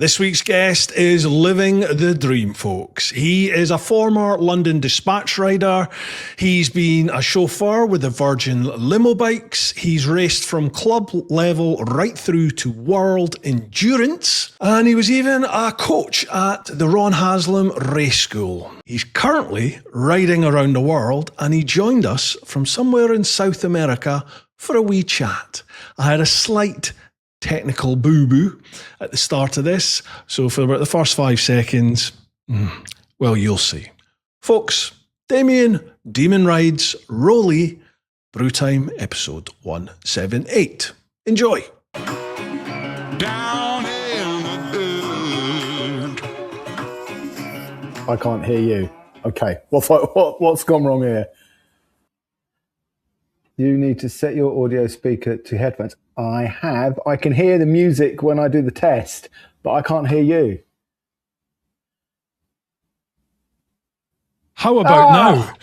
This week's guest is living the dream, folks. He is a former London dispatch rider. He's been a chauffeur with the Virgin LimoBikes. He's raced from club level right through to world endurance. And he was even a coach at the Ron Haslam Race School. He's currently riding around the world, and he joined us from somewhere in South America for a wee chat. I had a slight technical boo-boo at the start of this, so for about the first 5 seconds, well, you'll see. Folks, Damian Rides Rowley, Bru Time, episode 178. Enjoy. Down in the dirt. I can't hear you. Okay, what's gone wrong here? You need to set your audio speaker to headphones. I have. I can hear the music when I do the test, but I can't hear you. How about now?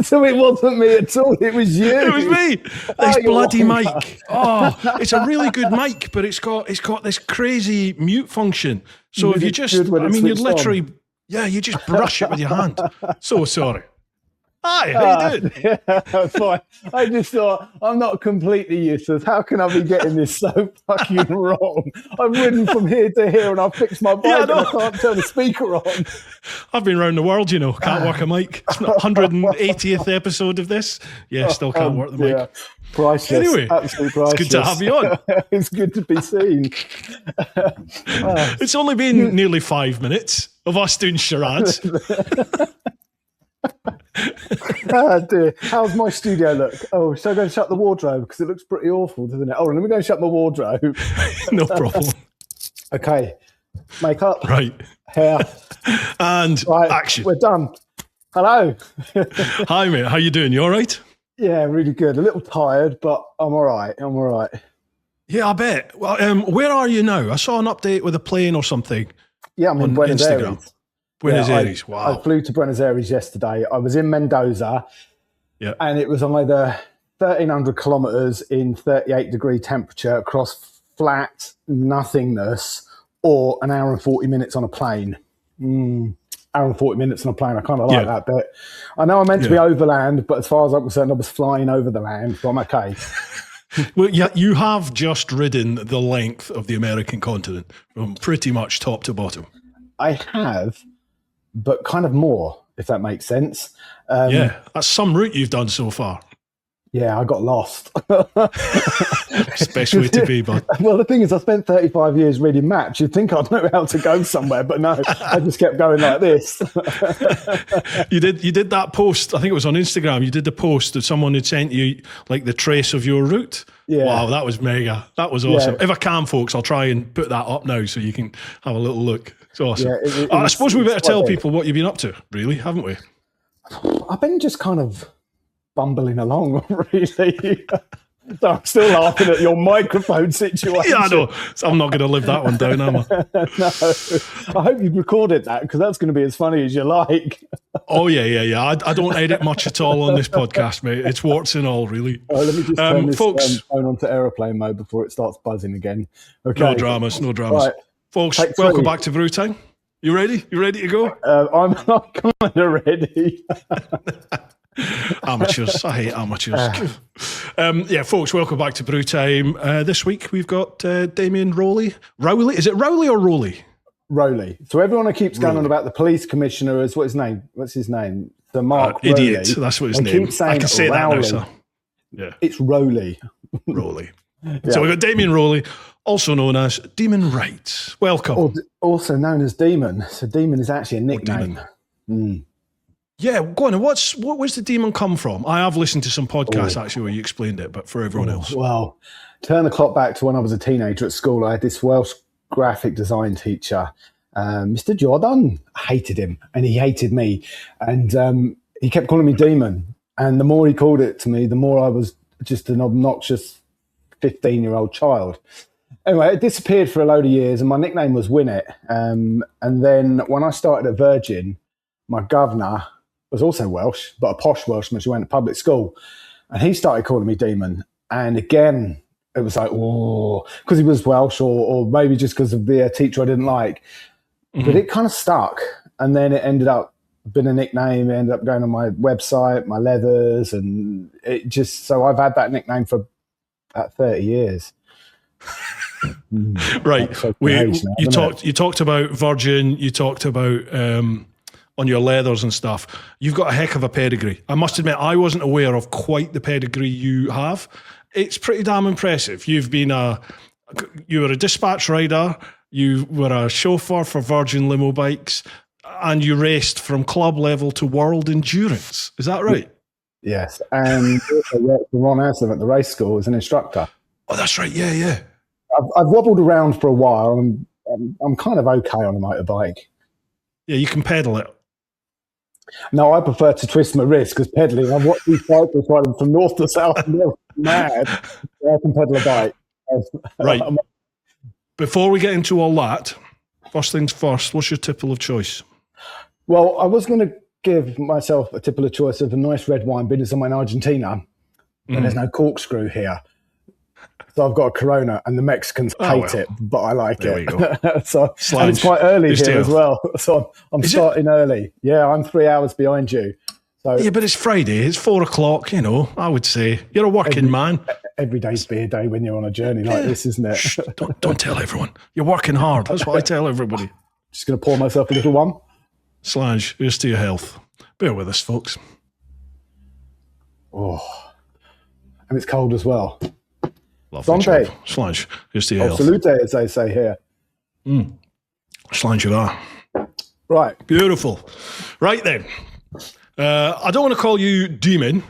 So it wasn't me at all. It was you. It was me. This bloody mic. Oh, it's a really good mic, but it's got this crazy mute function. So if you just, you literally, you just brush it with your hand. So sorry. Hi, how you doing? Yeah, fine. I just thought, I'm not completely useless. How can I be getting this so fucking wrong? I've ridden from here to here and I've fixed my bike and I can't turn the speaker on. I've been around the world, can't work a mic. It's not 180th episode of this. Yeah, still can't work the mic. Yeah. Priceless. Anyway, absolutely priceless. It's good to have you on. It's good to be seen. It's only been nearly 5 minutes of us doing charades. Dear. How's my studio look? Oh, so I go and shut the wardrobe because it looks pretty awful, doesn't it? Oh, let me go and shut my wardrobe. No problem. Okay, makeup, right, hair, and right, action. We're done. Hello. Hi, mate. How you doing? You all right? Yeah, really good. A little tired, but I'm all right. Yeah, I bet. Well, where are you now? I saw an update with a plane or something. Yeah, I'm in Buenos Aires. Buenos Aires, wow. I flew to Buenos Aires yesterday. I was in Mendoza, and it was either 1,300 kilometres in 38-degree temperature across flat nothingness or an hour and 40 minutes on a plane. Hour and 40 minutes on a plane. I kind of like that bit. I know I'm meant to be overland, but as far as I'm concerned, I was flying over the land, so I'm okay. Well, yeah, you have just ridden the length of the American continent from pretty much top to bottom. I have, but kind of more, if that makes sense. That's some route you've done so far. Yeah, I got lost. It's the best way to be, bud. Well, the thing is, I spent 35 years reading maps. You'd think I'd know how to go somewhere, but no, I just kept going like this. You did that post, I think it was on Instagram, you did the post that someone had sent you, like the trace of your route. Yeah. Wow, that was mega. That was awesome. Yeah. If I can, folks, I'll try and put that up now so you can have a little look. It's awesome. Yeah, I suppose we better tell people what you've been up to, really, haven't we? I've been just kind of bumbling along, really. So I'm still laughing at your microphone situation. Yeah, I know. So I'm not going to live that one down, am I? No. I hope you've recorded that because that's going to be as funny as you like. Oh, yeah. I don't edit much at all on this podcast, mate. It's warts and all, really. Let me just turn this phone onto airplane mode before it starts buzzing again. Okay. No dramas. Right. Folks, welcome back to Bru Time. You ready? You ready to go? I'm kind of ready. Amateurs. I hate amateurs. Folks, welcome back to Bru Time. This week we've got Damian Rowley. Is it Rowley or Rowley? Rowley. So everyone who keeps going on about the police commissioner is what's his name? The Mark idiot. Rowley. That's what his name. I can say Rowley. that now, sir. Yeah. It's Rowley. Rowley. So we've got Damian Rowley, also known as Demon Rights. Welcome. Also known as Demon. So Demon is actually a nickname. Yeah, go on. What was the demon come from? I have listened to some podcasts actually where you explained it, but for everyone else. Well, turn the clock back to when I was a teenager at school. I had this Welsh graphic design teacher, Mr. Jordan. I hated him and he hated me. And he kept calling me Demon. And the more he called it to me, the more I was just an obnoxious 15-year-old child. Anyway, it disappeared for a load of years and my nickname was Winnet. And then when I started at Virgin, my governor was also Welsh, but a posh Welshman who went to public school. And he started calling me Demon. And again, it was like, oh, because he was Welsh, or maybe just because of the teacher I didn't like. Mm-hmm. But it kind of stuck. And then it ended up being a nickname. It ended up going on my website, my leathers, and it just, so I've had that nickname for about 30 years. Right. You talked about Virgin, you talked about on your leathers and stuff. You've got a heck of a pedigree. I must admit, I wasn't aware of quite the pedigree you have. It's pretty damn impressive. You were a dispatch rider, you were a chauffeur for Virgin LimoBikes, and you raced from club level to world endurance. Is that right? Yes. And I worked for Ron Haslam at the race school as an instructor. Oh, that's right. Yeah. I've wobbled around for a while, and I'm kind of okay on a motorbike. Yeah, you can pedal it. No, I prefer to twist my wrist, because pedaling, I've watched these cyclists riding from north to south, and they're mad. I can pedal a bike. Right. Before we get into all that, first things first, what's your tipple of choice? Well, I was going to give myself a tipple of choice of a nice red wine, being somewhere in Argentina, and there's no corkscrew here. So I've got a Corona, and the Mexicans hate it, but I like it. So, and it's quite early here as well. So I'm starting early. Yeah, I'm 3 hours behind you. So yeah, but it's Friday. It's 4 o'clock. I would say you're a working man. Every day's beer day when you're on a journey like this, isn't it? Shh, don't tell everyone. You're working hard. That's what I tell everybody. Just going to pour myself a little one. Slange, here's to your health. Bear with us, folks. Oh, and it's cold as well. Lovely job. Slange, here's to your health. Salute, as they say here. Slange you are. Right. Beautiful. Right then. I don't want to call you Demon.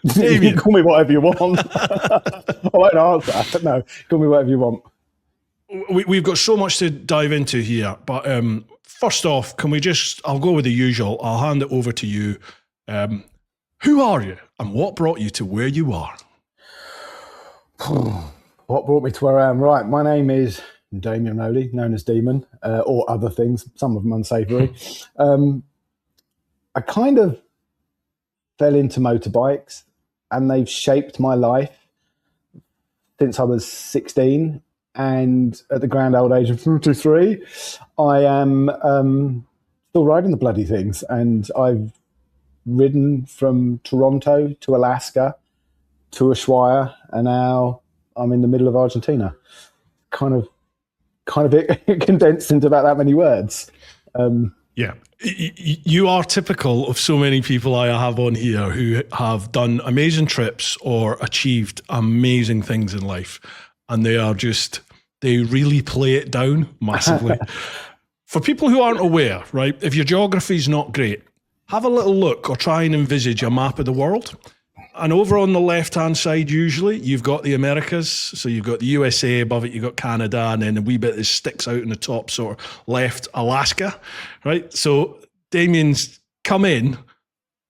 You can call me whatever you want. I won't answer. No, call me whatever you want. We've got so much to dive into here, but first off, I'll go with the usual. I'll hand it over to you. Who are you, and what brought you to where you are? What brought me to where I am? Right, my name is Damian Rowley, known as Demon, or other things, some of them unsavoury. I kind of fell into motorbikes, and they've shaped my life since I was 16. And at the grand old age of 53, I am still riding the bloody things. And I've ridden from Toronto to Alaska to Ushuaia, and now I'm in the middle of Argentina. Kind of it condensed into about that many words. Yeah. You are typical of so many people I have on here who have done amazing trips or achieved amazing things in life. And they really play it down massively. For people who aren't aware, right, if your geography is not great, have a little look or try and envisage a map of the world. And over on the left-hand side, usually, you've got the Americas. So you've got the USA above it, you've got Canada, and then a wee bit that sticks out in the top sort of left, Alaska, right? So Damien's come in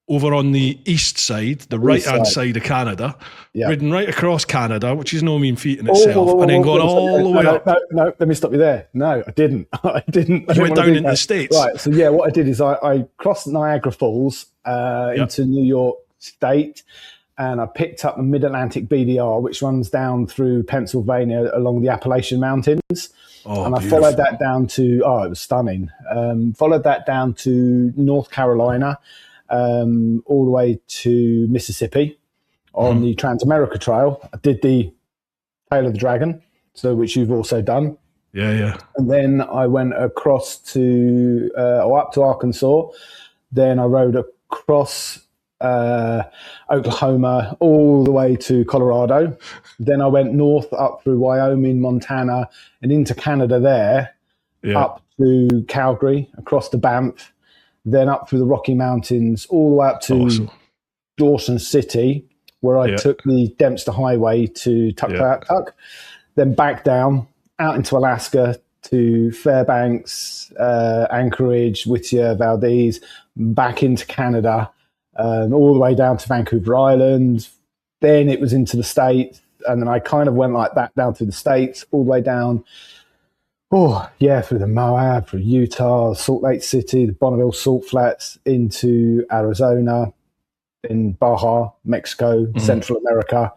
over on the east side, the right-hand side of Canada, ridden right across Canada, which is no mean feat in itself, and then gone all the way up. No, let me stop you there. No, I didn't. You went down into the States. Right, so yeah, what I did is I crossed Niagara Falls into New York State, and I picked up the Mid-Atlantic BDR, which runs down through Pennsylvania along the Appalachian Mountains. Oh, and I beautiful. followed that down to, it was stunning. Followed that down to North Carolina, all the way to Mississippi on the Trans-America Trail. I did the Tail of the Dragon, which you've also done. Yeah. And then I went across to, up to Arkansas. Then I rode across Oklahoma all the way to Colorado. Then I went north up through Wyoming, Montana, and into Canada there, up to Calgary, across to Banff, then up through the Rocky Mountains, all the way up to Dawson City, where I took the Dempster Highway to Tuktoyaktuk, then back down, out into Alaska to Fairbanks, Anchorage, Whittier, Valdez, back into Canada, all the way down to Vancouver Island. Then it was into the States, and then I kind of went like that down through the States, all the way down, through the Moab, through Utah, Salt Lake City, the Bonneville Salt Flats, into Arizona, in Baja, Mexico, Central America,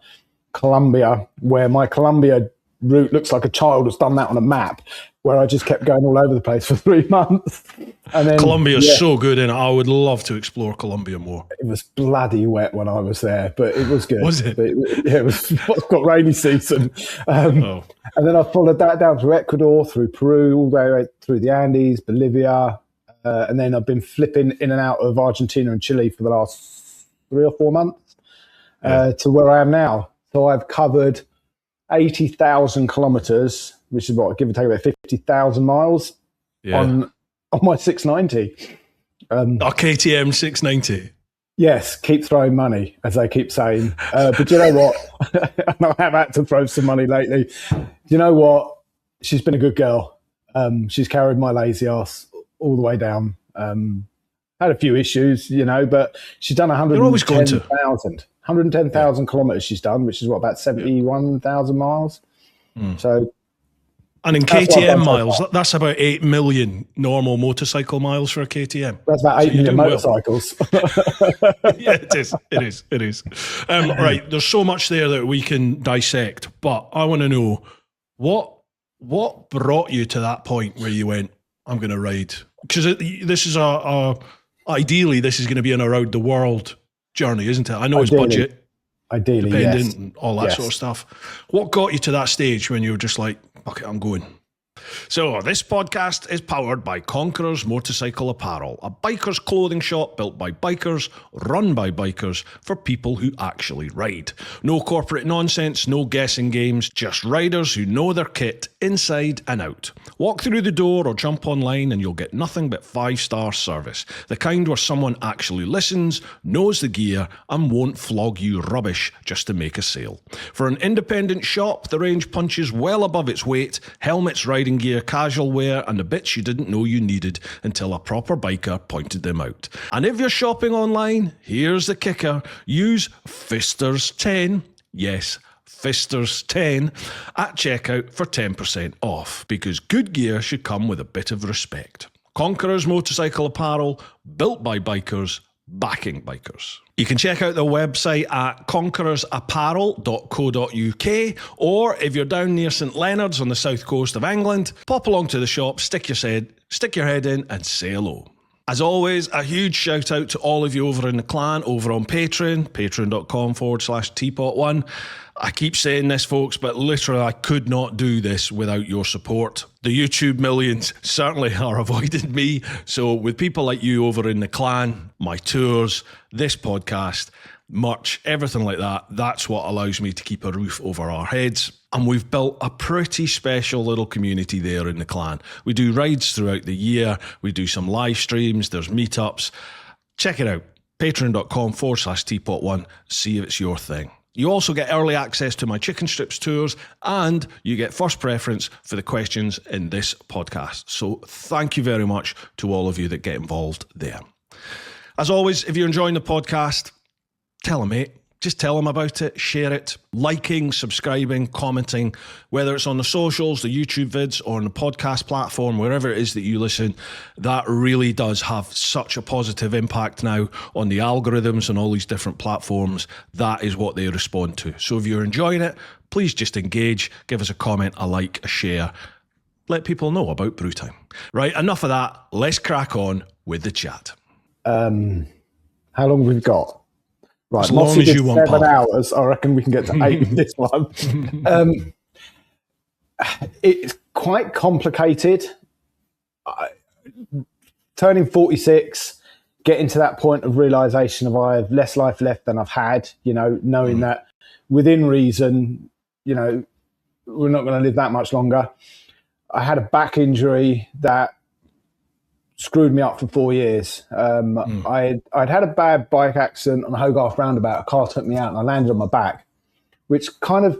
Colombia, where my Colombia route looks like a child has done that on a map, where I just kept going all over the place for 3 months. And then Colombia's so good, and I would love to explore Colombia more. it was bloody wet when I was there, but it was good. Was it? But it was got rainy season. And then I followed that down through Ecuador, through Peru, all the way through the Andes, Bolivia. And then I've been flipping in and out of Argentina and Chile for the last 3 or 4 months to where I am now. So I've covered 80,000 kilometers, which is what, give or take about 50,000 miles on my 690. A KTM 690. Yes, keep throwing money, as they keep saying. But you know what? I have had to throw some money lately. You know what? She's been a good girl. She's carried my lazy ass all the way down. Had a few issues, but she's done 110,000 kilometers she's done, which is what, about 71,000 miles. So, and in KTM miles, that's about 8 million normal motorcycle miles for a KTM. That's about 8 million motorcycles. Yeah, it is. Right, there's so much there that we can dissect, but I want to know what brought you to that point where you went, I'm going to ride? Because this is ideally, this is going to be an around the world journey, isn't it? I know it's budget dependent and all that sort of stuff. What got you to that stage when you were just like, okay, I'm going? So this podcast is powered by Conqueror's Motorcycle Apparel, a biker's clothing shop built by bikers, run by bikers, for people who actually ride. No corporate nonsense, no guessing games, just riders who know their kit inside and out. Walk through the door or jump online and you'll get nothing but 5-star service. The kind where someone actually listens, knows the gear, and won't flog you rubbish just to make a sale. For an independent shop, the range punches well above its weight. Helmets, riding gear, casual wear, and the bits you didn't know you needed until a proper biker pointed them out. And if you're shopping online, here's the kicker. Use Fisters10. Yes, Fisters10 at checkout for 10% off, because good gear should come with a bit of respect. Conqueror's Motorcycle Apparel, built by bikers, backing bikers. You can check out their website at conquerorsapparel.co.uk, or if you're down near St Leonard's on the south coast of England, pop along to the shop, stick your head in and say hello. As always, a huge shout out to all of you over in the clan, over on Patreon, patreon.com/teapot1. I keep saying this, folks, but literally I could not do this without your support. The YouTube millions certainly are avoiding me. So with people like you over in the clan, my tours, this podcast, merch, everything like that, that's what allows me to keep a roof over our heads. And we've built a pretty special little community there in the clan. We do rides throughout the year. We do some live streams. There's meetups. Check it out. Patreon.com/teapot1. See if it's your thing. You also get early access to my chicken strips tours, and you get first preference for the questions in this podcast. So thank you very much to all of you that get involved there. As always, if you're enjoying the podcast, tell a mate. Just tell them about it, share it, liking, subscribing, commenting, whether it's on the socials, the YouTube vids, or on the podcast platform, wherever it is that you listen. That really does have such a positive impact now on the algorithms and all these different platforms. That is what they respond to. So if you're enjoying it, please just engage, give us a comment, a like, a share. Let people know about Bru Time. Right, enough of that. Let's crack on with the chat. How long have we got? Right, as long as you want, 7 hours. I reckon we can get to 8 with this one. It's quite complicated. Turning 46, getting to that point of realization of I have less life left than I've had, knowing that within reason, we're not going to live that much longer. I had a back injury that screwed me up for 4 years. I'd had a bad bike accident on a Hogarth roundabout. A car took me out and I landed on my back, which kind of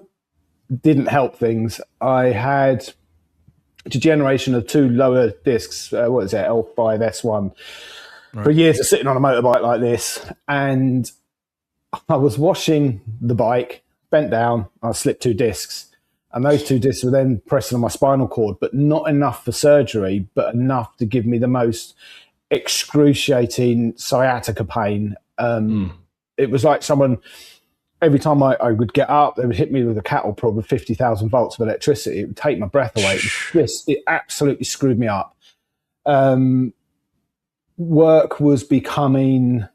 didn't help things. I had degeneration of 2 lower discs, L5, S1, for years of sitting on a motorbike like this. And I was washing the bike, bent down, I slipped 2 discs. And those 2 discs were then pressing on my spinal cord, but not enough for surgery, but enough to give me the most excruciating sciatica pain. It was like someone every time I would get up, they would hit me with a cattle prod with 50,000 volts of electricity. It would take my breath away. It absolutely screwed me up. Work was becoming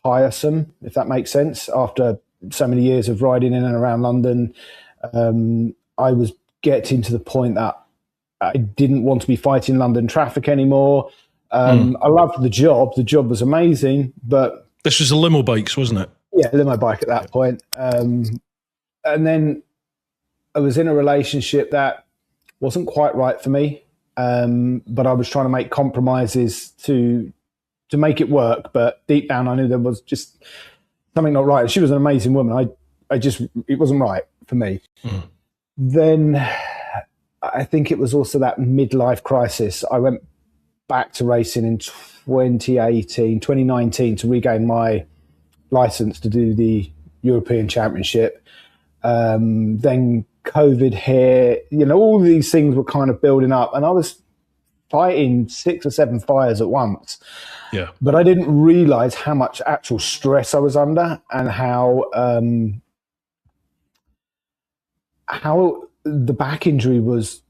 tiresome, if that makes sense. After so many years of riding in and around London, I was getting to the point that I didn't want to be fighting London traffic anymore. I loved the job. The job was amazing, but this was the LimoBikes, wasn't it? Yeah, LimoBike at that point. And then I was in a relationship that wasn't quite right for me, but I was trying to make compromises to make it work. But deep down, I knew there was just something not right. She was an amazing woman. It wasn't right for me. Then I think it was also that midlife crisis. I went back to racing in 2019 to regain my license to do the European Championship. Then COVID hit, all these things were kind of building up, and I was fighting 6 or 7 fires at once. Yeah. But I didn't realize how much actual stress I was under, and how the back injury was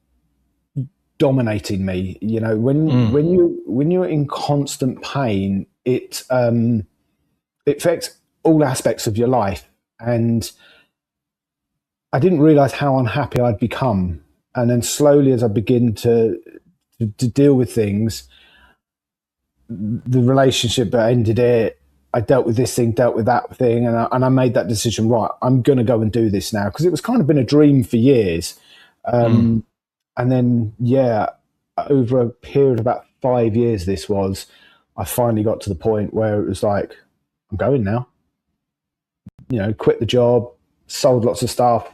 dominating me. When you're in constant pain, it affects all aspects of your life. And I didn't realize how unhappy I'd become. And then slowly, as I begin to deal with things, the relationship that ended it, I dealt with this thing, dealt with that thing, and I made that decision, right, I'm going to go and do this now, because it was kind of been a dream for years. And then, over a period of about 5 years, I finally got to the point where it was like, I'm going now. Quit the job, sold lots of stuff.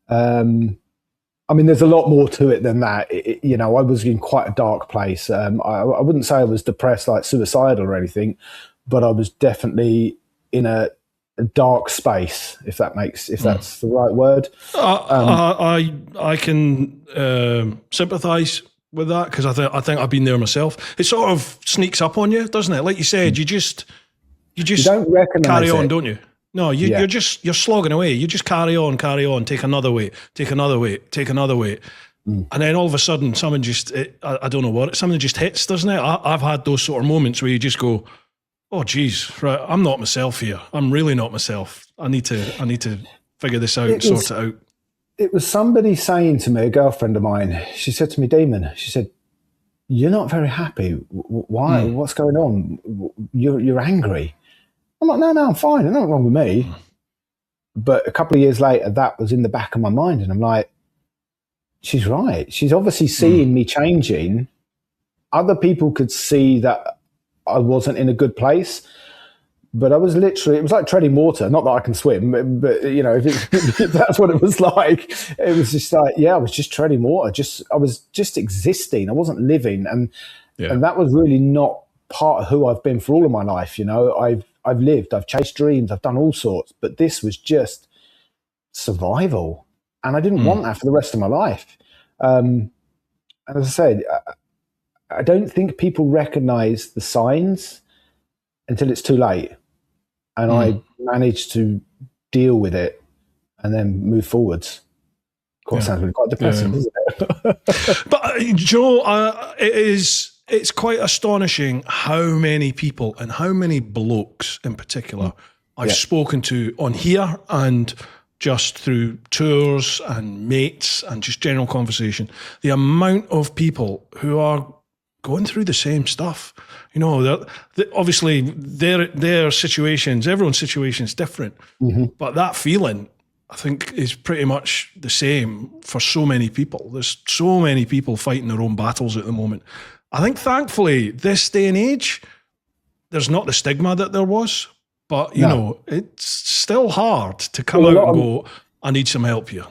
There's a lot more to it than that. I was in quite a dark place. I wouldn't say I was depressed, like suicidal or anything, but I was definitely in a dark space, if that's the right word. I can sympathise with that, because I think I've been there myself. It sort of sneaks up on you, doesn't it? Like you said, you just don't recognise carry on, it. don't you? No, you're slogging away. You just carry on, take another weight, take another weight. And then all of a sudden, something I don't know what, something just hits, doesn't it? I've had those sort of moments where you just go, oh, geez, right, I'm not myself here. I'm really not myself. I need to figure this out, sort it out. It was somebody saying to me, a girlfriend of mine, she said to me, Damon, she said, you're not very happy. Why? What's going on? You're angry. I'm like, no, I'm fine. There's nothing wrong with me. But a couple of years later, that was in the back of my mind. And I'm like, she's right. She's obviously seeing me changing. Other people could see that I wasn't in a good place. But I was literally, it was like treading water. Not that I can swim, but if that's what it was like. It was just like, I was just treading water. I was just existing. I wasn't living. And that was really not part of who I've been for all of my life. I've lived, I've chased dreams, I've done all sorts, but this was just survival. And I didn't want that for the rest of my life. And as I said, I don't think people recognize the signs until it's too late. And I managed to deal with it and then move forwards. Of course, sounds really quite depressing, doesn't it? But, Joe, it's quite astonishing how many people and how many blokes in particular I've spoken to on here and just through tours and mates and just general conversation. The amount of people who are going through the same stuff. Obviously their situations, everyone's situation is different, but that feeling, I think, is pretty much the same for so many people. There's so many people fighting their own battles at the moment. I think, thankfully, this day and age, there's not the stigma that there was, but, it's still hard to come out and go, I need some help here.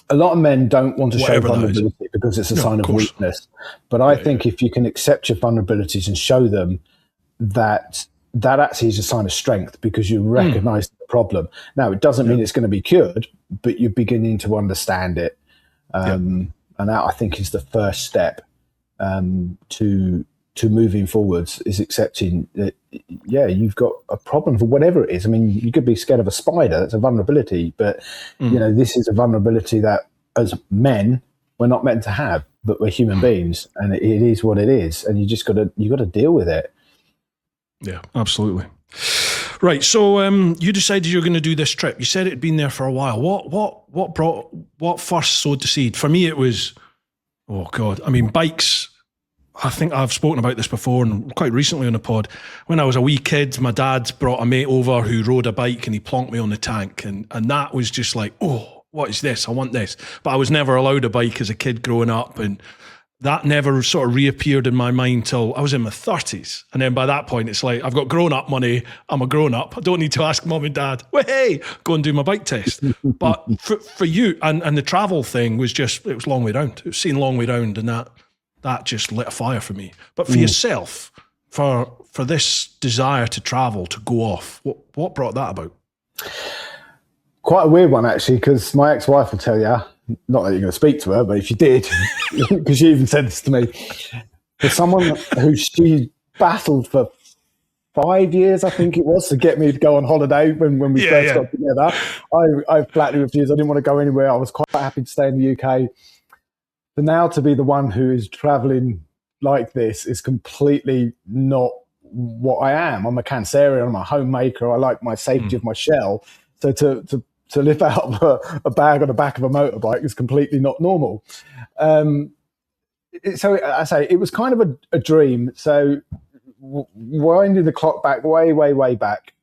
A lot of men don't want to show vulnerability because it's a sign of weakness. But I think if you can accept your vulnerabilities and show them, that actually is a sign of strength, because you recognize the problem. Now, it doesn't mean it's going to be cured, but you're beginning to understand it. And that, I think, is the first step to to moving forwards is accepting that, yeah, you've got a problem for whatever it is. I mean, you could be scared of a spider. That's a vulnerability. But, this is a vulnerability that as men, we're not meant to have, but we're human beings, and it is what it is. And you got to deal with it. Yeah, absolutely. Right. So you decided you were going to do this trip. You said it had been there for a while. What first sowed the seed? For me, it was, oh God. I mean, bikes. I think I've spoken about this before and quite recently on the pod. When I was a wee kid, my dad brought a mate over who rode a bike and he plonked me on the tank. And that was just like, oh, what is this? I want this. But I was never allowed a bike as a kid growing up. And that never sort of reappeared in my mind till I was in my 30s. And then by that point, it's like, I've got grown-up money. I'm a grown-up. I don't need to ask mum and dad, well, hey, go and do my bike test. But for you, and the travel thing was just, it was long way round. It was seeing long way round, and that just lit a fire for me. But for yourself, for this desire to travel, to go off, what brought that about? Quite a weird one, actually, because my ex-wife will tell you, not that you're going to speak to her, but if you did, because she even said this to me, for someone who she battled for 5 years, I think it was, to get me to go on holiday when we first got together, I flatly refused. I didn't want to go anywhere. I was quite happy to stay in the UK. But now to be the one who is traveling like this is completely not what I am. I'm a Cancerian. I'm a homemaker. I like my safety of my shell. So to lift out a bag on the back of a motorbike is completely not normal. So I say it was kind of a dream. So winding the clock back way back,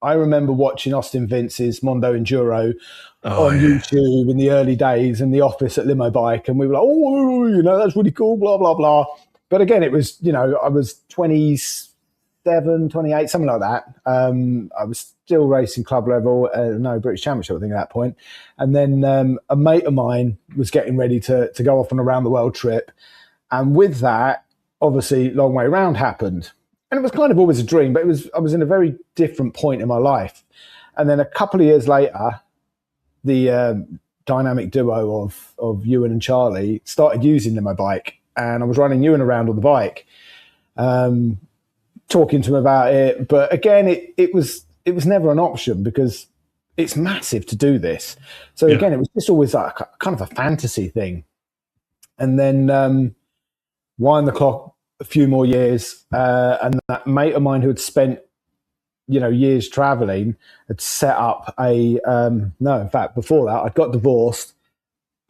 I remember watching Austin Vince's Mondo Enduro on YouTube in the early days in the office at LimoBike, and we were like, oh, that's really cool, blah, blah, blah. But again, it was, I was 27, 28, something like that. I was still racing club level, no British Championship, I think, at that point. And then a mate of mine was getting ready to go off on a round the world trip. And with that, obviously, Long Way Round happened. And it was kind of always a dream, but I was in a very different point in my life. And then a couple of years later, the dynamic duo of Ewan and Charlie started using LimoBike, and I was running Ewan around on the bike, talking to him about it. But again, it was never an option because it's massive to do this. So again, it was just always like kind of a fantasy thing. And then wind the clock a few more years, and that mate of mine who had spent years traveling had set up in fact, before that, I'd got divorced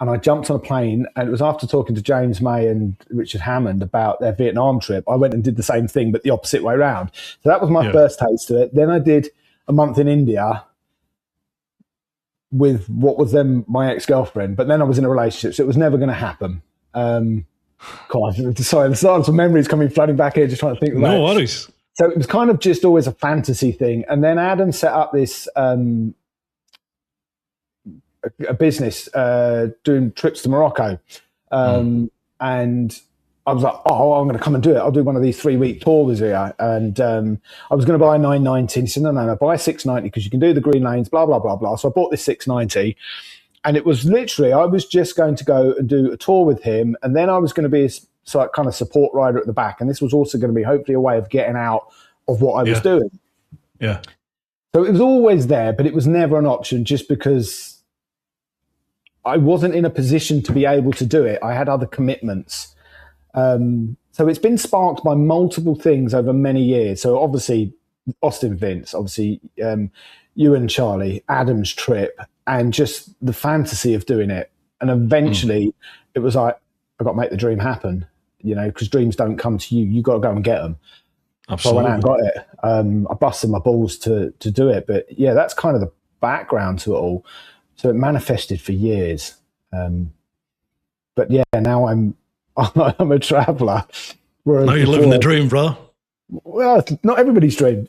and I jumped on a plane, and it was after talking to James May and Richard Hammond about their Vietnam trip. I went and did the same thing, but the opposite way around. So that was my first taste of it. Then I did a month in India with what was then my ex-girlfriend, but then I was in a relationship, so it was never going to happen. God, sorry, some memories coming flooding back here, just trying to think about it. No worries. So it was kind of just always a fantasy thing. And then Adam set up this a business doing trips to Morocco. And I was like, I'm going to come and do it. I'll do one of these 3-week tours here. And I was going to buy a 990. He said, no, buy a 690 because you can do the green lanes, blah, blah, blah, blah. So I bought this 690. And it was literally, I was just going to go and do a tour with him. And then I was going to be a kind of support rider at the back. And this was also going to be hopefully a way of getting out of what I was doing. Yeah. So it was always there, but it was never an option just because I wasn't in a position to be able to do it. I had other commitments. So it's been sparked by multiple things over many years. So obviously Austin Vince, obviously you and Charlie, Adam's trip, and just the fantasy of doing it. And eventually it was like, I've got to make the dream happen, because dreams don't come to you. You got to go and get them. Absolutely. So I went out and got it. I busted my balls to do it. But yeah, that's kind of the background to it all. So it manifested for years. But yeah, now I'm a traveller. Now you're living the dream, bro. Well, it's not everybody's dream.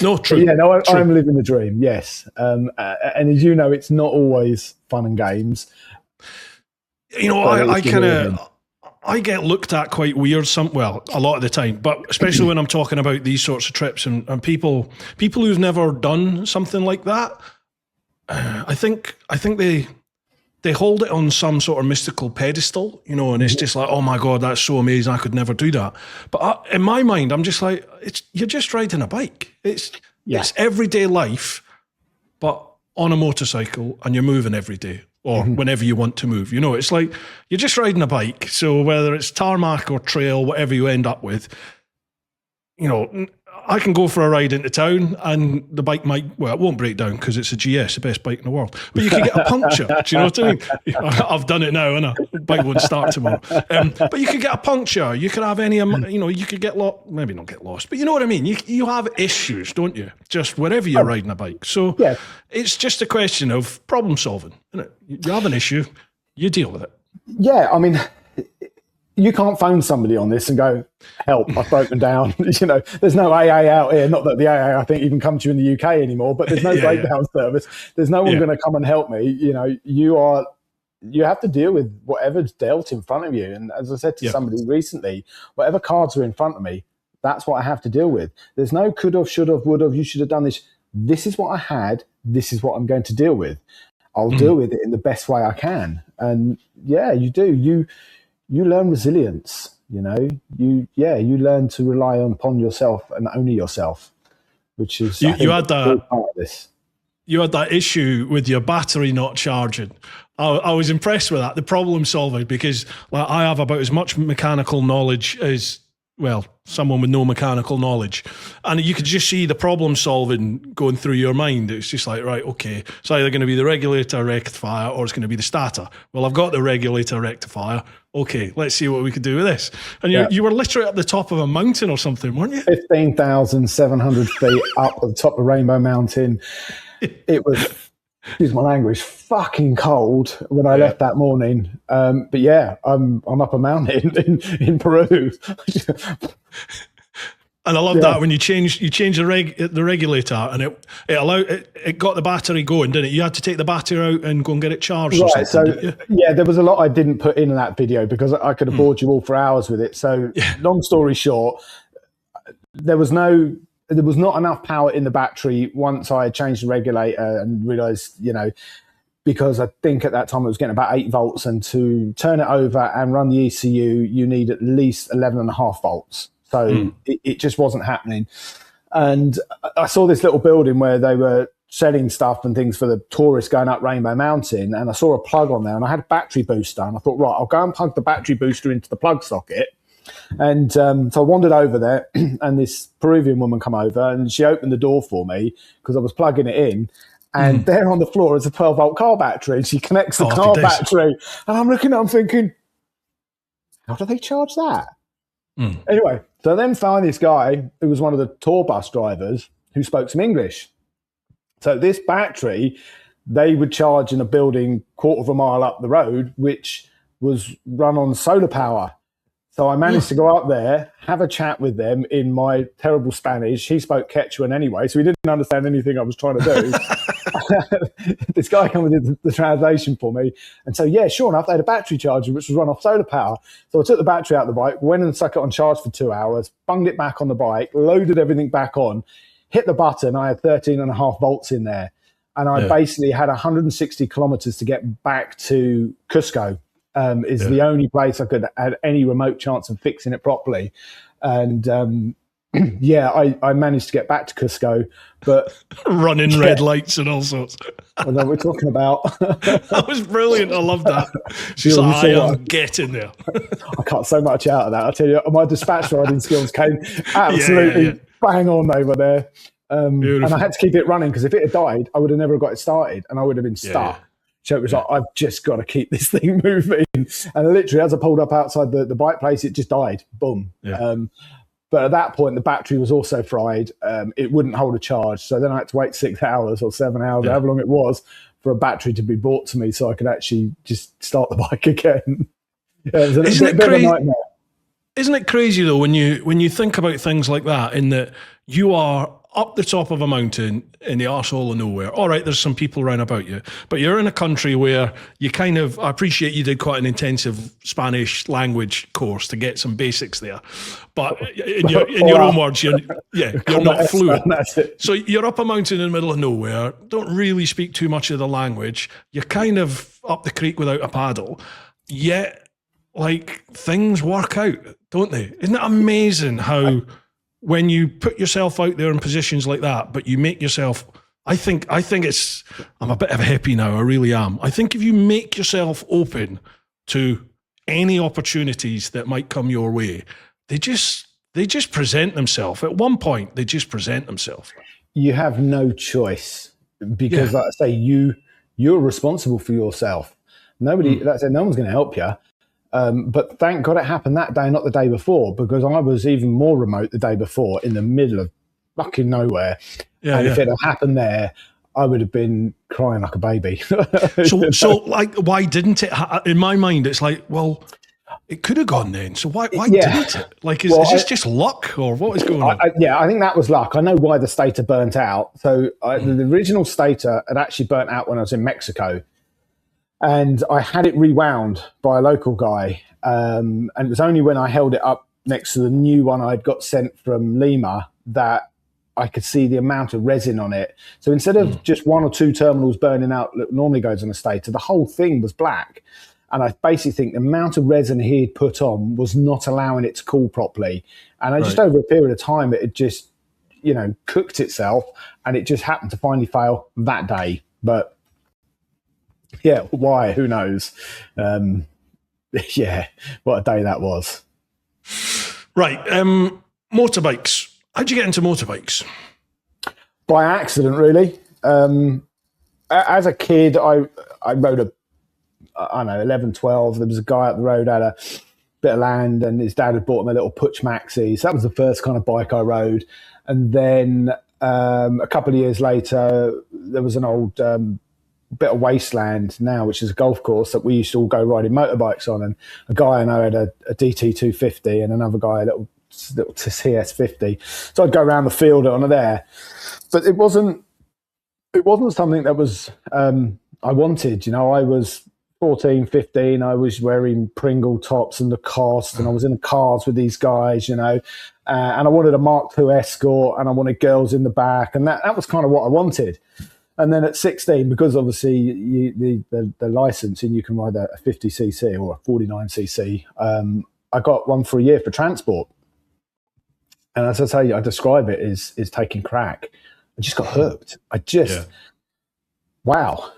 No, true. Yeah, no, true. I'm living the dream, yes. And as you know, it's not always fun and games. I get looked at quite weird a lot of the time, but especially when I'm talking about these sorts of trips and people who've never done something like that, I think they hold it on some sort of mystical pedestal, you know, and it's just like, oh my God, that's so amazing. I could never do that. But in my mind, I'm just like, you're just riding a bike. It's everyday life, but on a motorcycle, and you're moving every day or whenever you want to move. You know, it's like you're just riding a bike. So whether it's tarmac or trail, whatever you end up with, you know, I can go for a ride into town and the bike might, well, it won't break down because it's a GS, the best bike in the world. But you could get a puncture. Do you know what I mean? I've done it now, and the bike won't start tomorrow. But you could get a puncture. You could have any, you know, you could get lost, maybe not get lost, but you know what I mean? You have issues, don't you? Just wherever you're riding a bike. So it's just a question of problem solving, isn't it? You have an issue, you deal with it. Yeah, I mean, you can't phone somebody on this and go, help, I've broken down. You know, there's no AA out here. Not that the AA, I think, even come to you in the UK anymore, but there's no breakdown service. There's no one going to come and help me. You know, you have to deal with whatever's dealt in front of you. And as I said to somebody recently, whatever cards are in front of me, that's what I have to deal with. There's no could have, should have, would have, you should have done this. This is what I had. This is what I'm going to deal with. I'll deal with it in the best way I can. And you do. You learn resilience, you know, you learn to rely upon yourself and only yourself, which is, you had that part of this. You had that issue with your battery not charging. I was impressed with that, the problem solving, because like, I have about as much mechanical knowledge as, well, someone with no mechanical knowledge. And you could just see the problem solving going through your mind. It's just like, right, okay, it's either going to be the regulator rectifier or it's going to be the starter. Well, I've got the regulator rectifier. Okay, let's see what we could do with this. And you were literally at the top of a mountain or something, weren't you? 15,700 feet up at the top of Rainbow Mountain. It was, excuse my language, fucking cold when I left that morning. But yeah, I'm up a mountain in Peru. And I love that when you change the regulator, and it got the battery going, didn't it? You had to take the battery out and go and get it charged. Right. Or something, so there was a lot I didn't put in that video because I could have bored you all for hours with it. So long story short, there was not enough power in the battery once I changed the regulator and realized, you know, because I think at that time it was getting about 8 volts, and to turn it over and run the ECU, you need at least 11.5 volts. So it just wasn't happening. And I saw this little building where they were selling stuff and things for the tourists going up Rainbow Mountain. And I saw a plug on there and I had a battery booster. And I thought, right, I'll go and plug the battery booster into the plug socket. And so I wandered over there and this Peruvian woman come over and she opened the door for me because I was plugging it in. And there on the floor is a 12-volt car battery. And she connects the car battery. And I'm looking at it, I'm thinking, how do they charge that? Anyway, so I then found this guy who was one of the tour bus drivers who spoke some English. So this battery, they would charge in a building quarter of a mile up the road, which was run on solar power. So I managed to go up there, have a chat with them in my terrible Spanish. He spoke Quechuan anyway, so he didn't understand anything I was trying to do. This guy came and did the translation for me. And so, sure enough, they had a battery charger, which was run off solar power. So I took the battery out of the bike, went and stuck it on charge for 2 hours, bunged it back on the bike, loaded everything back on, hit the button. I had 13.5 volts in there. And I basically had 160 kilometers to get back to Cusco. Is the only place I could have any remote chance of fixing it properly. And I managed to get back to Cusco, but running red lights and all sorts. I know what we're talking about. That was brilliant. I love that. She's like, I am getting there. I cut so much out of that. I tell you, my dispatch riding skills came absolutely bang on over there. And I had to keep it running because if it had died, I would have never got it started and I would have been stuck. So it was like, I've just got to keep this thing moving. And literally, as I pulled up outside the bike place, it just died. Boom. Yeah. But at that point, the battery was also fried. It wouldn't hold a charge. So then I had to wait 6 hours or 7 hours, however long it was, for a battery to be brought to me so I could actually just start the bike again. It was a bit of a nightmare. Isn't it crazy though when you think about things like that, in that you are up the top of a mountain in the arsehole of nowhere. All right, there's some people around about you, but you're in a country where I appreciate you did quite an intensive Spanish language course to get some basics there. But in your own words, you're not fluent. So you're up a mountain in the middle of nowhere, don't really speak too much of the language. You're kind of up the creek without a paddle, yet like things work out, don't they? Isn't it amazing how when you put yourself out there in positions like that, but you make yourself, I'm a bit of a hippie now, I really am. I think if you make yourself open to any opportunities that might come your way, they just present themselves. At one point, they just present themselves. You have no choice because, like I say, you're responsible for yourself. No one's going to help you. But thank God it happened that day, not the day before, because I was even more remote the day before in the middle of fucking nowhere. If it had happened there, I would have been crying like a baby. so like, why didn't it? In my mind, it's like, well, it could have gone then. So why didn't it? Like, is this just luck or what is going on? I think that was luck. I know why the stator burnt out. So the original stator had actually burnt out when I was in Mexico. And I had it rewound by a local guy. And it was only when I held it up next to the new one I'd got sent from Lima that I could see the amount of resin on it. So instead of just one or two terminals burning out that normally goes on a stator, the whole thing was black. And I basically think the amount of resin he'd put on was not allowing it to cool properly. And just over a period of time, it had just, cooked itself, and it just happened to finally fail that day. But yeah, why? Who knows? What a day that was. Right. Motorbikes. How'd you get into motorbikes? By accident, really. As a kid, I rode 11, 12. There was a guy up the road, had a bit of land, and his dad had bought him a little Puch Maxi. So that was the first kind of bike I rode. And then a couple of years later, there was an old bit of wasteland now, which is a golf course that we used to all go riding motorbikes on. And a guy I know had a DT 250 and another guy a little CS50. So I'd go around the field on there. But it wasn't something that was I wanted. I was 14, 15. I was wearing Pringle tops and the cost, and I was in the cars with these guys, and I wanted a Mark II Escort, and I wanted girls in the back, and that was kind of what I wanted. And then at 16, because obviously the license, and you can ride a 50cc or a 49cc, I got one for a year for transport. And as I say, I describe it as taking crack. I just got hooked. Wow,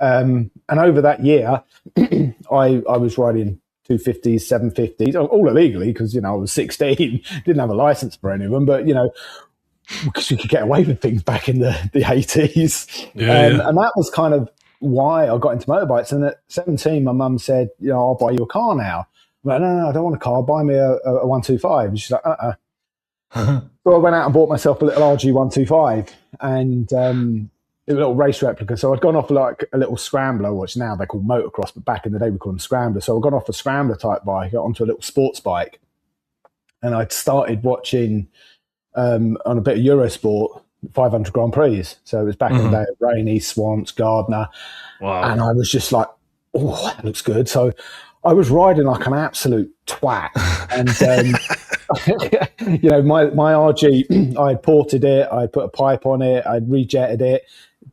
And over that year, I was riding 250s, 750s, all illegally because, I was 16, didn't have a license for any of them, but, because you could get away with things back in the 80s. And that was kind of why I got into motorbikes. And at 17, my mum said, I'll buy you a car now. I'm like, no, I don't want a car. Buy me a 125. And she's like, So I went out and bought myself a little RG 125 and a little race replica. So I'd gone off like a little scrambler, which now they're called motocross, but back in the day we called them scrambler. So I'd gone off a scrambler type bike, got onto a little sports bike. And I'd started watching on a bit of Eurosport, 500 Grand Prix. So it was back in the day of Rainey, Swans, Gardner. Wow. And I was just like, oh, that looks good. So I was riding like an absolute twat. And, my RG, I had ported it, I put a pipe on it, I'd rejetted it,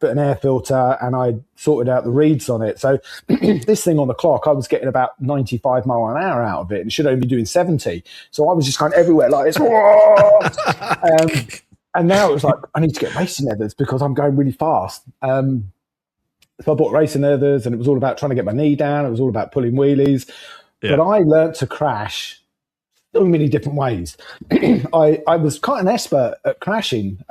put an air filter, and I sorted out the reeds on it. So this thing on the clock, I was getting about 95 mile an hour out of it, and it should only be doing 70. So I was just going everywhere like this. And now it was like, I need to get racing leathers because I'm going really fast. So I bought racing leathers, and it was all about trying to get my knee down. It was all about pulling wheelies. Yeah. But I learnt to crash so many different ways. I was quite an expert at crashing.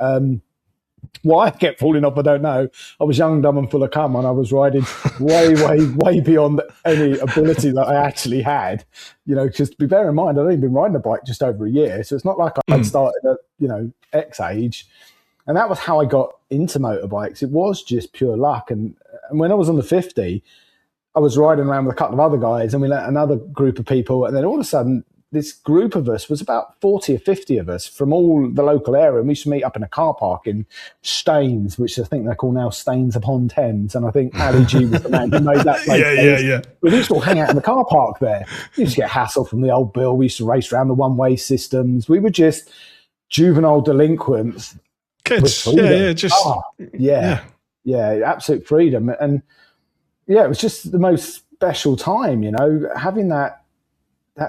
Why I kept falling off, I don't know. I was young, dumb, and full of cum, and I was riding way, way, way beyond any ability that I actually had. Just bear in mind, I'd only been riding a bike just over a year, so it's not like I'd started at X age. And that was how I got into motorbikes. It was just pure luck. And when I was on the 50, I was riding around with a couple of other guys, and we met another group of people, and then all of a sudden this group of us was about 40 or 50 of us from all the local area. And we used to meet up in a car park in Staines, which I think they're called now Staines upon Thames. And I think Ali G was the man who made that place. Yeah. We used to all hang out in the car park there. We used to get hassle from the old Bill. We used to race around the one-way systems. We were just juvenile delinquents. Kids. Absolute freedom. And yeah, it was just the most special time, having that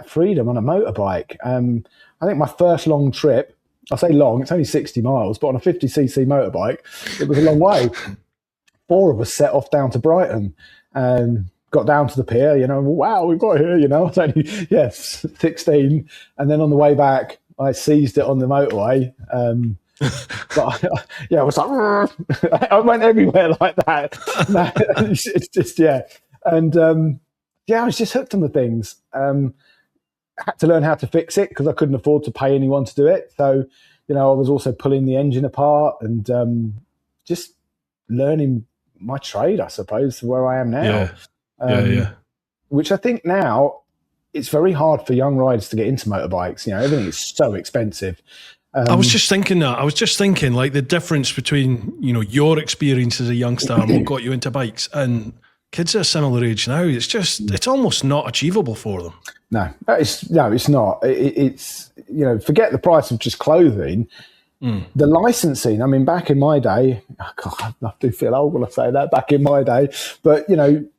freedom on a motorbike. I think my first long trip, I say long, it's only 60 miles, but on a 50cc motorbike, it was a long way. 4 of us set off down to Brighton and got down to the pier, wow, we've got here, I was only, 16. And then on the way back, I seized it on the motorway. But I was like, I went everywhere like that. It's just, And I was just hooked on the things. Had to learn how to fix it because I couldn't afford to pay anyone to do it. So, I was also pulling the engine apart and just learning my trade, I suppose, to where I am now. Which I think now it's very hard for young riders to get into motorbikes. Everything is so expensive. I was just thinking that. I was just thinking like the difference between, your experience as a youngster and what got you into bikes and kids at a similar age now. It's almost not achievable for them. No, it's not. It's forget the price of just clothing. The licensing. I mean, back in my day, God, I do feel old when I say that. Back in my day, but you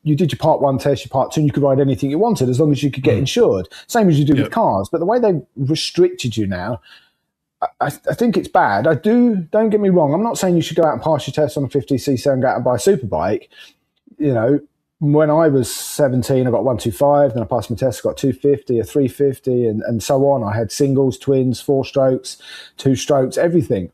did your part 1 test, your part 2, and you could ride anything you wanted as long as you could get insured. Same as you do with cars. But the way they've restricted you now, I think it's bad. Don't get me wrong. I'm not saying you should go out and pass your test on a 50cc and go out and buy a superbike. When I was 17, I got 125, then I passed my test, got 250, a 350, and so on. I had singles, twins, 4 strokes, 2 strokes, everything.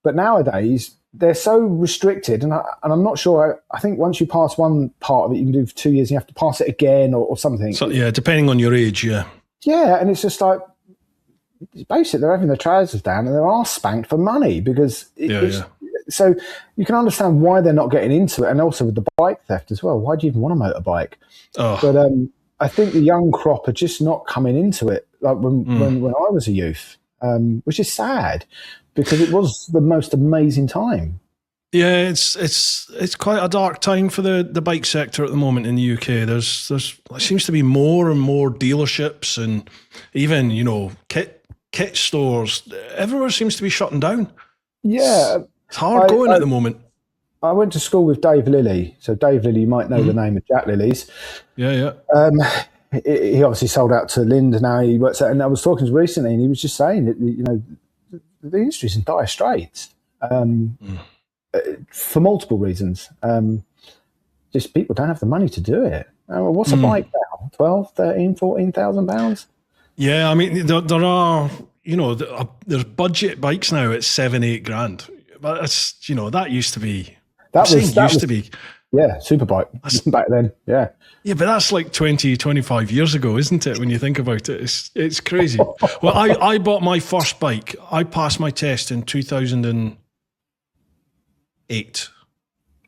But nowadays, they're so restricted, and I'm not sure. I think once you pass one part of it, you can do for 2 years, and you have to pass it again or something. So, depending on your age, Yeah, and it's just like, basically, they're having their trousers down and their arse spanked for money because so you can understand why they're not getting into it, and also with the bike theft as well. Why do you even want a motorbike? But I think the young crop are just not coming into it like when I was a youth, which is sad because it was the most amazing time. Yeah, it's quite a dark time for the bike sector at the moment in the UK. There seems to be more and more dealerships and even kit stores. Everywhere seems to be shutting down. Yeah. It's hard going at the moment. I went to school with Dave Lilly. So Dave Lilly, you might know the name of Jack Lilly's. Yeah. He obviously sold out to Lind now. He works out, and I was talking to him recently, and he was just saying that the industry's in dire straits for multiple reasons. Just people don't have the money to do it. What's a bike now? 12, 13, 14,000 pounds? Yeah, I mean there are there's budget bikes now at 7-8 grand. But it's that used to be. That used to be. Yeah, superbike back then. Yeah. Yeah, but that's like 20, 25 years ago, isn't it? When you think about it, it's crazy. Well, I bought my first bike. I passed my test in 2008.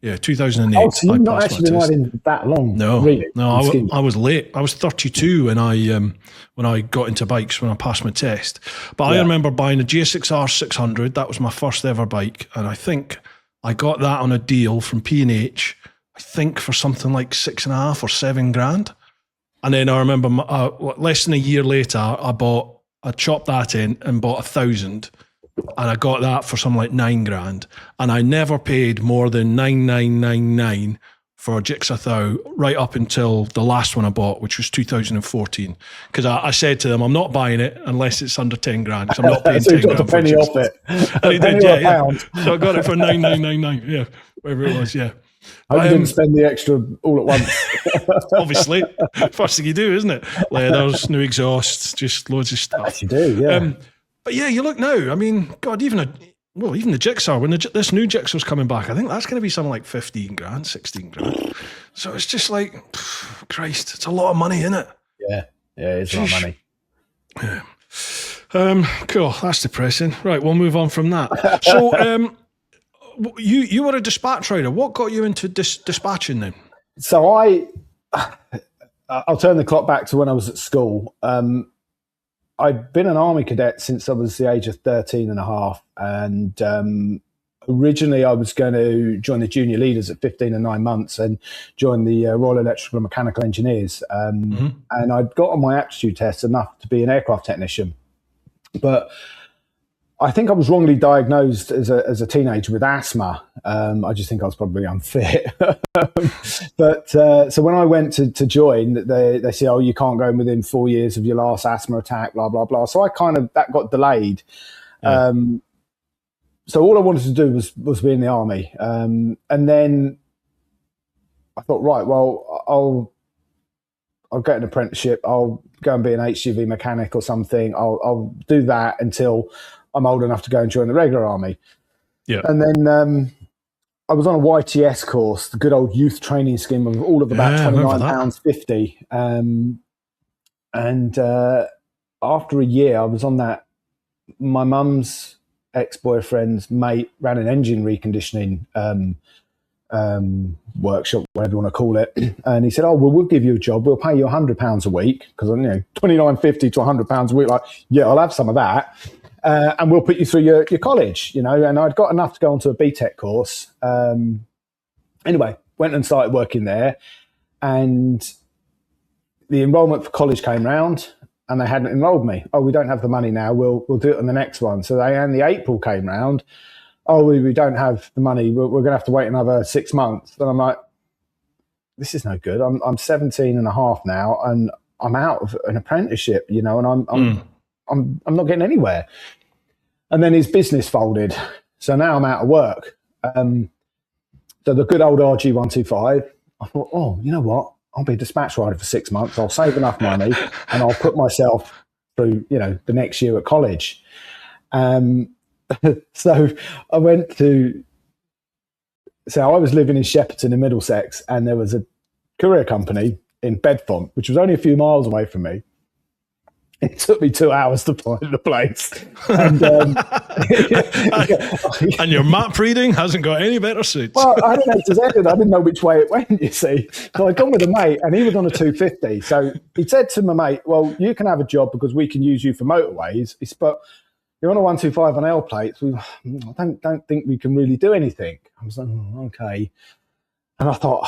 Yeah, 2008. Oh, so you've not actually been riding that long? No, really? No, I was late. I was 32 when I got into bikes when I passed my test. But I remember buying a J6R 600. That was my first ever bike, and I think I got that on a deal from P&H. I think for something like 6.5 or 7 grand. And then I remember less than a year later, I chopped that in and bought 1,000. And I got that for something like 9 grand. And I never paid more than 9,999 for a Jigsaw Thou right up until the last one I bought, which was 2014. Because I said to them, I'm not buying it unless it's under 10 grand. Because I'm not paying so 10 grand. So you got the penny off it. And he did, yeah. So I got it for 9,999. Yeah, whatever it was, yeah. I didn't spend the extra all at once. Obviously. First thing you do, isn't it? Leathers, new exhausts, just loads of stuff. Yes, you do, yeah. But yeah, you look now. I mean, God, even the Jigsaw, when this new Jigsaw's coming back, I think that's going to be something like 15 grand, 16 grand. So it's just like, Christ, it's a lot of money, isn't it? Yeah, it's a lot of money. Yeah. Cool, that's depressing. Right, we'll move on from that. So you were a dispatch rider. What got you into dispatching then? So I'll turn the clock back to when I was at school. I'd been an army cadet since I was the age of 13 and a half. And originally I was going to join the junior leaders at 15 and 9 months and join the Royal Electrical and Mechanical Engineers. And I'd got on my aptitude test enough to be an aircraft technician. But I think I was wrongly diagnosed as a teenager with asthma. I just think I was probably unfit. But so when I went to join, they said, "Oh, you can't go in within 4 years of your last asthma attack." Blah blah blah. So that got delayed. Yeah. So all I wanted to do was be in the army. And then I thought, right, well, I'll get an apprenticeship. I'll go and be an HGV mechanic or something. I'll do that until I'm old enough to go and join the regular army. Yeah. And then I was on a YTS course, the good old youth training scheme of all of about £29.50. And after a year, I was on that. My mum's ex-boyfriend's mate ran an engine reconditioning workshop, whatever you want to call it. And he said, "Oh, well, we'll give you a job. We'll pay you £100 a week." Because, £29.50 to £100 a week. Like, yeah, I'll have some of that. And we'll put you through your college, and I'd got enough to go onto a BTEC course. Anyway, went and started working there, and the enrollment for college came round, and they hadn't enrolled me. "Oh, we don't have the money now. We'll do it on the next one." So and the April came round. "Oh, we don't have the money. We're going to have to wait another 6 months." And I'm like, this is no good. I'm 17 and a half now, and I'm out of an apprenticeship, and I'm not getting anywhere. And then his business folded. So now I'm out of work. So the good old RG125, I thought, oh, you know what? I'll be a dispatch rider for 6 months. I'll save enough money and I'll put myself through, the next year at college. So I was living in Shepperton in Middlesex, and there was a courier company in Bedfont, which was only a few miles away from me. It took me 2 hours to find the place. And, and your map reading hasn't got any better suits. Well, I didn't know which way it went, you see. So I'd gone with a mate, and he was on a 250. So he said to my mate, "Well, you can have a job because we can use you for motorways. But you're on a 125 on L plates. I don't think we can really do anything." I was like, "Oh, okay." And I thought,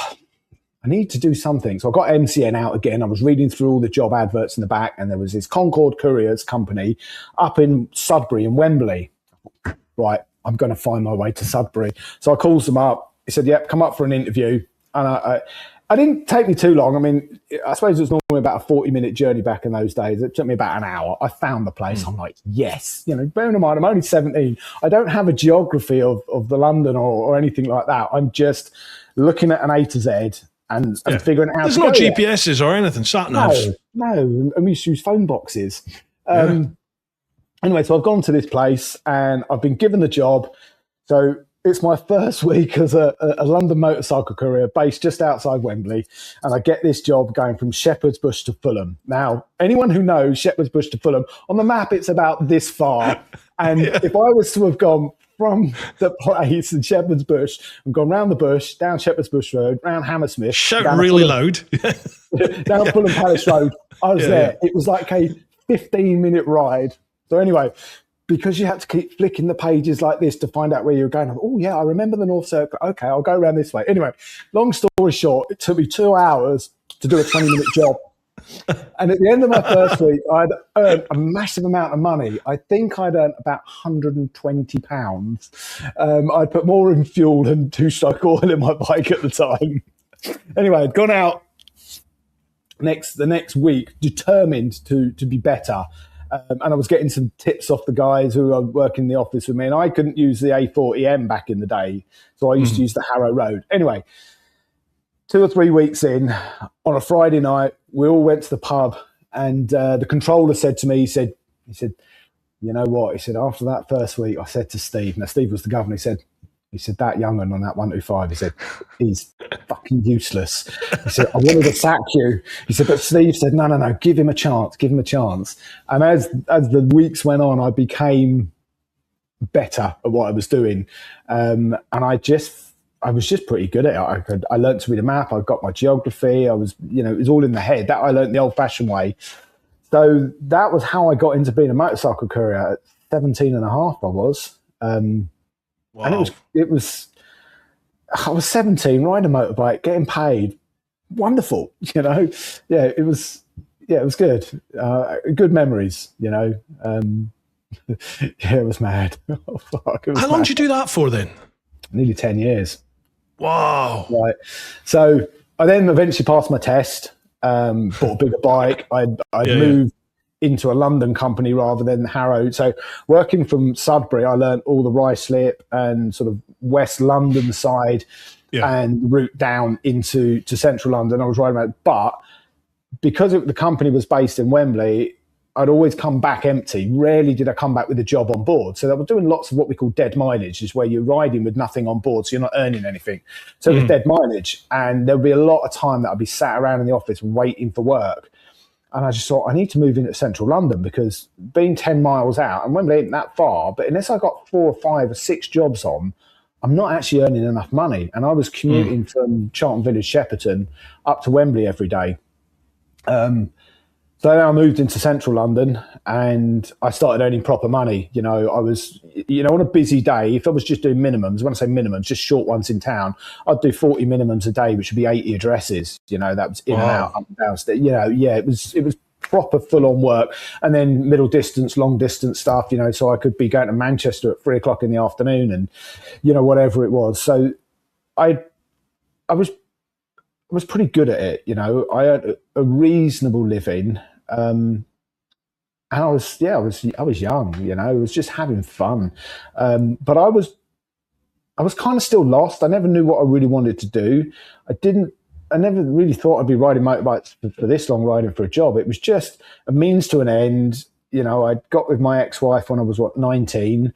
I need to do something. So I got MCN out again. I was reading through all the job adverts in the back, and there was this Concord Couriers company up in Sudbury and Wembley. Right, I'm going to find my way to Sudbury. So I calls them up. He said, "Yep, come up for an interview." And I didn't take me too long. I mean, I suppose it was normally about a 40-minute journey back in those days. It took me about an hour. I found the place. I'm like, yes. Bearing in mind, I'm only 17. I don't have a geography of the London or anything like that. I'm just looking at an A to Z and figuring out how There's to no go GPSs or anything, sat-navs. No. And we used to use phone boxes. Anyway, so I've gone to this place and I've been given the job. So it's my first week as a London motorcycle courier based just outside Wembley. And I get this job going from Shepherd's Bush to Fulham. Now, anyone who knows Shepherd's Bush to Fulham, on the map, it's about this far. And if I was to have gone from the place in Shepherd's Bush and gone round the bush, down Shepherd's Bush Road, round Hammersmith. Shout really loud. Down Fulham Palace Road. I was there. It was like a 15-minute ride. So anyway, because you had to keep flicking the pages like this to find out where you were going. Oh, yeah, I remember the North Circle. Okay, I'll go around this way. Anyway, long story short, it took me 2 hours to do a 20-minute job. And at the end of my first week, I'd earned a massive amount of money. I think I'd earned about £120. I'd put more in fuel than two-stroke oil in my bike at the time. Anyway, I'd gone out the next week determined to be better. And I was getting some tips off the guys who are working in the office with me. And I couldn't use the A40M back in the day. So I used to use the Harrow Road. Anyway, 2 or 3 weeks in, on a Friday night, we all went to the pub. And the controller said to me, he said, "You know what?" He said, "After that first week," I said to Steve. Now, Steve was the governor. He said, "That young one on that 125, he said, he's fucking useless." He said, "I wanted to sack you." He said, but Steve said, no, give him a chance. And as the weeks went on, I became better at what I was doing. And I was just pretty good at it. I learned to read a map. I got my geography. I was, it was all in the head. That I learned the old fashioned way. So that was how I got into being a motorcycle courier at 17 and a half. I was. Wow. And I was 17, riding a motorbike, getting paid. Wonderful, Yeah, it was good. Good memories, Yeah, it was mad. Oh, fuck, How long did you do that for then? Nearly 10 years. Wow. Right. So I then eventually passed my test, bought a bigger bike. I'd moved into a London company rather than Harrow. So working from Sudbury, I learned all the Ruislip and sort of West London side and route down into central London. I was riding around, but because the company was based in Wembley, I'd always come back empty. Rarely did I come back with a job on board. So I was doing lots of what we call dead mileage, is where you're riding with nothing on board, so you're not earning anything. So it was dead mileage. And there would be a lot of time that I'd be sat around in the office waiting for work. And I just thought, I need to move into central London, because being 10 miles out, and Wembley ain't that far, but unless I got 4 or 5 or 6 jobs on, I'm not actually earning enough money. And I was commuting from Charlton Village, Shepperton, up to Wembley every day. So then I moved into central London and I started earning proper money. I was, on a busy day, if I was just doing minimums, when I say minimums, just short ones in town, I'd do 40 minimums a day, which would be 80 addresses. That was in and out, up and down. It was proper full on work. And then middle distance, long distance stuff, so I could be going to Manchester at 3 o'clock in the afternoon and, whatever it was. So I was pretty good at it. I had a reasonable living. And I was young, I was just having fun. But I was kind of still lost. I never knew what I really wanted to do. I never really thought I'd be riding motorbikes for this long, riding for a job. It was just a means to an end. I got with my ex-wife when I was 19.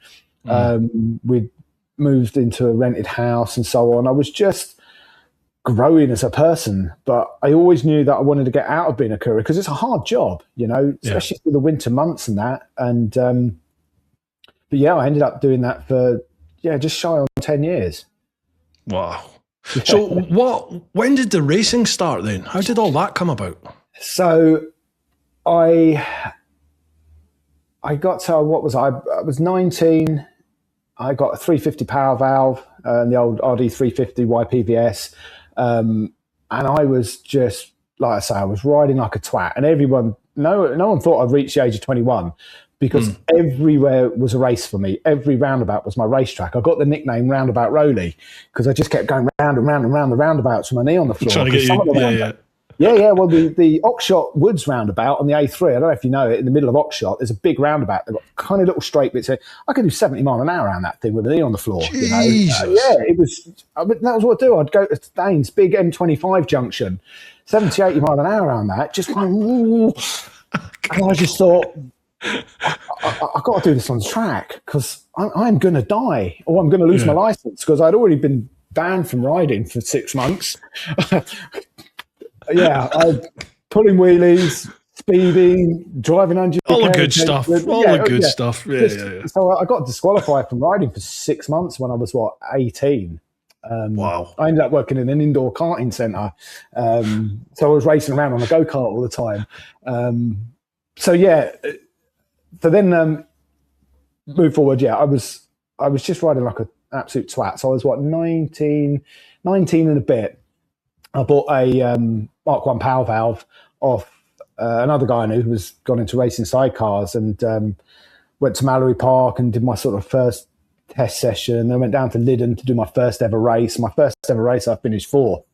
We'd moved into a rented house and so on. I was just growing as a person, but I always knew that I wanted to get out of being a courier, because it's a hard job, especially through the winter months and that. And but I ended up doing that for just shy on 10 years. Wow. So when did the racing start then? How did all that come about? So I got to, I was 19. I got a 350 power valve and the old RD 350 YPVS. And I was just, like I say, I was riding like a twat, and no one thought I'd reached the age of 21, because everywhere was a race for me. Every roundabout was my racetrack. I got the nickname Roundabout Rowley because I just kept going round and round and round the roundabouts with my knee on the floor. Trying to get you, Yeah. Well, the Oxshott Woods roundabout on the A3, I don't know if you know it, in the middle of Oxshott, there's a big roundabout. They've got kind of little straight bits. I could do 70 mile an hour around that thing with a knee on the floor. Jesus. It was. That was what I do. I'd go to Staines, big M25 junction, 70, 80 mile an hour around that, just going, and I just thought, I've got to do this on track, because I'm going to die, or I'm going to lose my license, because I'd already been banned from riding for 6 months. I pulling wheelies, speeding, driving under all the good stuff. Stuff. Yeah. So I got disqualified from riding for 6 months when I was 18. Wow. I ended up working in an indoor karting centre. So I was racing around on a go-kart all the time. So then move forward. I was just riding like an absolute twat. So I was 19 and a bit. I bought a Mark 1 power valve off another guy I knew who was gone into racing sidecars, and went to Mallory Park and did my sort of first test session. Then went down to Lyddon to do my first ever race. My first ever race, I finished 4th.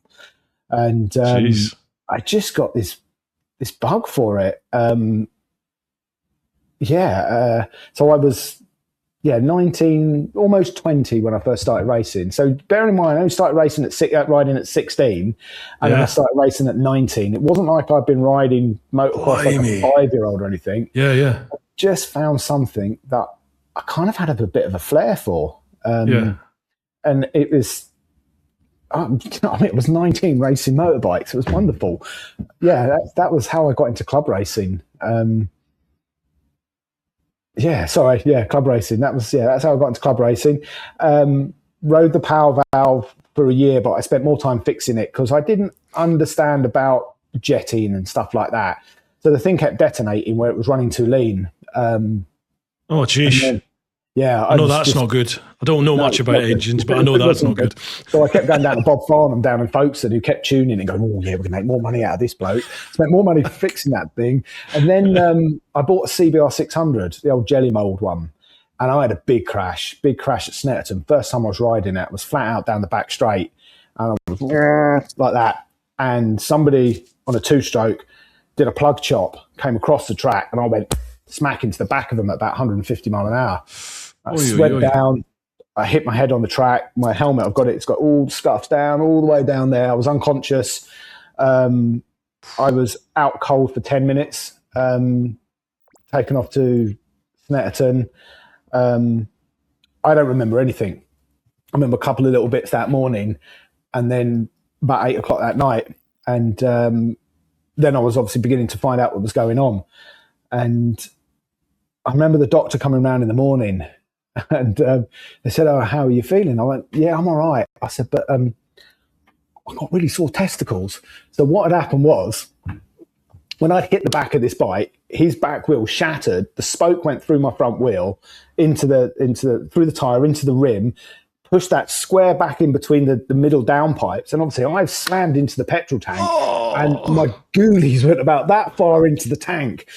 And I just got this bug for it. So I was 19, almost 20 when I first started racing. So bear in mind, I only started racing riding at 16, and then I started racing at 19. It wasn't like I'd been riding motocross like a 5-year-old or anything. Yeah. I just found something that I kind of had a bit of a flair for. And it was, it was 19 racing motorbikes. It was wonderful. Yeah, that was how I got into club racing. Club racing. That's how I got into club racing. Rode the power valve for a year, but I spent more time fixing it because I didn't understand about jetting and stuff like that. So the thing kept detonating where it was running too lean. Oh, jeez. Yeah, I know that's not good. I don't know much about engines, but I know that's not good. So I kept going down to Bob Farnham down in Folkestone, who kept tuning and going, oh, yeah, we're going to make more money out of this bloke. Spent more money fixing that thing. And then I bought a CBR 600, the old jelly mould one. And I had a big crash at Snetterton. First time I was riding it, I was flat out down the back straight. And I was like that. And somebody on a 2-stroke did a plug chop, came across the track, and I went smack into the back of them at about 150 mile an hour. I went down. I hit my head on the track. My helmet, I've got it. It's got all the scuffs down, all the way down there. I was unconscious. I was out cold for 10 minutes. Taken off to Snetterton. I don't remember anything. I remember a couple of little bits that morning, and then about 8 o'clock that night. And then I was obviously beginning to find out what was going on. And I remember the doctor coming around in the morning, and they said, oh, how are you feeling? I went, yeah, I'm all right. I said, but I got really sore testicles. So what had happened was, when I hit the back of this bike, his back wheel shattered. The spoke went through my front wheel through the tire, into the rim, pushed that square back in between the middle downpipes. And obviously I've slammed into the petrol tank, and my ghoulies went about that far into the tank.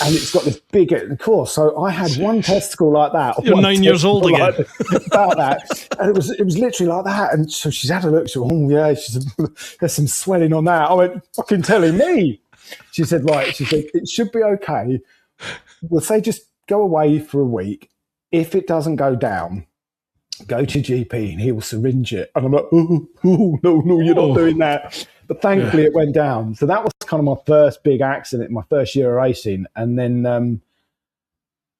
And it's got this big course. So I had one testicle like that. You're 9 years old again. About that. And it was literally like that. And so she's had a look. She went, oh, yeah, there's some swelling on that. I went, fucking telling me. She said, right. She said, it should be okay. We'll say just go away for a week. If it doesn't go down, go to GP and he will syringe it. And I'm like, oh no, you're not doing that. But thankfully it went down. So that was kind of my first big accident, my first year of racing. And then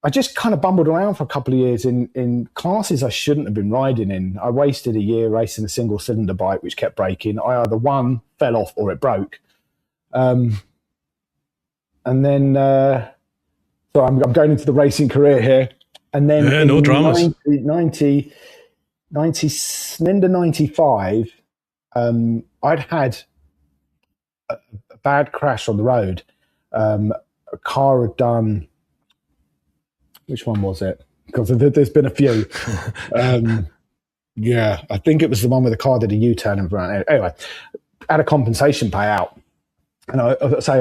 I just kind of bumbled around for a couple of years in classes I shouldn't have been riding in. I wasted a year racing a single cylinder bike, which kept breaking. I either won, fell off, or it broke. And then, so I'm going into the racing career here. And then no dramas. 95, I'd had a bad crash on the road. A car had done, which one was it? Because there's been a few. Yeah, I think it was the one where the car did a U-turn and ran. Anyway, had a compensation payout. And I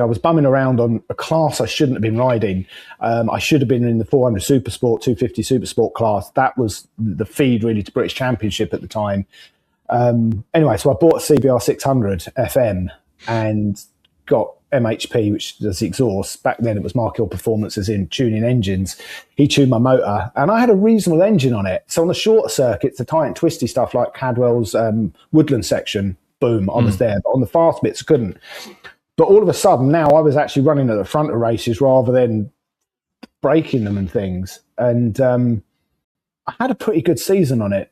was bumming around on a class I shouldn't have been riding. I should have been in the 400 Supersport, 250 Supersport class. That was the feed really to British Championship at the time. Anyway, so I bought a CBR 600 FM and got MHP, which does the exhaust. Back then it was Mark Hill Performances in tuning engines. He tuned my motor and I had a reasonable engine on it. So on the shorter circuits, the tight and twisty stuff like Cadwell's Woodland section, boom, I was there. But on the fast bits, I couldn't. But all of a sudden, now I was actually running at the front of races rather than breaking them and things. And I had a pretty good season on it.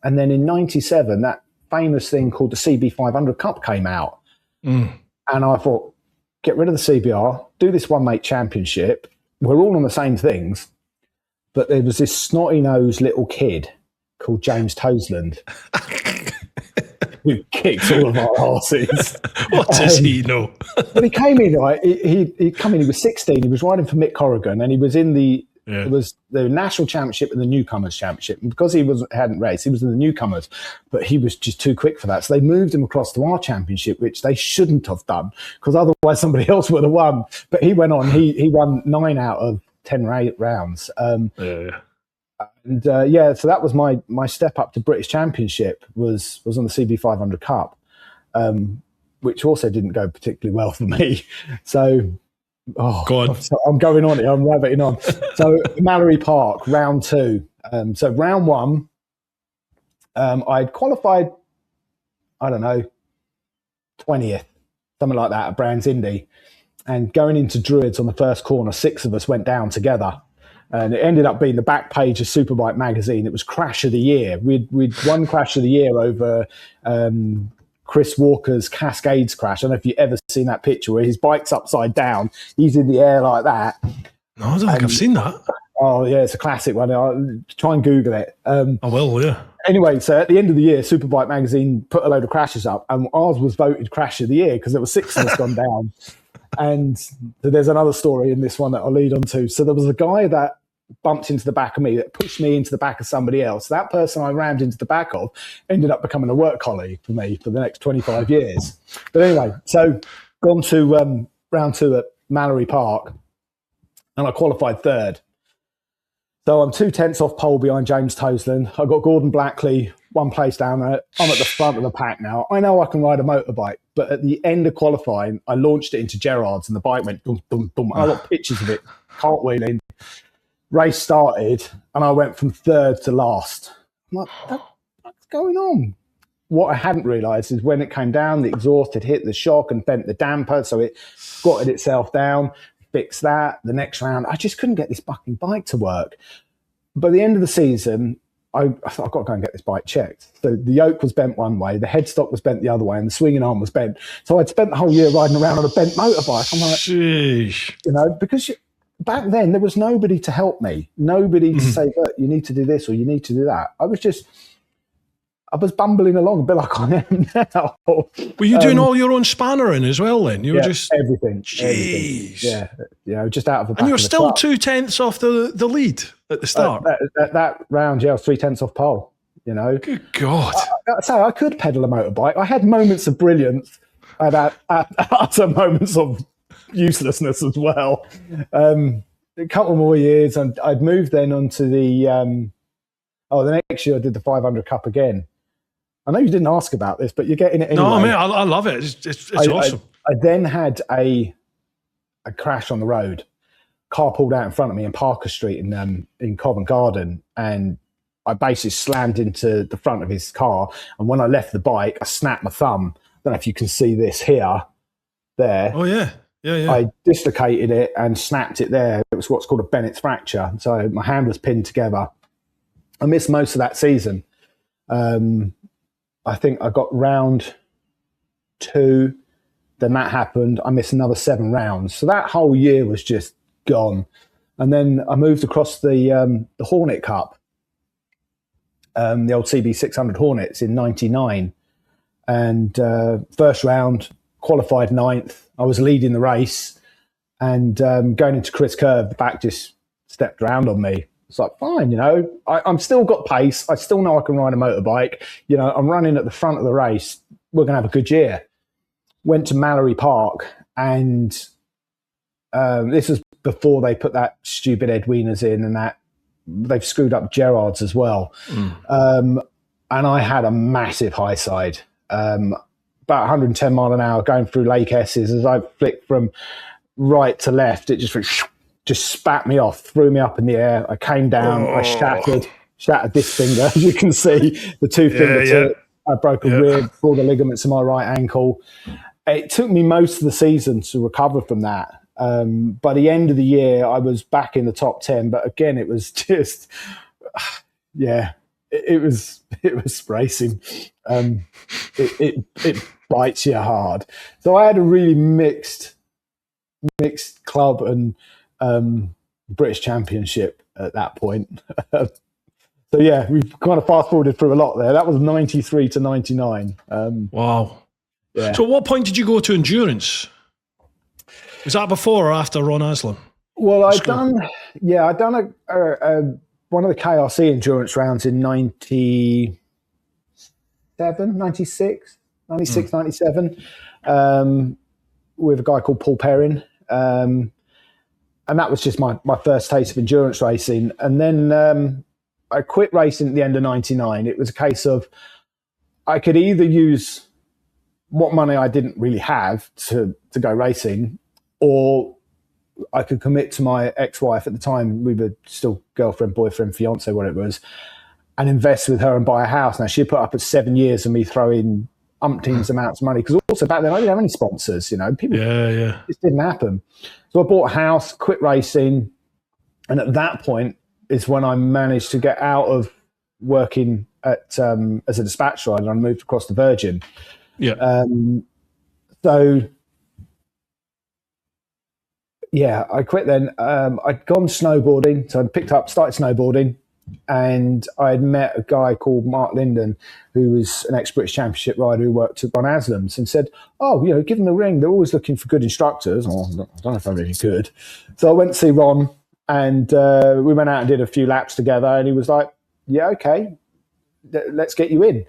And then in 97, that famous thing called the CB500 Cup came out. And I thought, get rid of the CBR, do this one-mate championship. We're all on the same things. But there was this snotty-nosed little kid called James Toseland who kicked all of our asses. What does he know? But he came in, right? He come in. He was 16. He was riding for Mick Corrigan, and he was in it was the national championship and the newcomers championship. And because he hadn't raced, he was in the newcomers, but he was just too quick for that. So they moved him across to our championship, which they shouldn't have done because otherwise somebody else would have won. But he went on. He won 9 out of 10 rounds. And so that was my step up to British Championship was on the CB500 Cup, which also didn't go particularly well for me. So, I'm going on here. I'm rabbiting on. So Mallory Park, round 2. So round 1, I'd qualified, I don't know, 20th, something like that at Brands Indy. And going into Druids on the first corner, 6 of us went down together. And it ended up being the back page of Superbike magazine. It was Crash of the Year. We'd won Crash of the Year over Chris Walker's Cascades crash. I don't know if you've ever seen that picture where his bike's upside down. He's in the air like that. No, I don't think I've seen that. Oh, yeah, it's a classic one. I'll try and Google it. I will, yeah. Anyway, so at the end of the year, Superbike magazine put a load of crashes up, and ours was voted Crash of the Year because there were 6 of us gone down. And there's another story in this one that I'll lead on to. So there was a guy that bumped into the back of me, that pushed me into the back of somebody else. That person I rammed into the back of ended up becoming a work colleague for me for the next 25 years. But anyway, so gone to round 2 at Mallory Park, and I qualified 3rd. So I'm 2/10 off pole behind James Toseland. I've got Gordon Blackley 1 place down there. I'm at the front of the pack now. I know I can ride a motorbike, but at the end of qualifying, I launched it into Gerrard's and the bike went dum, dum, dum. I got pictures of it, cartwheeling. Race started, and I went from 3rd to last. I'm like, what's going on? What I hadn't realised is when it came down, the exhaust had hit the shock and bent the damper, so it squatted itself down. Fix that. The next round, I just couldn't get this fucking bike to work. By the end of the season, I thought, I've got to go and get this bike checked. So the yoke was bent one way, the headstock was bent the other way, and the swinging arm was bent. So I'd spent the whole year riding around on a bent motorbike. I'm like, sheesh. Because back then there was nobody to help me, nobody to say, look, you need to do this or you need to do that. I was bumbling along a bit like I am now. Were you doing all your own spannering as well then? You were just... Everything. Jeez. Yeah, just out of the back. And you were of the still truck. 2/10 off the lead at the start? That round, I was 3/10 off pole, Good God. I could pedal a motorbike. I had moments of brilliance. I had utter moments of uselessness as well. A couple more years, and I'd moved then onto the next year I did the 500 Cup again. I know you didn't ask about this, but you're getting it anyway. No, man, I love it. It's awesome. I then had a crash on the road. Car pulled out in front of me in Parker Street in Covent Garden, and I basically slammed into the front of his car. And when I left the bike, I snapped my thumb. I don't know if you can see this there. Oh, yeah. Yeah. I dislocated it and snapped it there. It was what's called a Bennett's fracture. So my hand was pinned together. I missed most of that season. I think I got round 2, then that happened. I missed another 7 rounds. So that whole year was just gone. And then I moved across the Hornet Cup, the old CB600 Hornets in 99. And first round, qualified 9th. I was leading the race, and going into Chris Curve, the back just stepped around on me. It's like, fine, I'm still got pace. I still know I can ride a motorbike. I'm running at the front of the race. We're going to have a good year. Went to Mallory Park, and this was before they put that stupid Ed Wieners in, and that they've screwed up Gerrard's as well. And I had a massive high side, about 110 mile an hour going through Lake Esses. As I flicked from right to left, it just spat me off, threw me up in the air. I came down, I shattered this finger, as you can see, the 2 finger tip. I broke a rib, tore the ligaments in my right ankle. It took me most of the season to recover from that. By the end of the year, I was back in the top 10. But again, it was just, it was racing. It bites you hard. So I had a really mixed club and British Championship at that point. So yeah, we've kind of fast forwarded through a lot there. That was 93 to 99. Wow. Yeah. So at what point did you go to endurance? Was that before or after Ron Haslam? Well, I'd done one of the KRC endurance rounds in 97, 96, 97, with a guy called Paul Perrin. And that was just my first taste of endurance racing. And then I quit racing at the end of 99. It was a case of I could either use what money I didn't really have to go racing, or I could commit to my ex-wife at the time. We were still girlfriend, boyfriend, fiance, whatever it was, and invest with her and buy a house. Now, she put up at 7 years of me throwing umpteens amounts of money, because also back then I didn't have any sponsors, people. It just didn't happen. So I bought a house, quit racing, and at that point is when I managed to get out of working at as a dispatch rider and moved across the Virgin. I quit then. I'd gone snowboarding, so I started snowboarding, and I had met a guy called Mark Linden, who was an ex-British Championship rider who worked at Ron Haslam's, and said, "Oh, give them a ring. They're always looking for good instructors." Oh, I don't know if I'm really good. So I went to see Ron, and we went out and did a few laps together. And he was like, "Yeah, okay, let's get you in."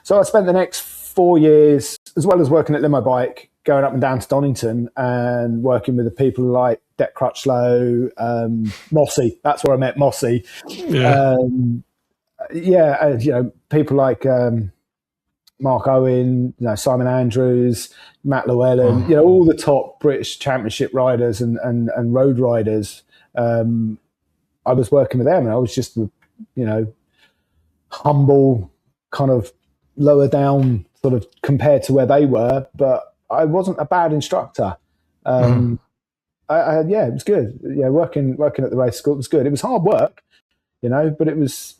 So I spent the next 4 years, as well as working at LimoBike, going up and down to Donington and working with the people like Dec Crutchlow, Mossy. That's where I met Mossy. Yeah. People like Mark Owen, Simon Andrews, Matt Llewellyn, all the top British Championship riders and road riders. I was working with them, and I was just, humble, kind of lower down, sort of compared to where they were, but I wasn't a bad instructor. It was good. Yeah, working at the race school, it was good. It was hard work, but it was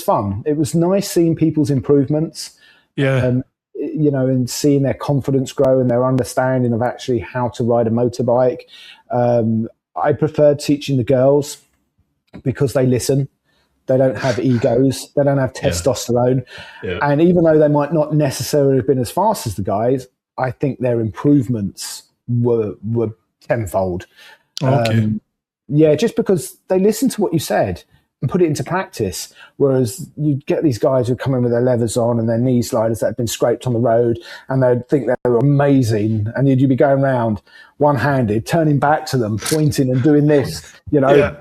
fun. It was nice seeing people's improvements. Yeah. And seeing their confidence grow and their understanding of actually how to ride a motorbike. I preferred teaching the girls because they listen. They don't have egos. They don't have testosterone. Yeah. And even though they might not necessarily have been as fast as the guys, I think their improvements were tenfold. Okay. Just because they listened to what you said and put it into practice. Whereas you get these guys who come in with their leathers on and their knee sliders that have been scraped on the road, and they'd think they were amazing. And you'd be going around one-handed, turning back to them, pointing and doing this, Yeah.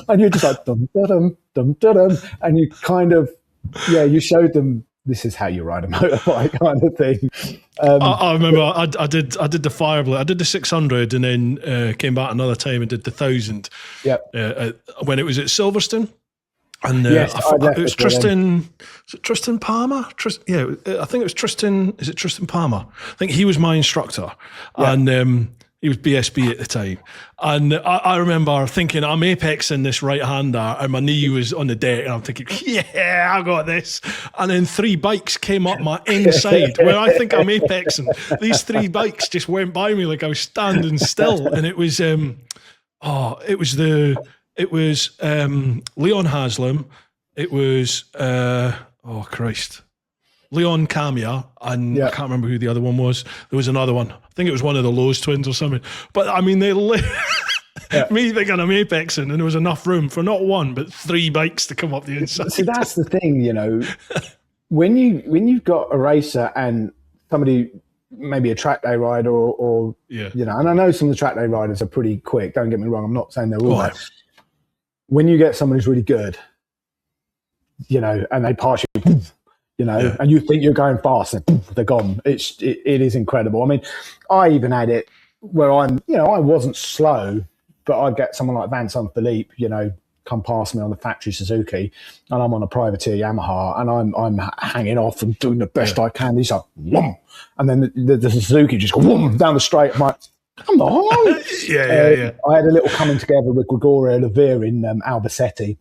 and you're just like, dum, da-dum, dum, da-dum. And you kind of, you showed them, this is how you ride a motorbike kind of thing. I remember I did the Fireblade. I did the 600 and then came back another time and did the 1000. Yep. When it was at Silverstone. And Yes, it was Tristan. Was it Tristan Palmer? I think it was Tristan. Is it Tristan Palmer? I think he was my instructor, and he was BSB at the time. And I remember thinking, I'm apexing this right-hander, and my knee was on the deck, and I'm thinking, yeah, I got this. And then 3 bikes came up my inside where I think I'm apexing. These 3 bikes just went by me like I was standing still, and it was Leon Haslam. It was Leon Camia, and I can't remember who the other one was. There was another one. I think it was one of the Lowe's twins or something. But I mean, me thinking I'm apexing, and there was enough room for not 1 but 3 bikes to come up the inside. See, that's the thing, when you've got a racer and somebody, maybe a track day rider, or and I know some of the track day riders are pretty quick. Don't get me wrong. I'm not saying they're all that. When you get someone who's really good, and they pass you, and you think you're going fast, and they're gone. It is incredible. I mean, I even had it where I wasn't slow, but I'd get someone like Vincent Philippe, come past me on the factory Suzuki, and I'm on a privateer Yamaha, and I'm hanging off and doing the best I can. He's like, whoom, and then the Suzuki just whoom down the straight. I'm like, come on. I had a little coming together with Gregorio Lavir in Albacete.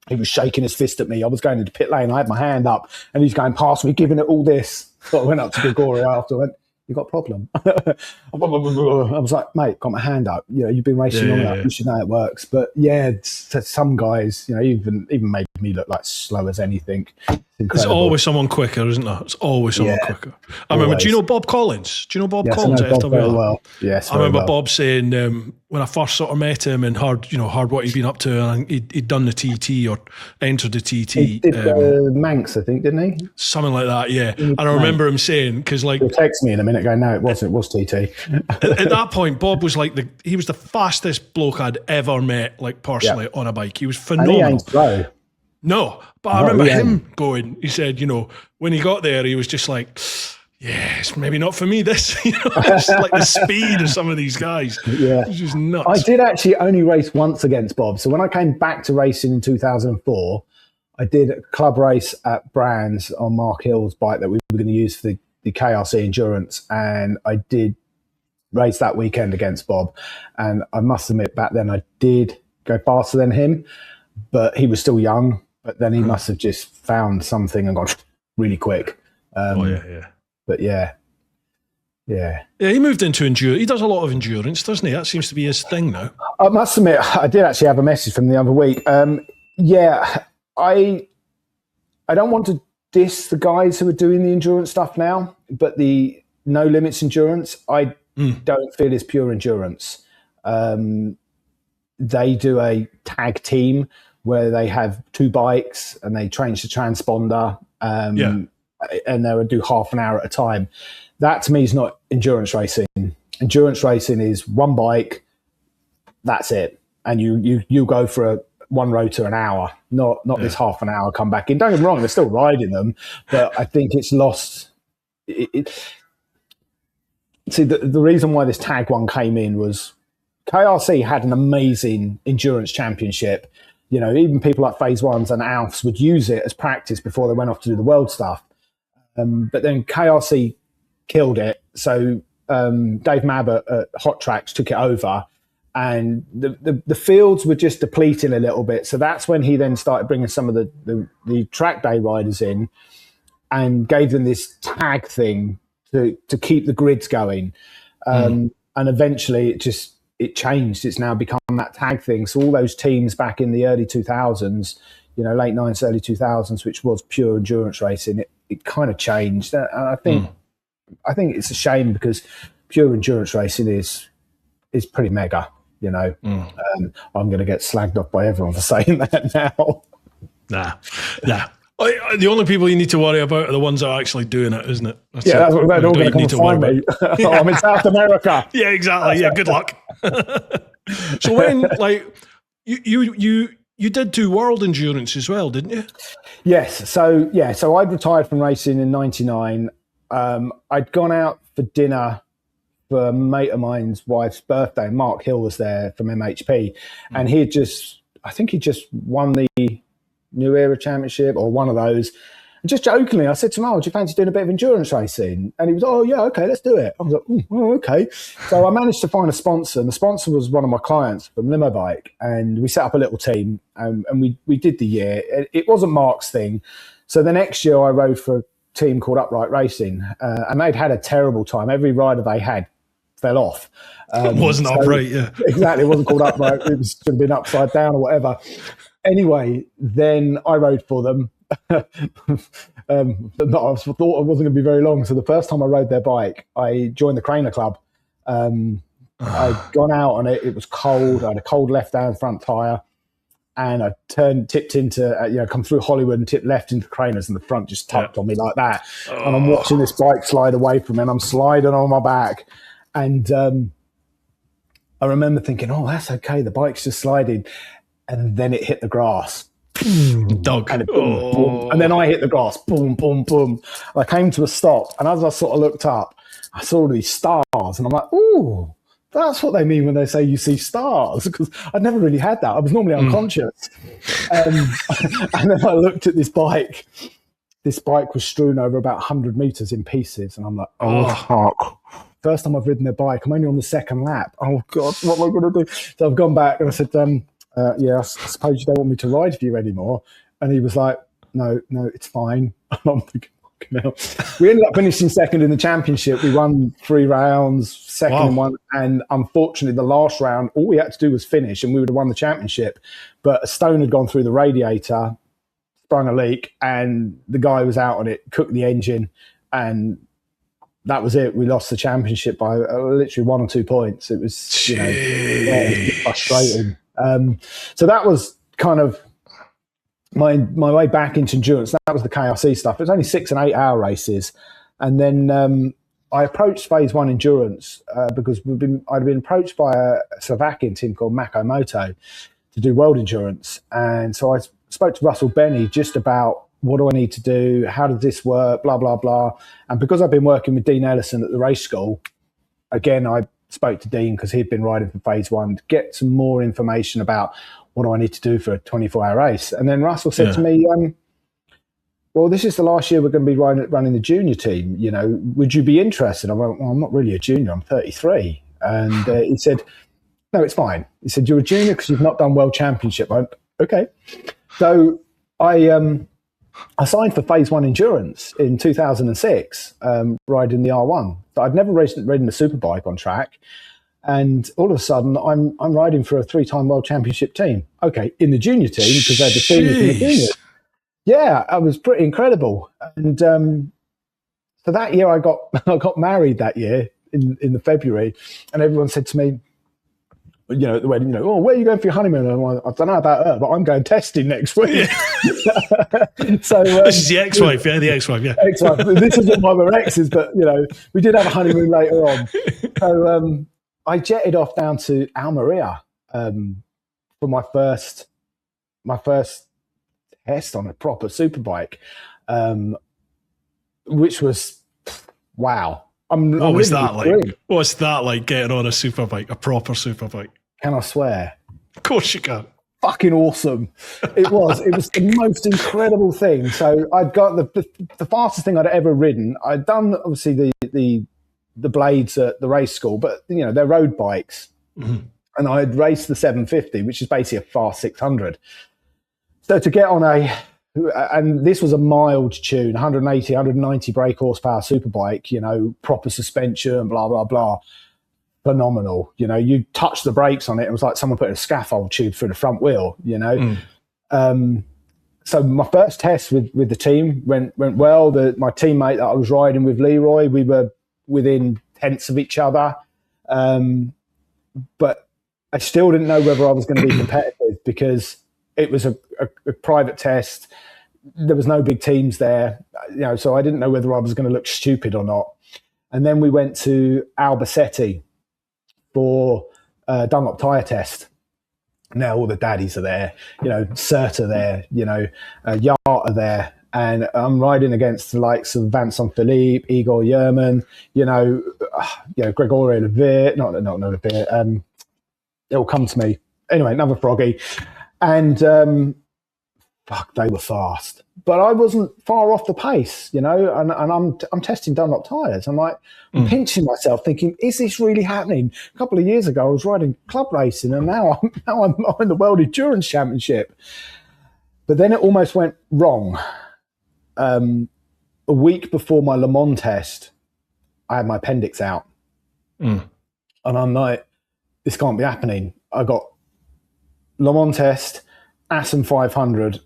He was shaking his fist at me. I was going into pit lane. I had my hand up, and he's going past me, giving it all this. So I went up to Gregorio after. I went, "You got a problem?" I was like, "Mate, got my hand up. You've been racing long enough. You should know how it works." But some guys, even made me look like slow as anything. There's always someone quicker, isn't there? It's always someone quicker. I remember, do you know Bob Collins? Do you know Bob Collins at FWR? Very well. Yes, I remember Bob saying when I first sort of met him and heard what he'd been up to, and he'd done the TT or entered the TT. He did Manx, I think, didn't he? Something like that, yeah. And I remember him saying, because like... He'll text me in a minute going, no, it was TT. At that point, Bob was like, he was the fastest bloke I'd ever met, like personally, on a bike. He was phenomenal. And he ain't slow. No, but I remember him going, he said, when he got there, he was just like, yeah, it's maybe not for me, this. It's like the speed of some of these guys. Yeah. It's just nuts. I did actually only race once against Bob. So when I came back to racing in 2004, I did a club race at Brands on Mark Hill's bike that we were going to use for the KRC Endurance. And I did race that weekend against Bob. And I must admit, back then I did go faster than him, but he was still young. But then he must have just found something and gone really quick. But yeah, he moved into endurance. He does a lot of endurance, doesn't he? That seems to be his thing now. I must admit, I did actually have a message from the other week. Yeah, I don't want to diss the guys who are doing the endurance stuff now, but the no limits endurance, I don't feel is pure endurance. They do a tag team where they have two bikes and they change the transponder, and they'll do half an hour at a time. That to me is not endurance racing. Endurance racing is one bike, that's it, and you go for one rotor an hour, not this half an hour come back in. Don't get me wrong, they're still riding them, but I think it's lost. See, the reason why this tag one came in was KRC had an amazing endurance championship. You know, even people like Phase Ones and Alfs would use it as practice before they went off to do the world stuff. But then KRC killed it. So Dave Mabbott at Hot Tracks took it over, and the fields were just depleting a little bit. So that's when he then started bringing some of the track day riders in and gave them this tag thing to keep the grids going. And eventually it changed. It's now become that tag thing. So all those teams back in the early 2000s, you know, late 90s, early 2000s, which was pure endurance racing, it kind of changed. And I think it's a shame because pure endurance racing is pretty mega, you know. I'm going to get slagged off by everyone for saying that now. Nah. The only people you need to worry about are the ones that are actually doing it, isn't it? That's what they're all going to come find me. I'm in South America. Yeah, exactly. Yeah, good luck. So when, like, you did do world endurance as well, didn't you? Yes. So I'd retired from racing in '99. I'd gone out for dinner for a mate of mine's wife's birthday. Mark Hill was there from MHP, and he just won the New Era Championship or one of those. And just jokingly, I said to him, "Oh, do you fancy doing a bit of endurance racing?" And he was, "Oh, yeah, okay, let's do it." I was like, "Oh, okay." So I managed to find a sponsor, and the sponsor was one of my clients from LimoBike, and we set up a little team, and we did the year. It wasn't Mark's thing. So the next year I rode for a team called Upright Racing, and they'd had a terrible time. Every rider they had fell off. It wasn't upright, yeah. Exactly, it wasn't called Upright. It should have been upside down or whatever. Anyway, then I rode for them. But I thought it wasn't going to be very long. So the first time I rode their bike, I joined the Craner Club. I'd gone out on it. It was cold. I had a cold left-hand front tyre. And I tipped into, come through Hollywood and tipped left into Craners, and the front just tucked on me like that. And I'm watching this bike slide away from me, and I'm sliding on my back. And I remember thinking, oh, that's okay. The bike's just sliding. And then it hit the grass. Dog. And, boom, boom. And then I hit the grass. Boom, boom, boom. I came to a stop. And as I sort of looked up, I saw all these stars. And I'm like, ooh, that's what they mean when they say you see stars. Because I'd never really had that. I was normally unconscious. And then I looked at this bike. This bike was strewn over about 100 meters in pieces. And I'm like, oh, fuck. First time I've ridden their bike. I'm only on the second lap. Oh, God, what am I going to do? So I've gone back and I said, I suppose you don't want me to ride for you anymore. And he was like, no, it's fine. And I'm thinking, fucking hell. We ended up finishing second in the championship. We won 3 rounds, second in one. And unfortunately, the last round, all we had to do was finish and we would have won the championship. But a stone had gone through the radiator, sprung a leak, and the guy was out on it, cooked the engine, and that was it. We lost the championship by literally 1 or 2 points. It was, it was frustrating. So that was kind of my way back into endurance. That was the KRC stuff. It was only 6 and 8 hour races. And then I approached Phase 1 Endurance because I'd been approached by a Slovakian team called Makomoto to do world endurance. And so I spoke to Russell Benny just about what do I need to do? How does this work? Blah, blah, blah. And because I've been working with Dean Ellison at the race school, again, I spoke to Dean because he'd been riding for Phase 1 to get some more information about what do I need to do for a 24-hour race. And then Russell said to me, well, this is the last year we're going to be running the junior team. Would you be interested? I went, well, I'm not really a junior. I'm 33. And he said, no, it's fine. He said, you're a junior because you've not done World Championship. I went, okay. So I signed for Phase 1 Endurance in 2006, riding the R1. So I'd never ridden a superbike on track. And all of a sudden, I'm riding for a 3-time world championship team. Okay, in the junior team, because they're the seniors and the juniors. Yeah, it was pretty incredible. And so that year, I got married that year in the February, and everyone said to me, at the wedding, oh, where are you going for your honeymoon? And I'm like, I don't know about her, but I'm going testing next week. So this is the ex-wife, the ex-wife, ex-wife. This isn't why we're exes, but we did have a honeymoon later on. So I jetted off down to Almeria for my first test on a proper superbike, which was wow. What's that like getting on a superbike, a proper superbike? Can I swear? Of course you can. Fucking awesome. It was the most incredible thing. So I'd got the fastest thing I'd ever ridden. I'd done obviously the blades at the race school, but they're road bikes. Mm-hmm. And I'd raced the 750, which is basically a fast 600. So to get on and this was a mild tune, 180, 190 brake horsepower superbike, proper suspension, blah, blah, blah. Phenomenal. You touch the brakes on it. It was like someone put a scaffold tube through the front wheel, So my first test with the team went well. My teammate that I was riding with, Leroy, we were within tenths of each other. But I still didn't know whether I was going to be competitive because it was a private test. There was no big teams there, so I didn't know whether I was going to look stupid or not. And then we went to Albacete for Dunlop tyre test. Now all the daddies are there, Cert are there, Yart are there. And I'm riding against the likes of Vincent Philippe, Igor Yerman, Gregorio Levere, not Levere, it'll come to me. Anyway, another froggy. And they were fast. But I wasn't far off the pace, and I'm testing Dunlop tyres. I'm like pinching myself, thinking, is this really happening? A couple of years ago, I was riding club racing, and now I'm in the World Endurance Championship. But then it almost went wrong. A week before my Le Mans test, I had my appendix out. And I'm like, this can't be happening. I got Le Mans test, Assen 500,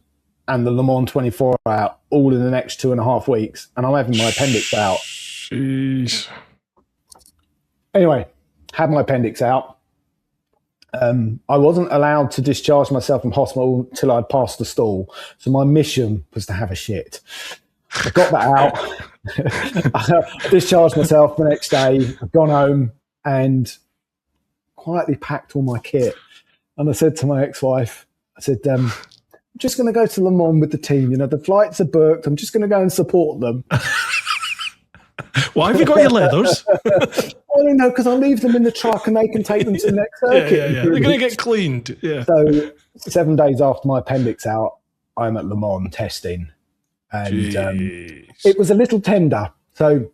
and the Le Mans 24 out all in the next 2.5 weeks, and I'm having my appendix out. Jeez. Anyway, had my appendix out. I wasn't allowed to discharge myself from hospital until I'd passed the stall, so my mission was to have a shit. I got that out. I discharged myself the next day. I've gone home and quietly packed all my kit. And I said to my ex-wife, I'm just going to go to Le Mans with the team. The flights are booked. I'm just going to go and support them. Why have you got your leathers? I don't know, because I'll leave them in the truck and they can take them to the next circuit. Yeah. They're going to get cleaned. Yeah. So 7 days after my appendix out, I'm at Le Mans testing. And it was a little tender. So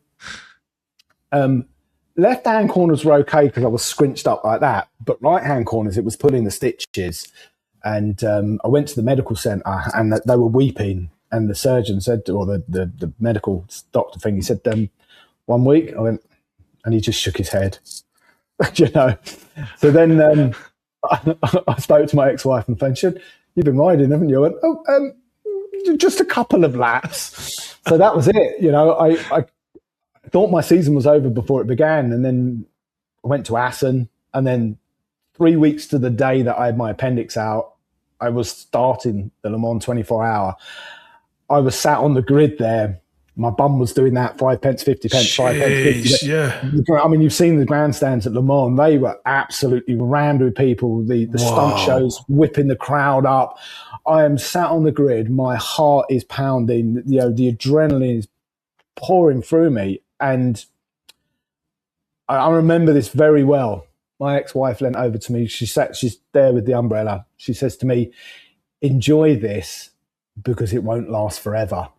left-hand corners were okay because I was squinched up like that. But right-hand corners, it was pulling the stitches. And I went to the medical centre and they were weeping. And the surgeon said, or the medical doctor thing, he said, 1 week. I went, and he just shook his head, So then I spoke to my ex-wife and said, you've been riding, haven't you? I went, just a couple of laps. So that was it. I thought my season was over before it began. And then I went to Assen. And then 3 weeks to the day that I had my appendix out, I was starting the Le Mans 24 hour. I was sat on the grid there. My bum was doing that 5 pence, 50 pence, 5 pence, 50. Yeah. I mean, you've seen the grandstands at Le Mans. They were absolutely rammed with people. The stunt shows whipping the crowd up. I am sat on the grid. My heart is pounding. The adrenaline is pouring through me. And I remember this very well. My ex-wife leant over to me. She's there with the umbrella. She says to me, enjoy this because it won't last forever.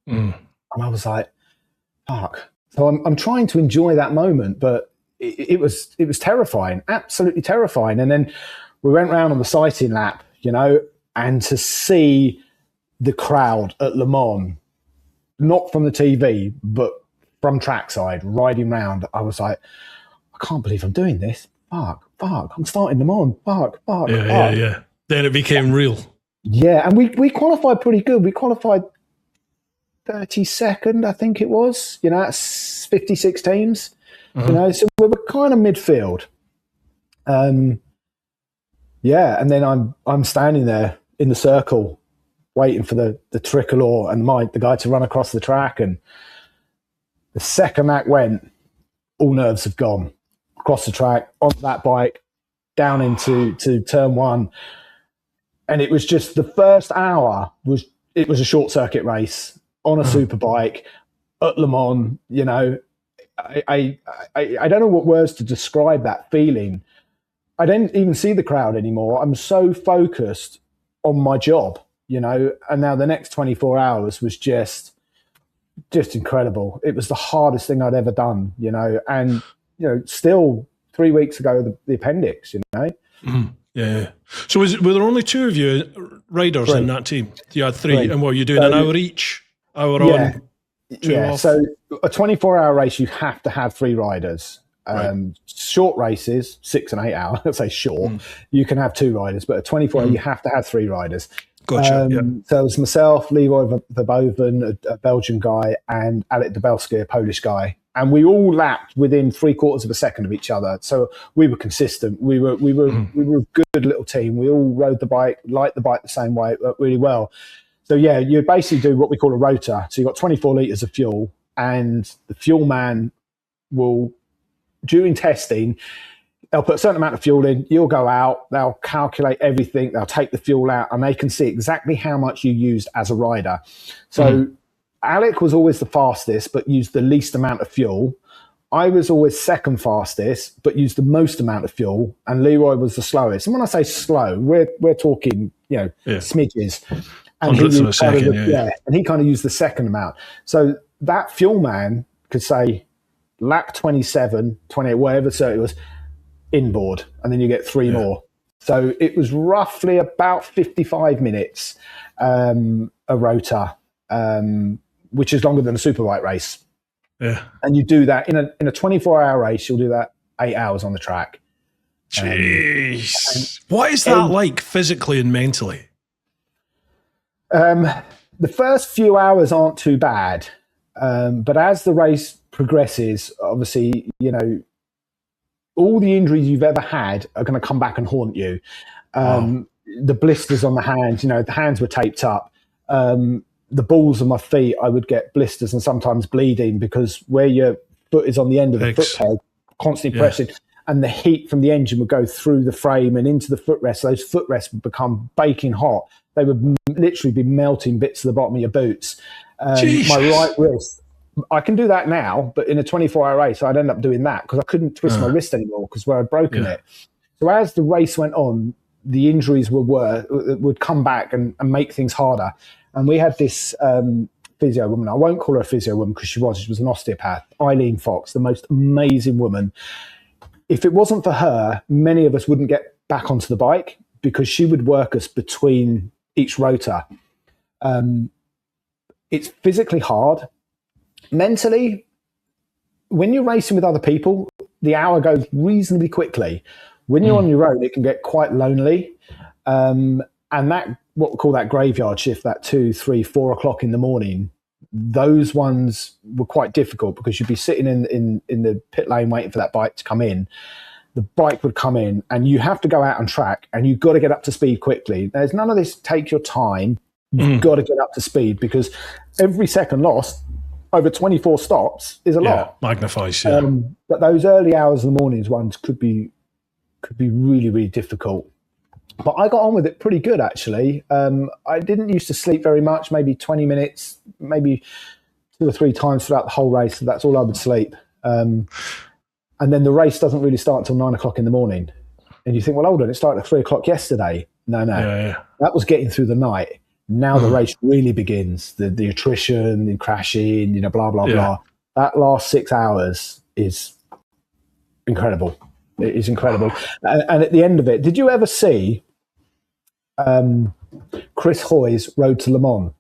And I was like, fuck. So I'm trying to enjoy that moment, but it was terrifying, absolutely terrifying. And then we went round on the sighting lap, and to see the crowd at Le Mans, not from the TV, but from trackside, riding round, I was like, I can't believe I'm doing this. fuck, I'm starting them on, fuck. Yeah. Then it became real. Yeah, and we qualified pretty good. We qualified 32nd, I think it was. That's 56 teams. So we were kind of midfield. And then I'm standing there in the circle, waiting for the tricolor and the guy to run across the track. And the second that went, all nerves have gone. Across the track, onto that bike, down into turn one. And it was just the first hour was a short circuit race on a super bike at Le Mans. I don't know what words to describe that feeling. I don't even see the crowd anymore. I'm so focused on my job, and now the next 24 hours was just incredible. It was the hardest thing I'd ever done, and, still 3 weeks ago, the appendix, Yeah. So were there only two of you riders in that team? You had three. And what were you doing, an hour each? Hour on, two off? So a 24-hour race, you have to have three riders. Short races, 6 and 8 hours, let's say short, you can have two riders, but a 24-hour, you have to have three riders. Gotcha. So it was myself, Leroy Verboven, a Belgian guy, and Alec Debelski, a Polish guy. And we all lapped within 3/4 of a second of each other. So we were consistent. We were a good little team. We all rode the bike, liked the bike the same way, really well. So you basically do what we call a rota. So you've got 24 litres of fuel, and the fuel man will, during testing, they'll put a certain amount of fuel in, you'll go out, they'll calculate everything, they'll take the fuel out, and they can see exactly how much you used as a rider. So Alec was always the fastest, but used the least amount of fuel. I was always second fastest, but used the most amount of fuel, and Leroy was the slowest. And when I say slow, we're talking, smidges. And hundredths of a second, and he kind of used the second amount. So that fuel man could say lap 27, 28, whatever, so it was inboard, and then you get three more. So it was roughly about 55 minutes a rota, which is longer than a superbike race. Yeah. And you do that in a 24-hour race, you'll do that 8 hours on the track. Jeez. What is that like physically and mentally? The first few hours aren't too bad. But as the race progresses, obviously, all the injuries you've ever had are going to come back and haunt you. The blisters on the hands, the hands were taped up. The balls of my feet, I would get blisters and sometimes bleeding because where your foot is on the end of the foot peg, constantly pressing, and the heat from the engine would go through the frame and into the footrest. So those footrests would become baking hot. They would literally be melting bits of the bottom of your boots. My right wrist, I can do that now, but in a 24-hour race, I'd end up doing that because I couldn't twist my wrist anymore because where I'd broken it. So as the race went on, the injuries would come back and make things harder. And we had this physio woman. I won't call her a physio woman because she was an osteopath, Eileen Fox, the most amazing woman. If it wasn't for her, many of us wouldn't get back onto the bike because she would work us between each rota. It's physically hard. Mentally, when you're racing with other people, the hour goes reasonably quickly. When you're on your own, it can get quite lonely. And that, what we call that graveyard shift, that 2, 3, 4 o'clock in the morning, those ones were quite difficult because you'd be sitting in the pit lane waiting for that bike to come in. The bike would come in and you have to go out on track and you've got to get up to speed quickly. There's none of this take your time. You've got to get up to speed because every second lost over 24 stops is a lot. Magnifies, but those early hours of the mornings ones could be really, really difficult. But I got on with it pretty good, actually. I didn't used to sleep very much, maybe 20 minutes, maybe 2 or 3 times throughout the whole race. So that's all I would sleep. And then the race doesn't really start until 9 o'clock in the morning. And you think, well, hold on, it started at 3 o'clock yesterday. No. That was getting through the night. Now the race really begins. The attrition, the crashing, blah, blah, blah. That last 6 hours is incredible. It is incredible. And at the end of it, did you ever see Chris Hoy's Road to Le Mans?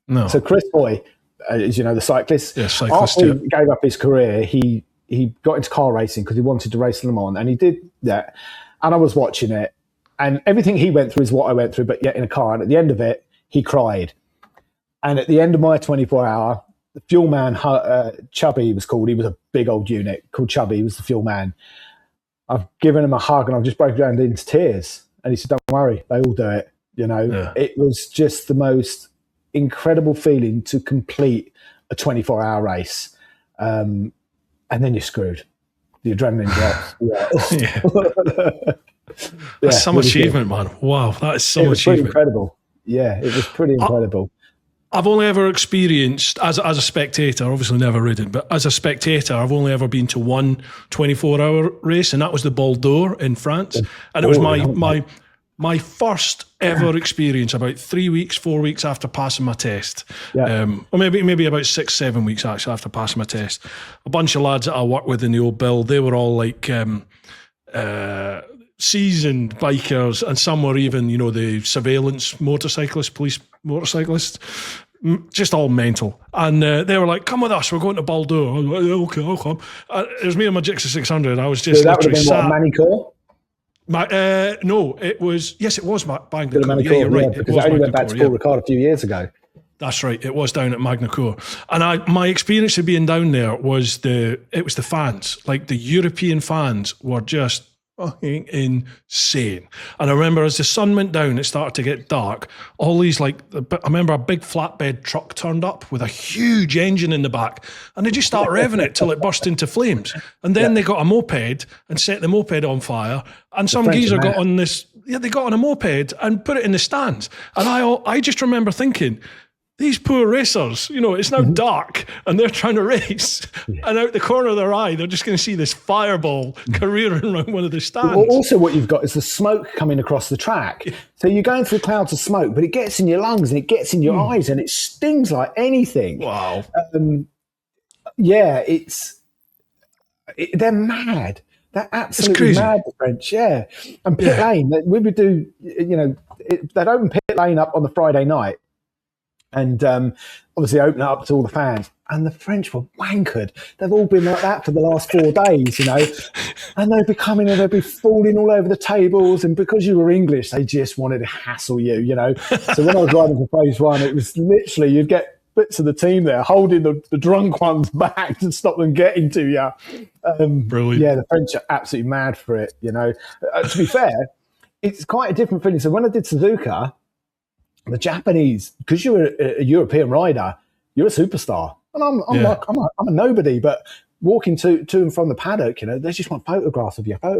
No. So Chris Hoy, as you know, the cyclist, cyclist, after he gave up his career, he he got into car racing because he wanted to race Le Mans, and he did that. And I was watching it, and everything he went through is what I went through, but yet in a car. And at the end of it, he cried. And at the end of my 24-hour, the fuel man, Chubby was called. He was a big old unit called Chubby. He was the fuel man. I've given him a hug, and I've just broken down into tears. And he said, "Don't worry, they all do it." You know, It was just the most incredible feeling to complete a 24-hour race. And then you're screwed. The adrenaline drops. That's some achievement, man. Wow, that is some achievement. Incredible. Yeah, it was pretty incredible. I've only ever experienced, as a spectator, obviously never ridden, but as a spectator, I've only ever been to one 24-hour race, and that was the Bal d'Or in France. And it was my first ever experience about 4 weeks after passing my test. Or maybe about 6-7 weeks actually after passing my test. A bunch of lads that I worked with in the old build, they were all like seasoned bikers, and some were even, the surveillance motorcyclists, police motorcyclists, just all mental. And they were like, "Come with us, we're going to Bal d'Or." I was like, "Yeah, okay, I'll come." It was me and my Gixxer 600. I was just that would have been what, Manicourt? No, it was Magna Cour. Yeah, you're right. Because I only went back to Paul Ricard a few years ago. That's right. It was down at Magna Cour. And my experience of being down there was the fans. Like, the European fans were just fucking insane. And I remember as the sun went down, it started to get dark. All these, I remember a big flatbed truck turned up with a huge engine in the back, and they just started revving it till it burst into flames. And then they got a moped and set the moped on fire. And some geezer got on this, they got on a moped and put it in the stands. And I just remember thinking, these poor racers, it's now dark and they're trying to race, and out the corner of their eye, they're just going to see this fireball careering around one of the stands. Well, also what you've got is the smoke coming across the track. So you're going through clouds of smoke, but it gets in your lungs and it gets in your eyes and it stings like anything. Wow. They're mad. They're absolutely mad, the French, And pit lane, we would do, they'd open pit lane up on the Friday night, and obviously open it up to all the fans. And the French were wankered. They've all been like that for the last 4 days, And they'd be coming and they'd be falling all over the tables. And because you were English, they just wanted to hassle you, So when I was riding for phase one, it was literally, you'd get bits of the team there holding the drunk ones back to stop them getting to you. Brilliant. Yeah, the French are absolutely mad for it, To be fair, it's quite a different feeling. So when I did Suzuka, the Japanese, because you're a European rider, you're a superstar. And I'm a nobody, but walking to and from the paddock, they just want photographs of you. I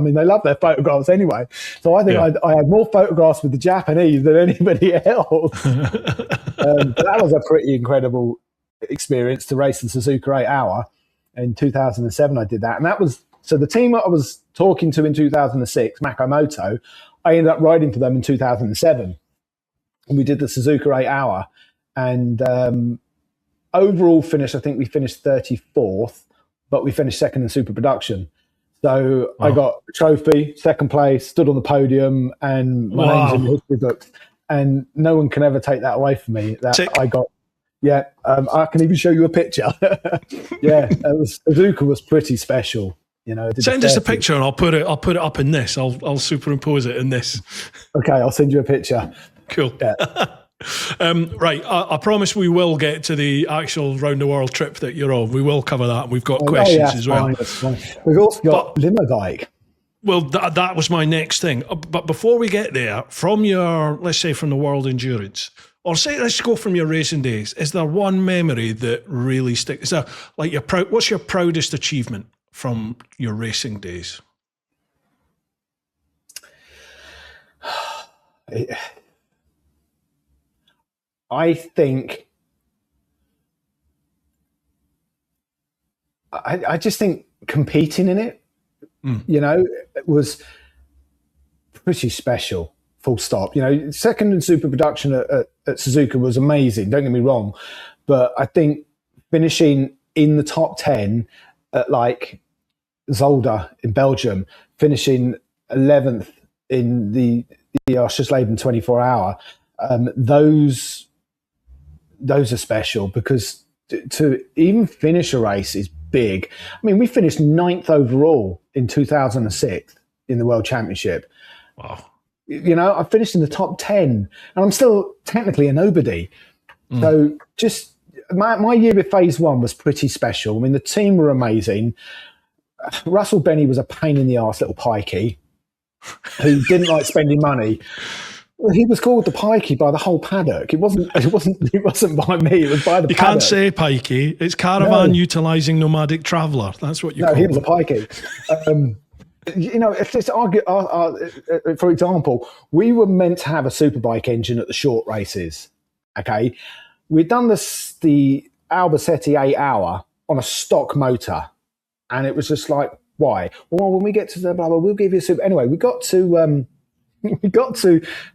mean, they love their photographs anyway. So I think I had more photographs with the Japanese than anybody else. But that was a pretty incredible experience to race the Suzuka 8 Hour. In 2007, I did that. And that was, so the team that I was talking to in 2006, Makamoto, I ended up riding for them in 2007. And we did the Suzuka 8 Hour, and overall finish, I think we finished 34th, but we finished second in super production. So I got a trophy, second place, stood on the podium, and my name's in the history books. And no one can ever take that away from me. I got, I can even show you a picture. Suzuka was pretty special. Send us a picture and I'll put it up in this. I'll superimpose it in this. Okay, I'll send you a picture. Cool. Yeah. Right, I promise we will get to the actual round the world trip that you're on. We will cover that. We've got questions as well. Fine. We've also got LimoBike. Well, that was my next thing. But before we get there, from let's say from the World Endurance, or let's go from your racing days, is there one memory that really sticks? Is there, like, what's your proudest achievement from your racing days? I think, I just think competing in it, it was pretty special, full stop. Second in super production at Suzuka was amazing, don't get me wrong. But I think finishing in the top 10 at Zolder in Belgium, finishing 11th in the Oschersleben 24 Hour, those are special, because to even finish a race is big. I mean, we finished 9th overall in 2006 in the World Championship. Wow. You know, I finished in the top 10, and I'm still technically a nobody. So just my year with Phase 1 was pretty special. I mean, the team were amazing. Russell Benny was a pain in the arse little pikey who didn't like spending money. Well, he was called the pikey by the whole paddock. It wasn't by me. It was by the paddock. You can't say pikey. It's caravan utilising nomadic traveller. That's what you call he it. was a pikey. You know, if this for example, we were meant to have a superbike engine at the short races. Okay, we'd done the Albacete 8 hour on a stock motor, and it was just like, why? Well, when we get to the blah blah, we'll give you a super. Anyway, we got to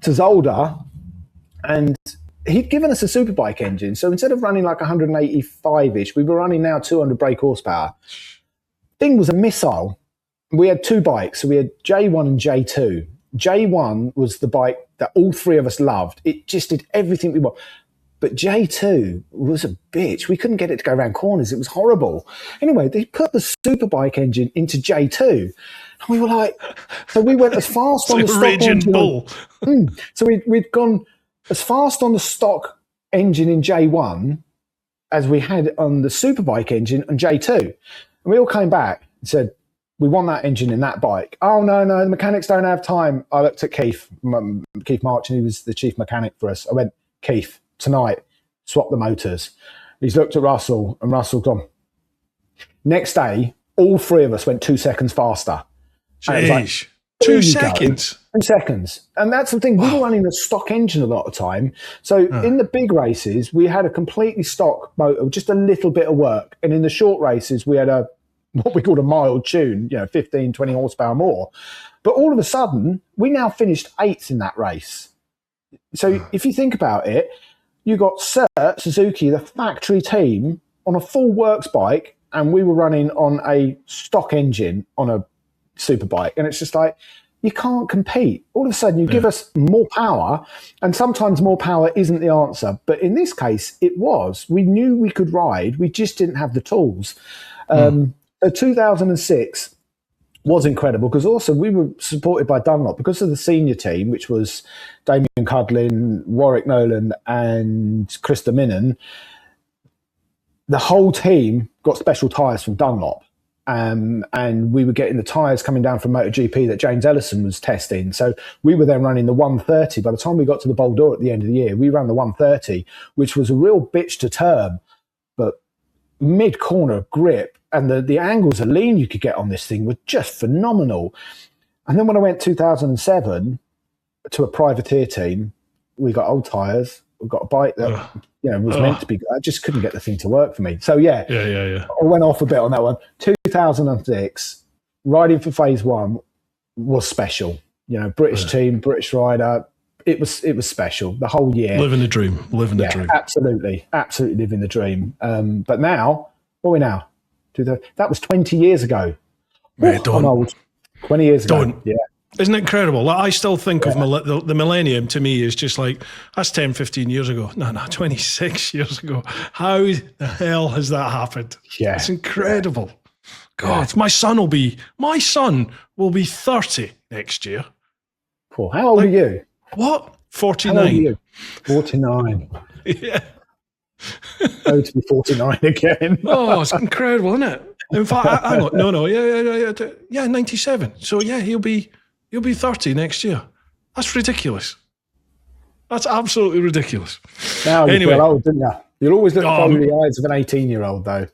Zolder, and he'd given us a superbike engine. So instead of running like 185-ish, we were running now 200 brake horsepower. Thing was a missile. We had 2 bikes. So we had J1 and J2. J1 was the bike that all 3 of us loved. It just did everything we want. But J2 was a bitch. We couldn't get it to go around corners. It was horrible. Anyway, they put the superbike engine into J2. And we were like, so we went as fast on the stock engine. Bull. So we'd gone as fast on the stock engine in J1 as we had on the superbike engine on J2. And we all came back and said, we want that engine in that bike. Oh, no, the mechanics don't have time. I looked at Keith March, and he was the chief mechanic for us. I went, Keith, tonight, swap the motors. He's looked at Russell, and Russell gone. Next day, all 3 of us went 2 seconds faster. And it was like, 2 seconds? 2 seconds. And that's the thing. We were running a stock engine a lot of time. So in the big races, we had a completely stock motor, just a little bit of work. And in the short races, we had what we called a mild tune, 15, 20 horsepower more. But all of a sudden, we now finished 8th in that race. So if you think about it, you got Sert Suzuki, the factory team, on a full works bike, and we were running on a stock engine on a super bike. And it's just like, you can't compete. All of a sudden, you give us more power, and sometimes more power isn't the answer. But in this case, it was. We knew we could ride. We just didn't have the tools. So 2006 was incredible because also we were supported by Dunlop because of the senior team, which was Damian Cudlin, Warwick Nolan, and Krista Minnan. The whole team got special tyres from Dunlop. And we were getting the tyres coming down from MotoGP that James Ellison was testing. So we were then running the 130. By the time we got to the Bol d'Or at the end of the year, we ran the 130, which was a real bitch to turn, but mid-corner grip. And the angles of lean you could get on this thing were just phenomenal. And then when I went 2007 to a privateer team, we got old tyres. We got a bike that was meant to be good. I just couldn't get the thing to work for me. So yeah. I went off a bit on that one. 2006, riding for Phase 1 was special. British team, British rider. It was special the whole year. Living the dream. Absolutely living the dream. But now, what are we now? That was 20 years ago. I'm old. 20 years ago. Yeah. Isn't it incredible? Like, I still think of the millennium to me is just like, that's 10, 15 years ago. No, 26 years ago. How the hell has that happened? Yeah. It's incredible. God, my son will be 30 next year. Cool. How old are you? What? 49. How old are you? 49. Yeah. Oh, to be 49 again. Oh, it's incredible, isn't it? In fact, hang on. Yeah, 97. So yeah, he'll be 30 next year. That's ridiculous. That's absolutely ridiculous. Now you feel old, didn't you? You'll always look through the eyes of an 18-year-old, though.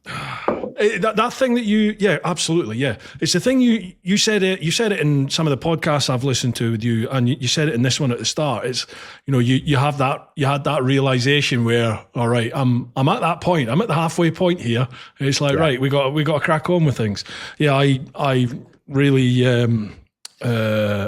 That thing that absolutely, yeah. It's the thing you said it. You said it in some of the podcasts I've listened to with you, and you said it in this one at the start. It's you had that realization where, all right, I'm at that point. I'm at the halfway point here. It's like, right, we got to crack on with things. Yeah, I really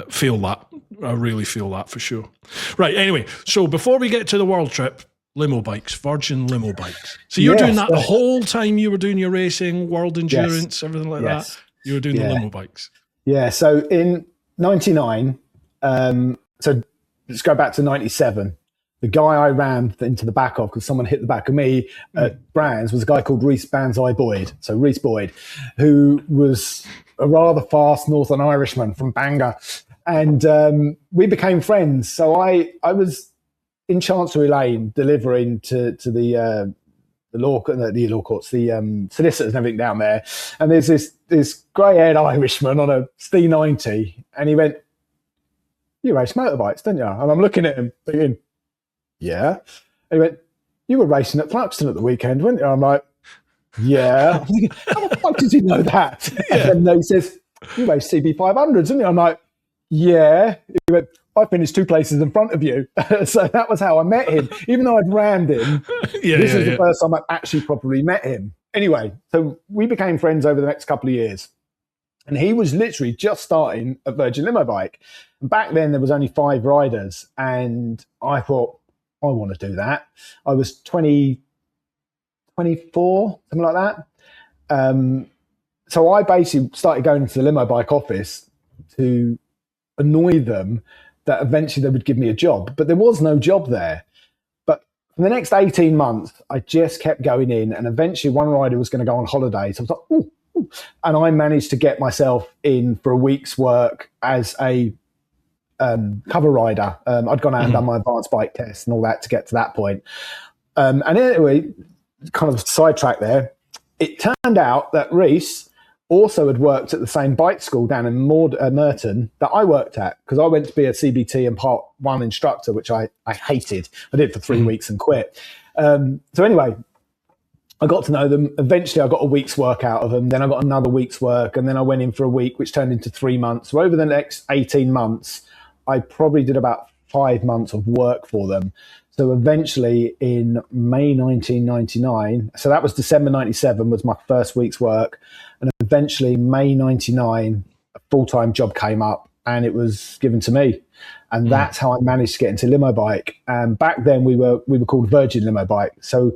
feel that. I really feel that for sure. Right. Anyway, so before we get to the world trip. LimoBikes, Virgin LimoBikes. So you're doing that the whole time you were doing your racing, world endurance, everything like that? You were doing the LimoBikes. Yeah, so in 99, so let's go back to 97. The guy I rammed into the back of because someone hit the back of me at Brands was a guy called Reese Banzai Boyd. So Reese Boyd, who was a rather fast Northern Irishman from Bangor. And we became friends. So I was in Chancery Lane delivering to the law courts, the solicitors and everything down there. And there's this grey-haired Irishman on a C90. And he went, "You race motorbikes, don't you?" And I'm looking at him thinking, "Yeah." And he went, "You were racing at Thruxton at the weekend, weren't you?" I'm like, "Yeah." I'm thinking, how the fuck did you know that? Yeah. And then he says, "You race CB500s, didn't you?" I'm like, "Yeah." He went, "I finished 2 places in front of you." So that was how I met him. Even though I'd rammed him, this is the first time I actually properly met him. Anyway, so we became friends over the next couple of years. And he was literally just starting at Virgin LimoBike. And back then, there was only 5 riders. And I thought, I want to do that. I was 24, something like that. So I basically started going into the LimoBike office to annoy them that eventually they would give me a job. But there was no job there. But for the next 18 months, I just kept going in. And eventually one rider was going to go on holiday. So I was like, "Ooh." And I managed to get myself in for a week's work as a cover rider. I'd gone out and done my advanced bike test and all that to get to that point. And anyway, kind of sidetrack there. It turned out that Reese also had worked at the same bike school down in Merton that I worked at, because I went to be a CBT and Part 1 instructor, which I hated. I did for 3 weeks and quit. So anyway, I got to know them. Eventually, I got a week's work out of them. Then I got another week's work. And then I went in for a week, which turned into 3 months. So over the next 18 months, I probably did about 5 months of work for them. So eventually in May 1999, so that was December 97 was my first week's work. And eventually May 99, a full-time job came up and it was given to me. And that's how I managed to get into LimoBike. And back then we were called Virgin LimoBike. So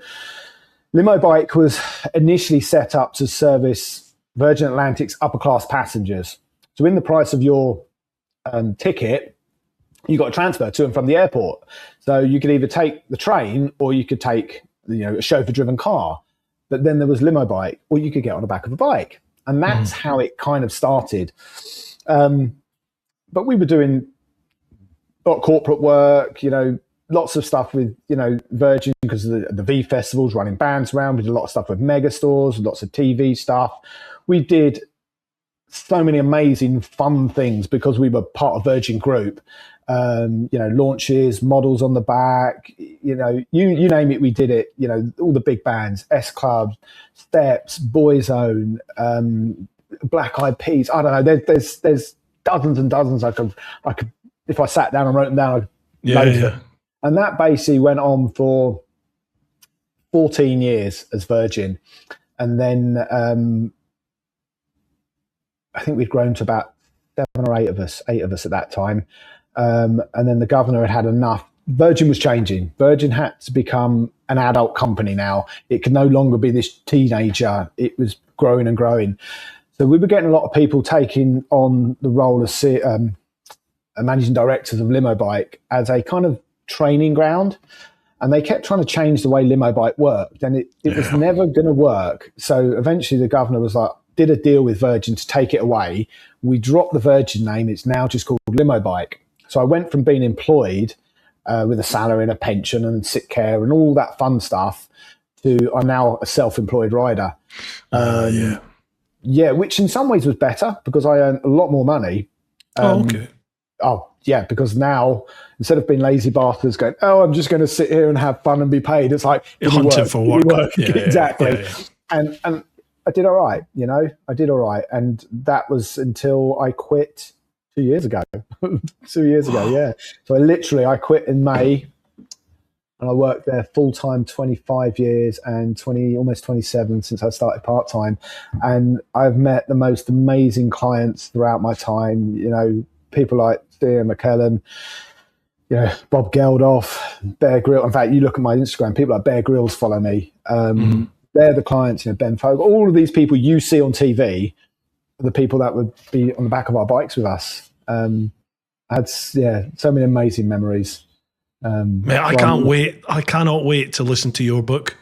LimoBike was initially set up to service Virgin Atlantic's upper class passengers. So in the price of your ticket, you got a transfer to and from the airport. So you could either take the train or you could take, a chauffeur-driven car. But then there was LimoBike, or you could get on the back of a bike. And that's how it kind of started. But we were doing a lot of corporate work, lots of stuff with, Virgin because of the V festivals, running bands around. We did a lot of stuff with mega stores, lots of TV stuff. We did so many amazing fun things because we were part of Virgin Group. Launches, models on the back, you name it, we did it. All the big bands, S Club, Steps, Boyzone, Black Eyed Peas. I don't know. There's dozens and dozens. I could, if I sat down and wrote them down, loads of them. And that basically went on for 14 years as Virgin. And then I think we'd grown to about 7 or 8 of us at that time. And then the governor had enough. Virgin was changing. Virgin had to become an adult company now. It could no longer be this teenager. It was growing and growing. So we were getting a lot of people taking on the role of managing directors of LimoBike as a kind of training ground. And they kept trying to change the way LimoBike worked. And it was never going to work. So eventually the governor was like, did a deal with Virgin to take it away. We dropped the Virgin name. It's now just called LimoBike. So I went from being employed with a salary and a pension and sick care and all that fun stuff to I'm now a self-employed rider. Which in some ways was better because I earned a lot more money. Because now instead of being lazy bastards going, I'm just going to sit here and have fun and be paid, it's like you're hunting for work. Exactly. And I did all right, I did all right. And that was until I quit 2 years ago. 2 years ago, yeah. So I quit in May and I worked there full-time 25 years and almost 27 since I started part-time. And I've met the most amazing clients throughout my time, people like Steer McKellen, Bob Geldof, Bear Grylls. In fact, you look at my Instagram, people like Bear Grylls follow me. They're the clients, Ben Fogle, all of these people you see on TV are the people that would be on the back of our bikes with us. I had so many amazing memories. Mate, I can't wait. I cannot wait to listen to your book.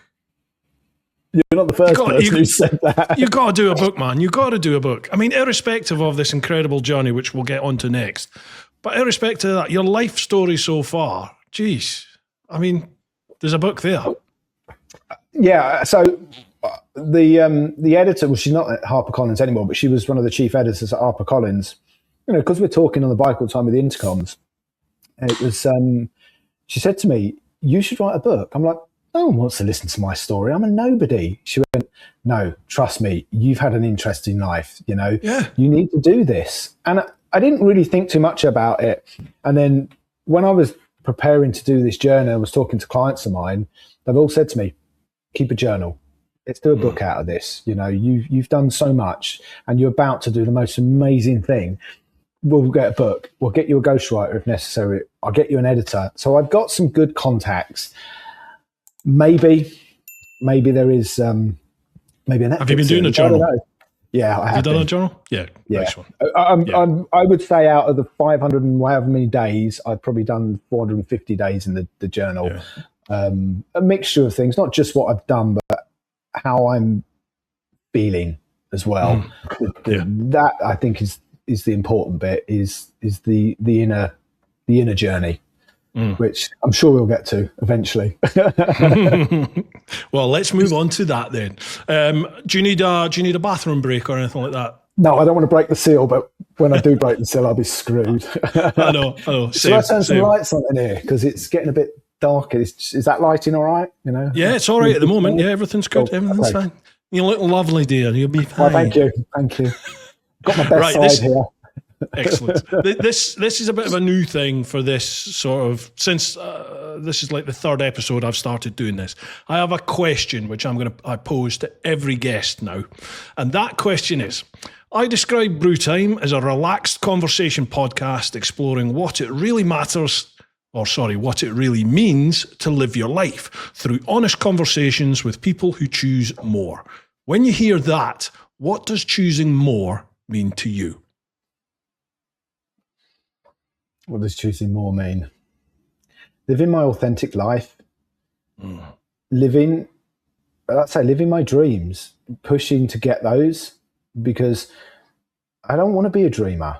You're not the first person who said that. You've got to do a book, man. You've got to do a book. I mean, irrespective of this incredible journey, which we'll get onto next, but irrespective of that, your life story so far, geez, I mean, there's a book there. Yeah, so the editor, well, she's not at HarperCollins anymore, but she was one of the chief editors at HarperCollins. You know, because we're talking on the bike all the time with the intercoms. It was, she said to me, "You should write a book." I'm like, "No one wants to listen to my story. I'm a nobody." She went, "No, trust me, you've had an interesting life. You know, You need to do this." And I didn't really think too much about it. And then when I was preparing to do this journey, I was talking to clients of mine. They've all said to me, "Keep a journal. Let's do a book out of this. You know, you've done so much, and you're about to do the most amazing thing. We'll get a book. We'll get you a ghostwriter if necessary. I'll get you an editor." So I've got some good contacts. Maybe there is maybe an. Have you been doing a journal? Yeah, I have. You done a journal? Yeah, yeah. Nice one. I would say out of the 500 and however many days, I've probably done 450 days in the journal. Yeah. A mixture of things, not just what I've done, but how I'm feeling as well. That I think is the important bit. Is the inner journey. Which I'm sure we'll get to eventually. Well, let's move on to that then. Do you need a bathroom break or anything like that? No, I don't want to break the seal, but when I do break the seal, I'll be screwed. I know. Should I turn some lights on in here? Because it's getting a bit darker. Is that lighting all right? You know? Yeah, it's all right at the moment. Yeah, everything's good. Everything's fine. You look lovely, dear. You'll be fine. Oh, thank you. Got my best side here. Excellent. This is a bit of a new thing for this sort of, since this is like the third episode I've started doing this. I have a question which I pose to every guest now. And that question is, I describe Bru Time as a relaxed conversation podcast exploring what it really what it really means to live your life through honest conversations with people who choose more. When you hear that, what does choosing more mean to you? What does choosing more mean? Living my authentic life, living my dreams, pushing to get those, because I don't want to be a dreamer.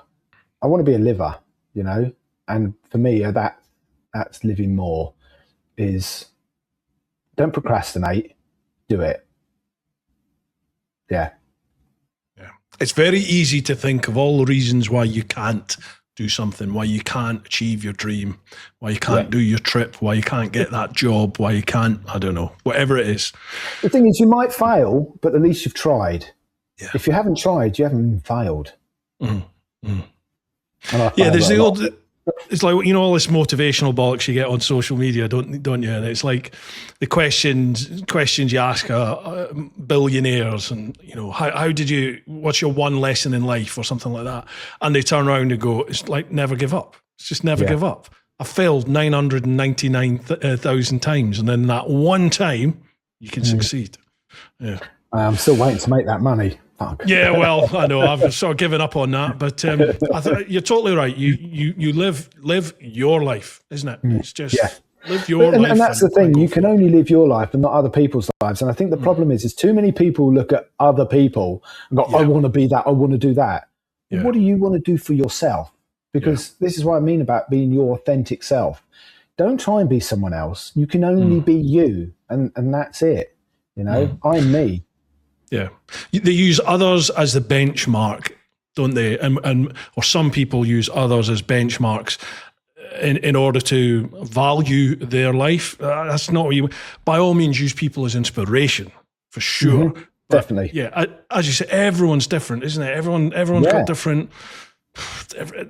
I want to be a liver, you know? And for me, that's living more, is don't procrastinate, do it. Yeah. It's very easy to think of all the reasons why you can't do something, why you can't achieve your dream, why you can't do your trip, why you can't get that job, why you can't, I don't know, whatever it is. The thing is, you might fail, but at least you've tried. Yeah. If you haven't tried, you haven't failed. There's the old, it's like, you know, all this motivational bollocks you get on social media, don't you? And it's like the questions you ask billionaires, and, you know, what's your one lesson in life or something like that? And they turn around and go, it's like, never give up. It's just never give up. I failed 999,000 times. And then that one time you can succeed. Yeah. I'm still waiting to make that money. Fuck. Yeah, well, I know I've sort of given up on that, but you're totally right. You live your life, isn't it? It's just live your life. And that's the thing. You can only live your life and not other people's lives. And I think the problem is too many people look at other people and go, I want to be that, I want to do that. Yeah. What do you want to do for yourself? Because this is what I mean about being your authentic self. Don't try and be someone else. You can only be you, and that's it. You know, I'm me. Yeah, they use others as the benchmark, don't they? And or some people use others as benchmarks in order to value their life. That's not what you. By all means, use people as inspiration for sure. Definitely. Yeah, as you say, everyone's different, isn't it? Everyone's got different.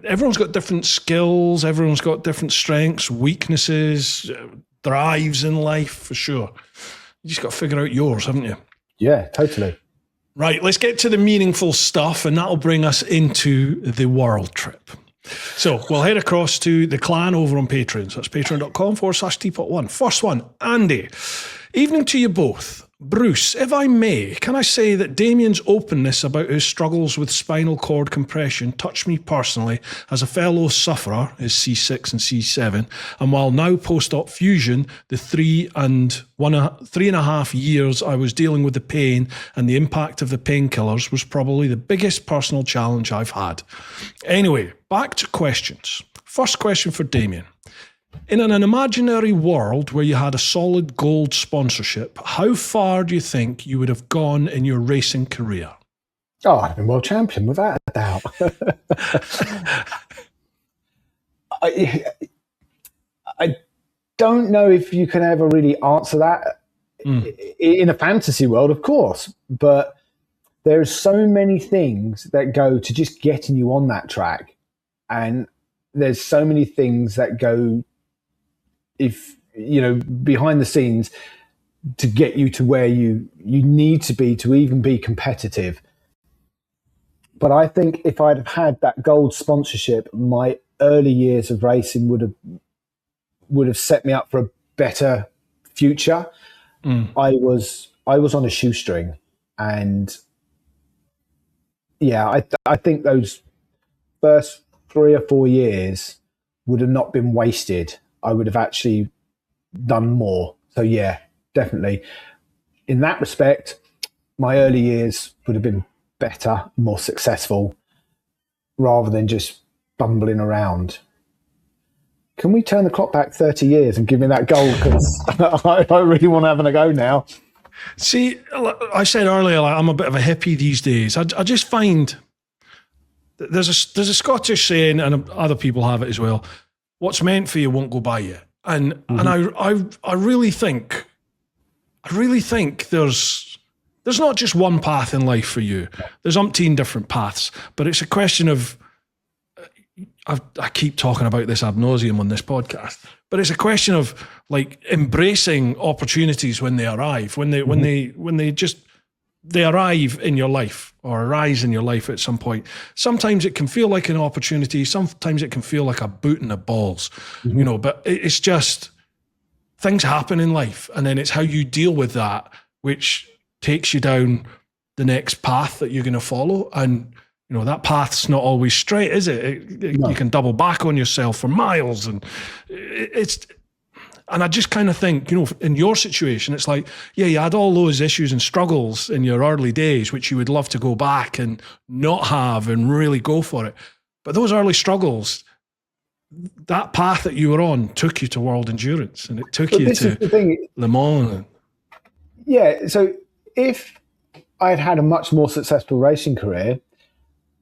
Everyone's got different skills. Everyone's got different strengths, weaknesses, drives in life for sure. You just got to figure out yours, haven't you? Yeah, totally. Right, let's get to the meaningful stuff, and that'll bring us into the world trip. So we'll head across to the clan over on Patreon. So that's patreon.com/teapot1. First one, Andy. Evening to you both. Bruce, if I may, can I say that Damian's openness about his struggles with spinal cord compression touched me personally as a fellow sufferer, his C6 and C7, and while now post-op fusion, the 3.5 years I was dealing with the pain and the impact of the painkillers was probably the biggest personal challenge I've had. Anyway, back to questions. First question for Damian. In an imaginary world where you had a solid gold sponsorship, how far do you think you would have gone in your racing career? Oh, I've been world champion without a doubt. I don't know if you can ever really answer that. In a fantasy world, of course, but there's so many things that go to just getting you on that track, and there's so many things that go, if you know, behind the scenes to get you to where you need to be to even be competitive. But I think if I'd have had that gold sponsorship, my early years of racing would have set me up for a better future. I was on a shoestring, and yeah, I think those first 3 or 4 years would have not been wasted. I would have actually done more. So yeah, definitely. In that respect, my early years would have been better, more successful, rather than just bumbling around. Can we turn the clock back 30 years and give me that goal? Because I really want to have a go now. See, I said earlier, like, I'm a bit of a hippie these days. I just find there's a Scottish saying, and other people have it as well, what's meant for you won't go by you. And I really think there's not just one path in life for you. There's umpteen different paths, but it's a question of, I keep talking about this ad nauseum on this podcast, but it's a question of like embracing opportunities when they arrive, when they arrive in your life or arise in your life at some point. Sometimes it can feel like an opportunity. Sometimes it can feel like a boot in the balls, you know, but it's just things happen in life. And then it's how you deal with that, which takes you down the next path that you're going to follow. And, you know, that path's not always straight, is it? No. You can double back on yourself for miles. And and I just kind of think, you know, in your situation, it's like, yeah, you had all those issues and struggles in your early days, which you would love to go back and not have and really go for it. But those early struggles, that path that you were on took you to World Endurance, and it took you to Le Mans. Yeah, so if I'd had a much more successful racing career,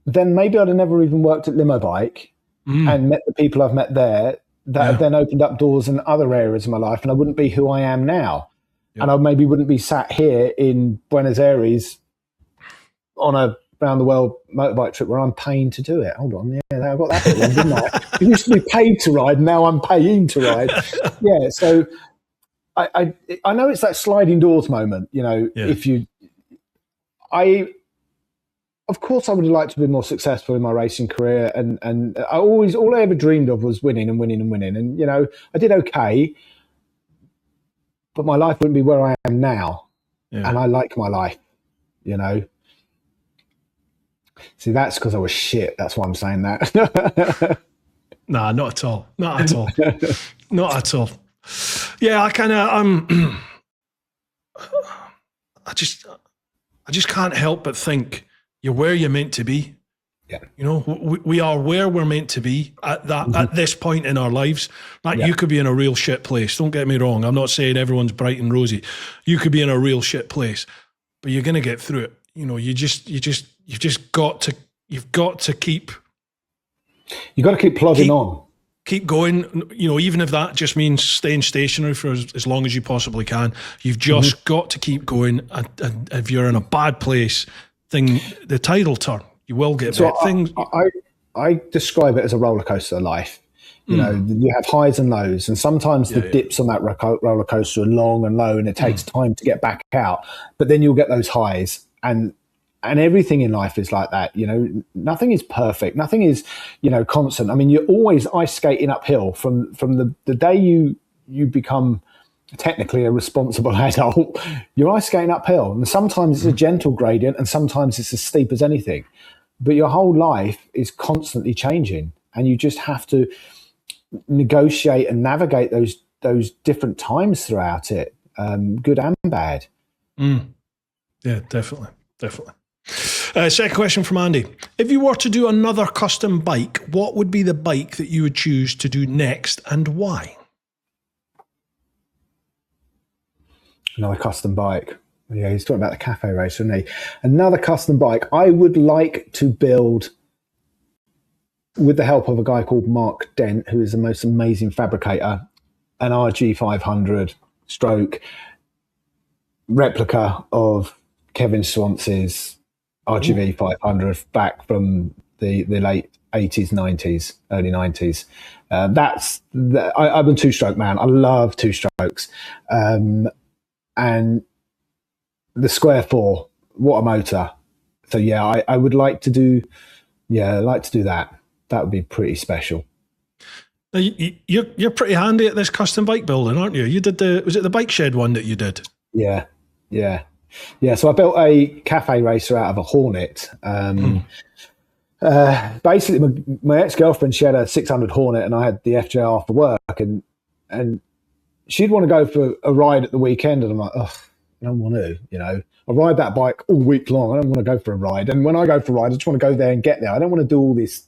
then maybe I'd have never even worked at LimoBike and met the people I've met there. That have then opened up doors in other areas of my life, and I wouldn't be who I am now. Yep. And I maybe wouldn't be sat here in Buenos Aires on a round the world motorbike trip where I'm paying to do it. Hold on, yeah, I got that bit wrong, didn't I? It used to be paid to ride, now I'm paying to ride. Yeah, so I know it's that sliding doors moment, you know. Yeah. Of course, I would have liked to be more successful in my racing career, and all I ever dreamed of was winning and winning and winning. And, you know, I did okay, but my life wouldn't be where I am now. Yeah. And I like my life, you know. See, that's because I was shit. That's why I'm saying that. Nah, not at all. Not at all. Not at all. Yeah, I kind of, I just can't help but think, you're where you're meant to be. Yeah. You know, we are where we're meant to be at that at this point in our lives. Like, you could be in a real shit place. Don't get me wrong. I'm not saying everyone's bright and rosy. You could be in a real shit place, but you're going to get through it. You know, you've got to keep plodding on. Keep going. You know, even if that just means staying stationary for as long as you possibly can, you've just got to keep going. And if you're in a bad place, the tide will turn. You will get so things. I describe it as a roller coaster of life. You know, you have highs and lows, and sometimes the dips on that roller coaster are long and low, and it takes time to get back out. But then you'll get those highs, and everything in life is like that. You know, nothing is perfect. Nothing is, you know, constant. I mean, you're always ice skating uphill from the day you become technically a responsible adult, you're ice skating uphill. And sometimes it's a gentle gradient and sometimes it's as steep as anything. But your whole life is constantly changing, and you just have to negotiate and navigate those different times throughout it, good and bad. Yeah, definitely. Second question from Andy. If you were to do another custom bike, what would be the bike that you would choose to do next, and why? Another custom bike. Yeah, he's talking about the cafe race, isn't he? Another custom bike. I would like to build, with the help of a guy called Mark Dent, who is the most amazing fabricator, an RG 500 stroke replica of Kevin Swanse's RGV 500 back from the late 80s, 90s, early 90s. I'm a two-stroke man. I love two strokes. And the Square 4, what a motor. So yeah, I would like to do that. That would be pretty special. Now, you're pretty handy at this custom bike building, aren't you? You did was it the bike shed one that you did? Yeah. So I built a cafe racer out of a Hornet. Basically, my ex-girlfriend, she had a 600 Hornet, and I had the FJR for work, and she'd want to go for a ride at the weekend, and I'm like, ugh, I don't want to, I ride that bike all week long. I don't want to go for a ride. And when I go for a ride, I just want to go there and get there. I don't want to do all this,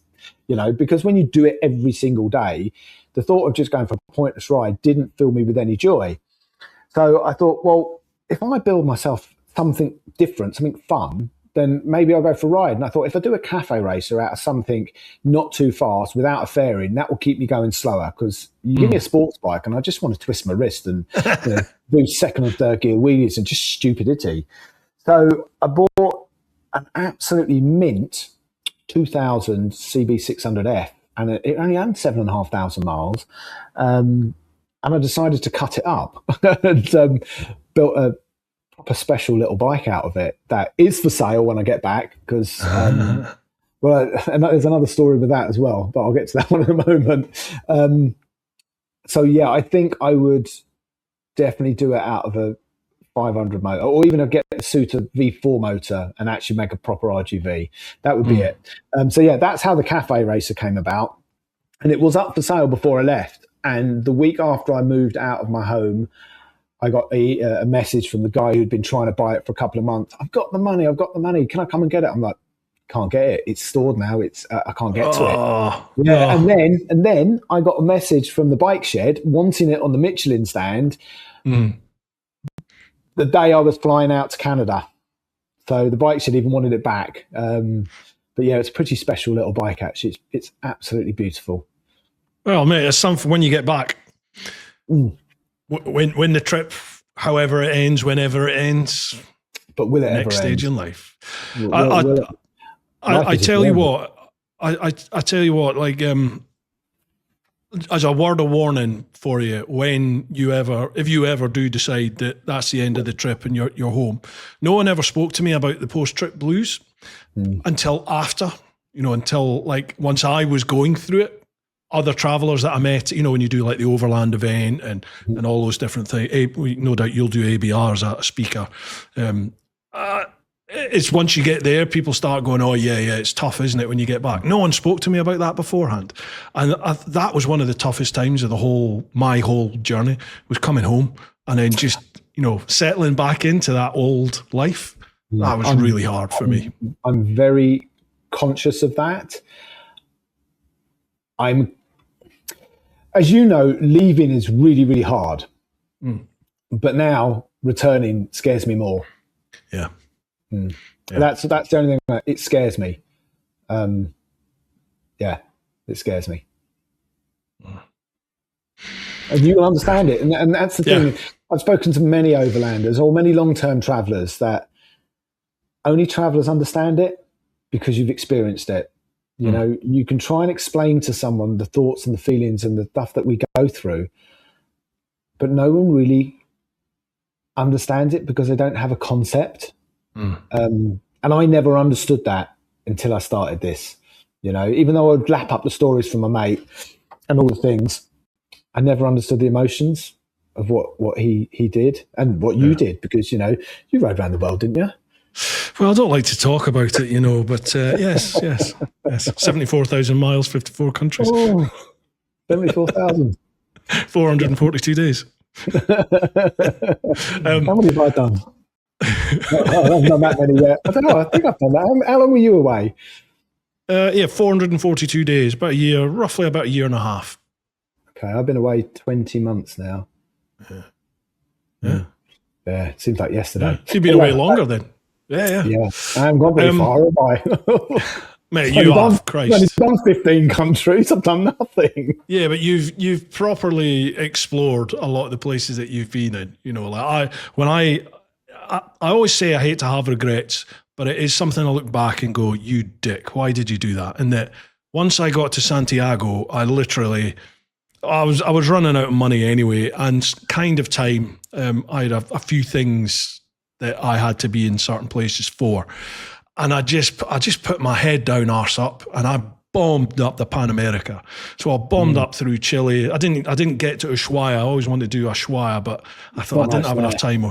because when you do it every single day, the thought of just going for a pointless ride didn't fill me with any joy. So I thought, well, if I build myself something different, something fun, then maybe I'll go for a ride. And I thought, if I do a cafe racer out of something not too fast without a fairing, that will keep me going slower, because you give me a sports bike and I just want to twist my wrist and do second and third gear wheelies and just stupidity. So I bought an absolutely mint 2000 CB600F, and it only had 7,500 miles. And I decided to cut it up and built a proper special little bike out of it that is for sale when I get back, because well, and there's another story with that as well, but I'll get to that one in a moment. So yeah, I think I would definitely do it out of a 500 motor, or even get the Suter V4 motor and actually make a proper RGV. That would be it. So yeah, that's how the cafe racer came about, and it was up for sale before I left. And the week after I moved out of my home, I got a message from the guy who'd been trying to buy it for a couple of months. I've got the money. Can I come and get it? I'm like, can't get it. It's stored now. I can't get to it. Yeah. And then I got a message from the bike shed wanting it on the Michelin stand the day I was flying out to Canada. So the bike shed even wanted it back. But yeah, it's a pretty special little bike, actually. It's absolutely beautiful. Well, mate, it's something when you get back. When the trip, however it ends, whenever it ends, but will it next ever stage end? in life? I tell you what, I tell you what, like, as a word of warning for you, if you ever do decide that that's the end of the trip and you're home, no one ever spoke to me about the post-trip blues until after, until like once I was going through it. Other travelers that I met, when you do like the overland event and all those different things, no doubt you'll do ABR as a speaker. It's once you get there, people start going, oh yeah, it's tough, isn't it, when you get back? No one spoke to me about that beforehand. And that was one of the toughest times of my whole journey, was coming home and then just, settling back into that old life. That was really hard for me. I'm very conscious of that. As you know, leaving is really, really hard. But now returning scares me more. Yeah. Yeah. That's the only thing that it scares me. Yeah, it scares me. And you will understand it. And that's the thing. I've spoken to many overlanders or many long-term travelers that only travelers understand it because you've experienced it. You can try and explain to someone the thoughts and the feelings and the stuff that we go through, but no one really understands it because they don't have a concept. And I never understood that until I started this. Even though I would lap up the stories from my mate and all the things, I never understood the emotions of what he did and what you did, because, you rode around the world, didn't you? Well, I don't like to talk about it, but yes. 74,000 miles, 54 countries. Oh, 74,000. 442 days. How many have I done? Not that many yet. I don't know. I think I've done that. How long were you away? 442 days, about a year, roughly about a year and a half. Okay, I've been away 20 months now. Yeah. Yeah, it seems like yesterday. You've been away longer then. Yeah. I haven't gone very far, have I? Mate, you have, Christ. I've done 15 countries. I've done nothing. Yeah, but you've properly explored a lot of the places that you've been in. I always say I hate to have regrets, but it is something I look back and go, you dick, why did you do that? And that once I got to Santiago, I was running out of money anyway, and kind of time. I had a few things that I had to be in certain places for. And I just put my head down, arse up, and I bombed up the Pan America. So I bombed up through Chile. I didn't get to Ushuaia. I always wanted to do Ushuaia, but I thought I didn't have enough time.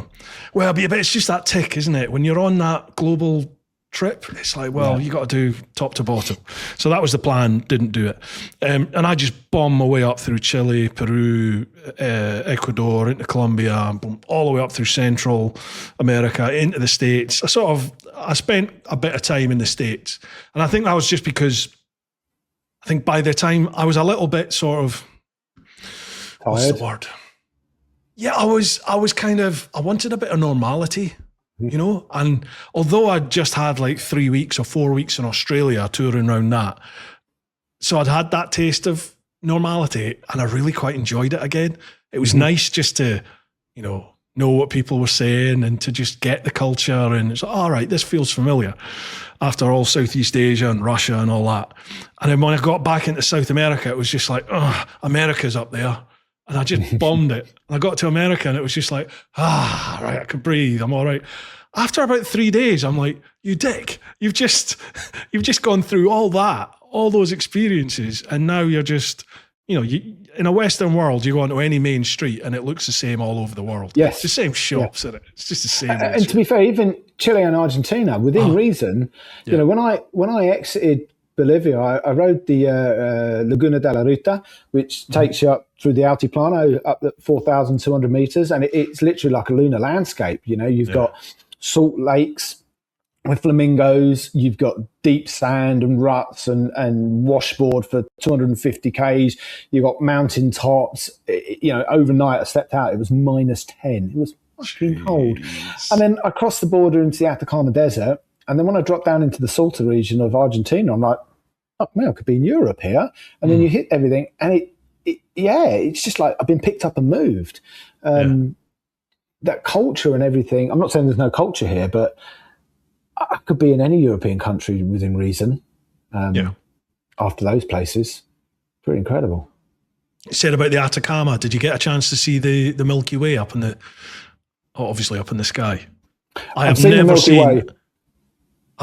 Well, but it's just that tick, isn't it? When you're on that global trip, it's like, you got to do top to bottom. So that was the plan. Didn't do it. And I just bombed my way up through Chile, Peru, Ecuador, into Colombia, all the way up through Central America, into the States. I spent a bit of time in the States. And I think that was just because I think by the time I was a little bit sort of, tired. What's the word? Yeah, I was kind of, I wanted a bit of normality. And although I'd just had like 3 weeks or 4 weeks in Australia touring around that, so I'd had that taste of normality and I really quite enjoyed it again. It was nice just to, know what people were saying and to just get the culture, and it's like, all right, this feels familiar after all Southeast Asia and Russia and all that. And then when I got back into South America, it was just like, America's up there. And I just bombed it. And I got to America and it was just like, right, I can breathe. I'm all right. After about 3 days, I'm like, you dick, you've just gone through all that, all those experiences. And now you're just, in a Western world, you go onto any main street and it looks the same all over the world. Yes. It's the same shops, isn't it? It's just the same. And to be fair, even Chile and Argentina, within reason, when I exited Bolivia, I rode the Laguna de la Ruta, which takes you up through the Altiplano up at 4,200 meters, and it's literally like a lunar landscape. You've got salt lakes with flamingos, you've got deep sand and ruts and washboard for 250 k's. You've got mountain tops. Overnight I stepped out, it was -10. It was fucking cold. And then I crossed the border into the Atacama Desert. And then when I dropped down into the Salta region of Argentina, I'm like, oh, man, I could be in Europe here. And then you hit everything. And it's just like I've been picked up and moved. That culture and everything, I'm not saying there's no culture here, but I could be in any European country within reason after those places. Pretty incredible. You said about the Atacama, did you get a chance to see the Milky Way up in the sky? I've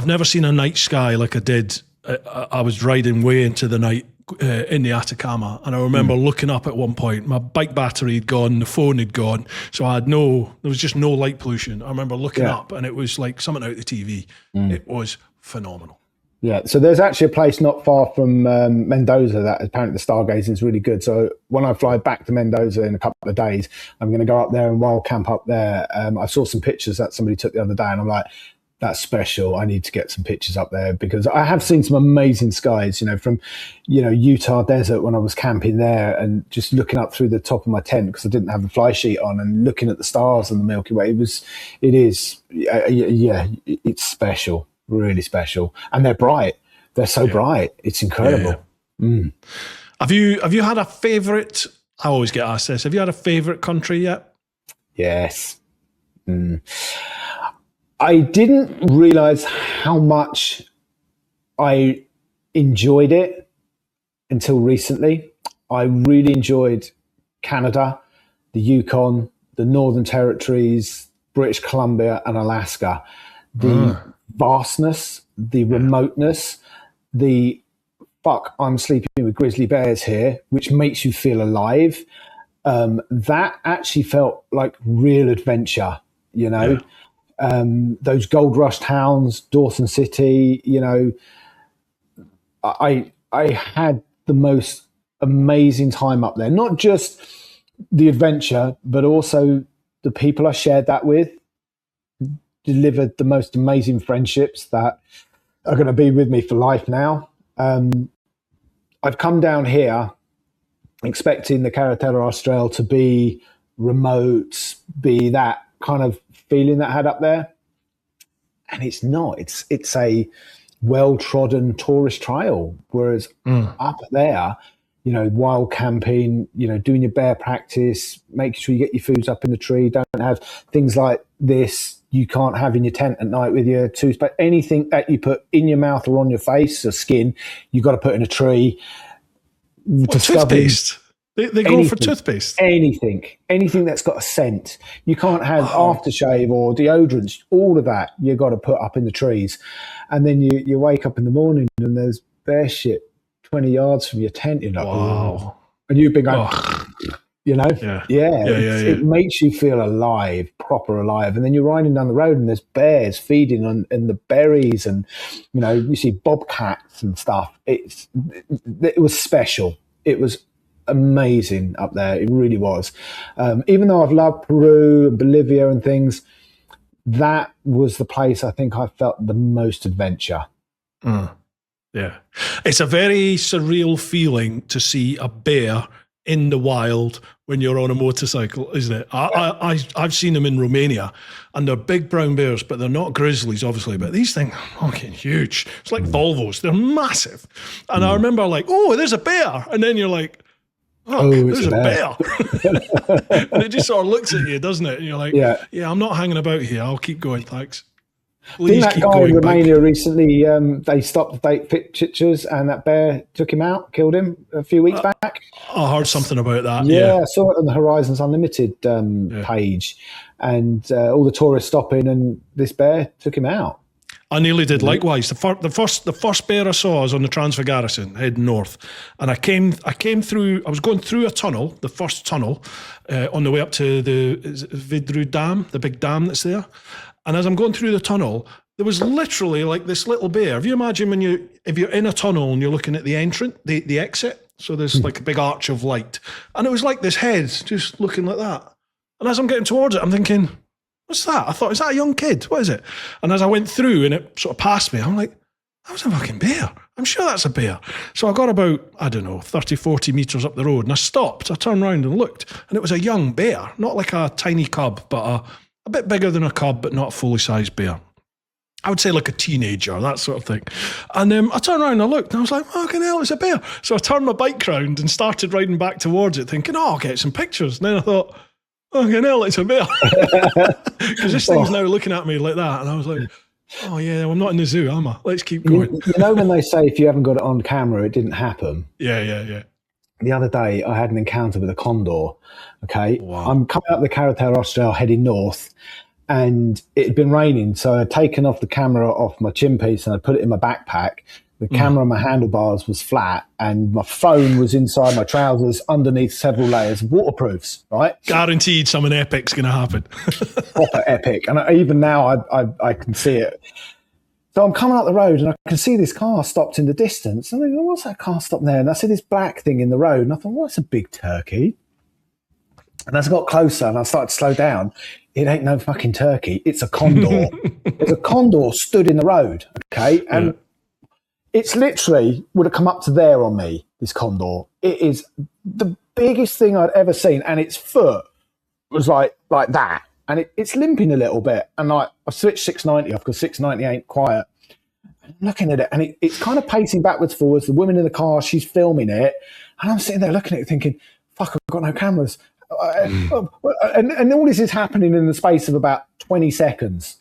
never seen a night sky like I did. I was riding way into the night in the Atacama, and I remember looking up at one point. My bike battery had gone, the phone had gone, so there was just no light pollution. I remember looking up, and it was like something out of the TV. It was phenomenal. Yeah, so there's actually a place not far from Mendoza that apparently the stargazing is really good. So when I fly back to Mendoza in a couple of days, I'm going to go up there and wild camp up there. I saw some pictures that somebody took the other day, and I'm like, that's special. I need to get some pictures up there because I have seen some amazing skies, from, Utah desert when I was camping there and just looking up through the top of my tent because I didn't have the fly sheet on and looking at the stars and the Milky Way. It's special, really special. And they're bright. They're so bright. It's incredible. Yeah. Have you had a favorite? I always get asked this. Have you had a favorite country yet? Yes. I didn't realize how much I enjoyed it until recently. I really enjoyed Canada, the Yukon, the Northern Territories, British Columbia, and Alaska. The vastness, the remoteness, I'm sleeping with grizzly bears here, which makes you feel alive. that actually felt like real adventure, you know. Those gold rush towns, Dawson City, you know, I had the most amazing time up there. Not just the adventure, but also the people I shared that with. Delivered the most amazing friendships that are going to be with me for life now. I've come down here expecting the Carretera Austral to be remote, be that kind of feeling that I had up there. And it's not. It's a well-trodden tourist trail. Whereas up there, you know, wild camping, you know, doing your bear practice, making sure you get your foods up in the tree, don't have things like this you can't have in your tent at night with your toothpaste. Anything that you put in your mouth or on your face or skin, you've got to put in a tree. Toothpaste? They go for toothpaste? Anything that's got a scent. You can't have aftershave or deodorants, all of that you've got to put up in the trees. And then you wake up in the morning and there's bear shit 20 yards from your tent. You're like, wow. And you've been going, you know, it makes you feel alive, proper alive. And then you're riding down the road and there's bears feeding on in the berries, and you know, you see bobcats and stuff. It was special. It was amazing up there. It really was. Even though I've loved Peru and Bolivia and things, that was the place I think I felt the most adventure. Yeah, it's a very surreal feeling to see a bear in the wild when you're on a motorcycle, isn't it? I've seen them in Romania, and they're big brown bears, but they're not grizzlies, obviously. But these things are fucking huge. It's like Volvos. They're massive. And I remember like, oh, there's a bear. And then you're like, oh, there's a bear. And it just sort of looks at you, doesn't it? And you're like, yeah, I'm not hanging about here. I'll keep going, thanks. Didn't that guy in Romania recently, they stopped to take pictures and that bear took him out, killed him a few weeks back? I heard something about that. Yeah, I saw it on the Horizons Unlimited page, and all the tourists stopping, and this bear took him out. I nearly did likewise. The first bear I saw was on the Transfiguration, heading north, and I came through. I was going through a tunnel, the first tunnel, on the way up to the Bru Dam, the big dam that's there. And as I'm going through the tunnel, there was literally like this little bear. If you imagine if you're in a tunnel and you're looking at the entrance, the exit, so there's like a big arch of light, and it was like this head just looking like that. And as I'm getting towards it, I'm thinking, what's that? I thought, is that a young kid? What is it? And as I went through and it sort of passed me, I'm like, that was a fucking bear. I'm sure that's a bear. So I got about, 30, 40 metres up the road, and I stopped. I turned around and looked, and it was a young bear, not like a tiny cub, but a bit bigger than a cub, but not a fully sized bear. I would say like a teenager, that sort of thing. And I turned around and I looked, and I was like, fucking hell, it's a bear. So I turned my bike round and started riding back towards it, thinking, I'll get some pictures. And then I thought, fucking hell, it's a bear. Because this thing's now looking at me like that. And I was like, oh yeah, I'm not in the zoo, am I? Let's keep going. You know when they say if you haven't got it on camera, it didn't happen? Yeah. The other day, I had an encounter with a condor. Okay, wow. I'm coming up the Carretera Austral heading north, and it had been raining, so I'd taken off the camera off my chin piece and I put it in my backpack. The camera on my handlebars was flat, and my phone was inside my trousers underneath several layers of waterproofs, right? Guaranteed something epic's going to happen. Proper epic. And even now I can see it. So I'm coming up the road and I can see this car stopped in the distance. And I think, what's that car stopped there? And I see this black thing in the road. And I thought, what's a big turkey? And as I got closer and I started to slow down, it ain't no fucking turkey. It's a condor. There's a condor stood in the road, okay? And it's literally would have come up to there on me, this condor. It is the biggest thing I'd ever seen. And its foot was like that. And it's limping a little bit. And I switched 690 off because 690 ain't quiet. I'm looking at it, and it's kind of pacing backwards, forwards. The woman in the car, she's filming it. And I'm sitting there looking at it thinking, fuck, I've got no cameras. And all this is happening in the space of about 20 seconds.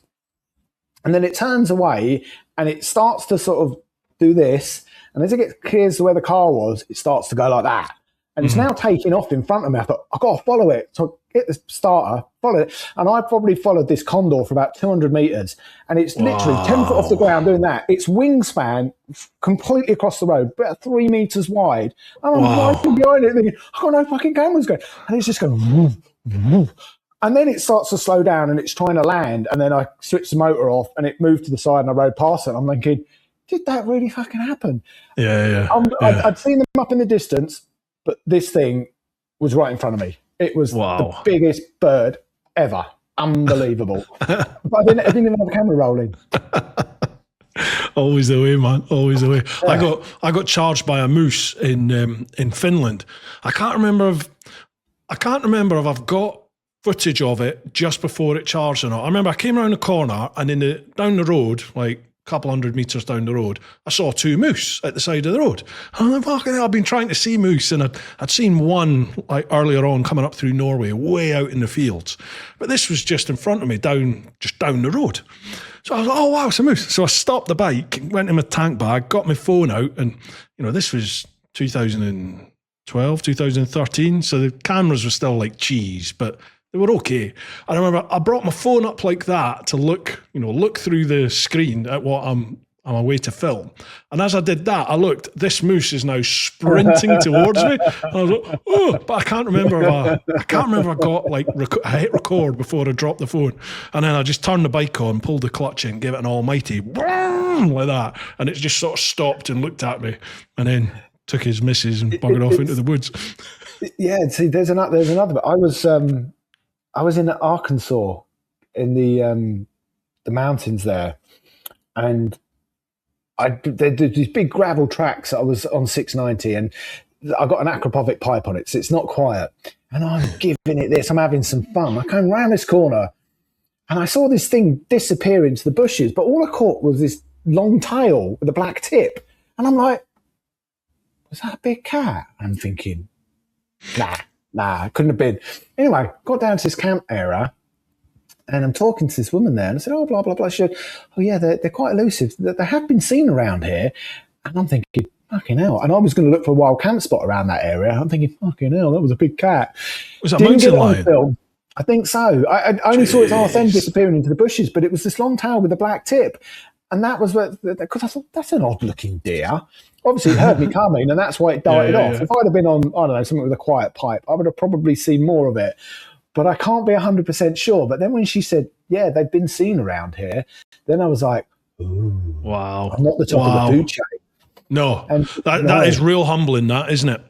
And then it turns away and it starts to sort of do this. And as it gets clear to where the car was, it starts to go like that. And it's now taking off in front of me. I thought, I've got to follow it. So I hit the starter, follow it. And I probably followed this condor for about 200 meters. And it's literally 10 foot off the ground doing that. Its wingspan completely across the road, about 3 meters wide. And I'm riding behind it thinking, I've got no fucking cameras going. And it's just going, woof, woof. And then it starts to slow down and it's trying to land. And then I switched the motor off and it moved to the side and I rode past it. I'm thinking, did that really fucking happen? Yeah. I'd seen them up in the distance, but this thing was right in front of me. It was the biggest bird ever. Unbelievable. But I didn't even have a camera rolling. Always the way, man. Always the way. Yeah. I got charged by a moose in Finland. I can't remember if I've got footage of it just before it charged or not. I remember I came around the corner and down the road, like a couple hundred meters down the road, I saw 2 moose at the side of the road. And I'm like, fucking hell, I've been trying to see moose, and I'd seen one like earlier on coming up through Norway, way out in the fields. But this was just in front of me, just down the road. So I was like, oh wow, it's a moose. So I stopped the bike, went in my tank bag, got my phone out, and this was 2012, 2013. So the cameras were still like cheese, but they were okay. I remember I brought my phone up like that to look through the screen at what I'm away to film. And as I did that, I looked, this moose is now sprinting towards me. And I was like, oh, but I can't remember if I got I hit record before I dropped the phone. And then I just turned the bike on, pulled the clutch in, gave it an almighty like that. And it just sort of stopped and looked at me and then took his missus and buggered off into the woods. Yeah, see, there's another. I was in Arkansas in the mountains there, and there's these big gravel tracks. I was on 690, and I got an Acropovic pipe on it, so it's not quiet. And I'm giving it this. I'm having some fun. I came round this corner, and I saw this thing disappear into the bushes, but all I caught was this long tail with a black tip. And I'm like, was that a big cat? I'm thinking, Nah, it couldn't have been. Anyway, got down to this camp area and I'm talking to this woman there and I said, oh, blah, blah, blah. She said, oh, yeah, they're quite elusive. They have been seen around here. And I'm thinking, fucking hell. And I was going to look for a wild camp spot around that area. I'm thinking, fucking hell, that was a big cat. Was that mountain lion? Film. I think so. I only saw its arse end disappearing into the bushes, but it was this long tail with a black tip. And that was because I thought, that's an odd looking deer. Obviously, it heard me coming, and that's why it darted off. If I'd have been on, I don't know, something with a quiet pipe, I would have probably seen more of it. But I can't be 100% sure. But then when she said, yeah, they've been seen around here, then I was like, ooh. Wow. I'm not the top of the food chain. No. That is real humbling, that, isn't it?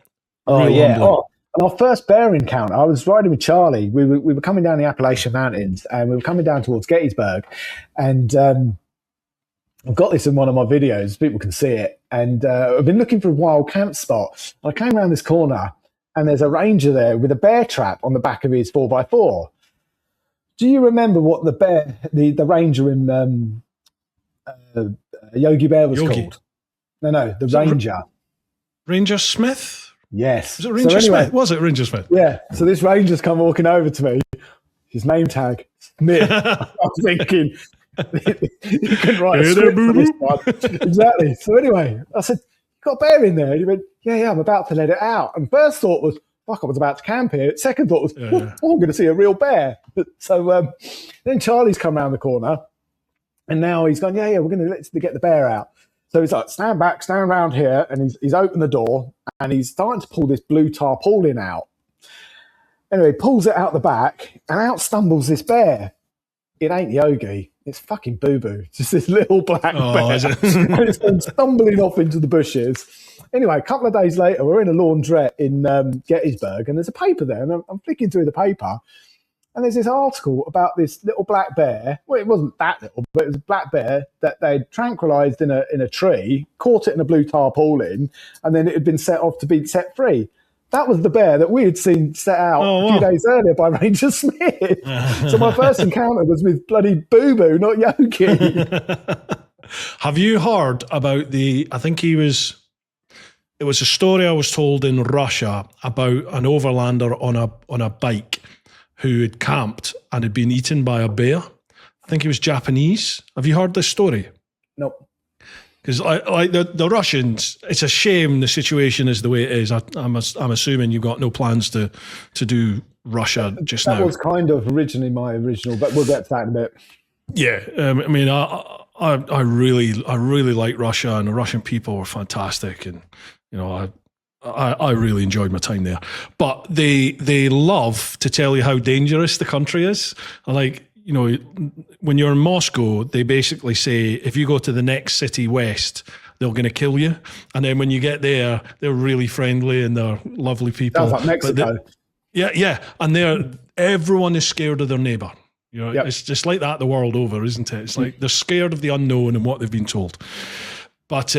Oh, real yeah. humbling. And our first bear encounter, I was riding with Charlie. We were coming down the Appalachian Mountains, and we were coming down towards Gettysburg. And I've got this in one of my videos. People can see it. And I've been looking for a wild camp spot. I came around this corner and there's a ranger there with a bear trap on the back of his 4x4. Do you remember what the ranger in Yogi Bear was called? No, the ranger. Ranger Smith? Yes. Was it Ranger Smith? Was it Ranger Smith? Yeah. So this ranger's come walking over to me. His name tag, Smith. I was thinking... you can write a script for this one. Exactly. So anyway, I said, you got a bear in there? And he went, yeah, I'm about to let it out. And first thought was, fuck, I was about to camp here. Second thought was, I'm going to see a real bear. So then Charlie's come around the corner and now he's gone, yeah, we're going to get the bear out. So he's like, stand around here. And he's opened the door and he's starting to pull this blue tarpaulin out. Anyway, he pulls it out the back and out stumbles this bear. It ain't Yogi. It's fucking Boo Boo. It's just this little black bear. And it's gone stumbling off into the bushes. Anyway, a couple of days later, we're in a laundrette in Gettysburg, and there's a paper there, and I'm flicking through the paper, and there's this article about this little black bear. Well, it wasn't that little, but it was a black bear that they'd tranquilized in a tree, caught it in a blue tarpaulin, and then it had been set off to be set free. That was the bear that we had seen set out a few days earlier by Ranger Smith. So my first encounter was with bloody Boo Boo, not Yogi. Have you heard about it was a story I was told in Russia about an overlander on a bike who had camped and had been eaten by a bear. I think he was Japanese. Have you heard this story? Nope. Because like the Russians, it's a shame the situation is the way it is. I'm assuming you've got no plans to do Russia just now. That was kind of originally my original, but we'll get to that in a bit. Yeah, I mean, I really like Russia, and the Russian people were fantastic, and you know, I really enjoyed my time there. But they love to tell you how dangerous the country is. Like, you know, when you're in Moscow, they basically say if you go to the next city west, they're going to kill you. And then when you get there, they're really friendly and they're lovely people. Sounds like Mexico. Yeah, and everyone is scared of their neighbour. You know, It's just like that the world over, isn't it? It's like they're scared of the unknown and what they've been told. But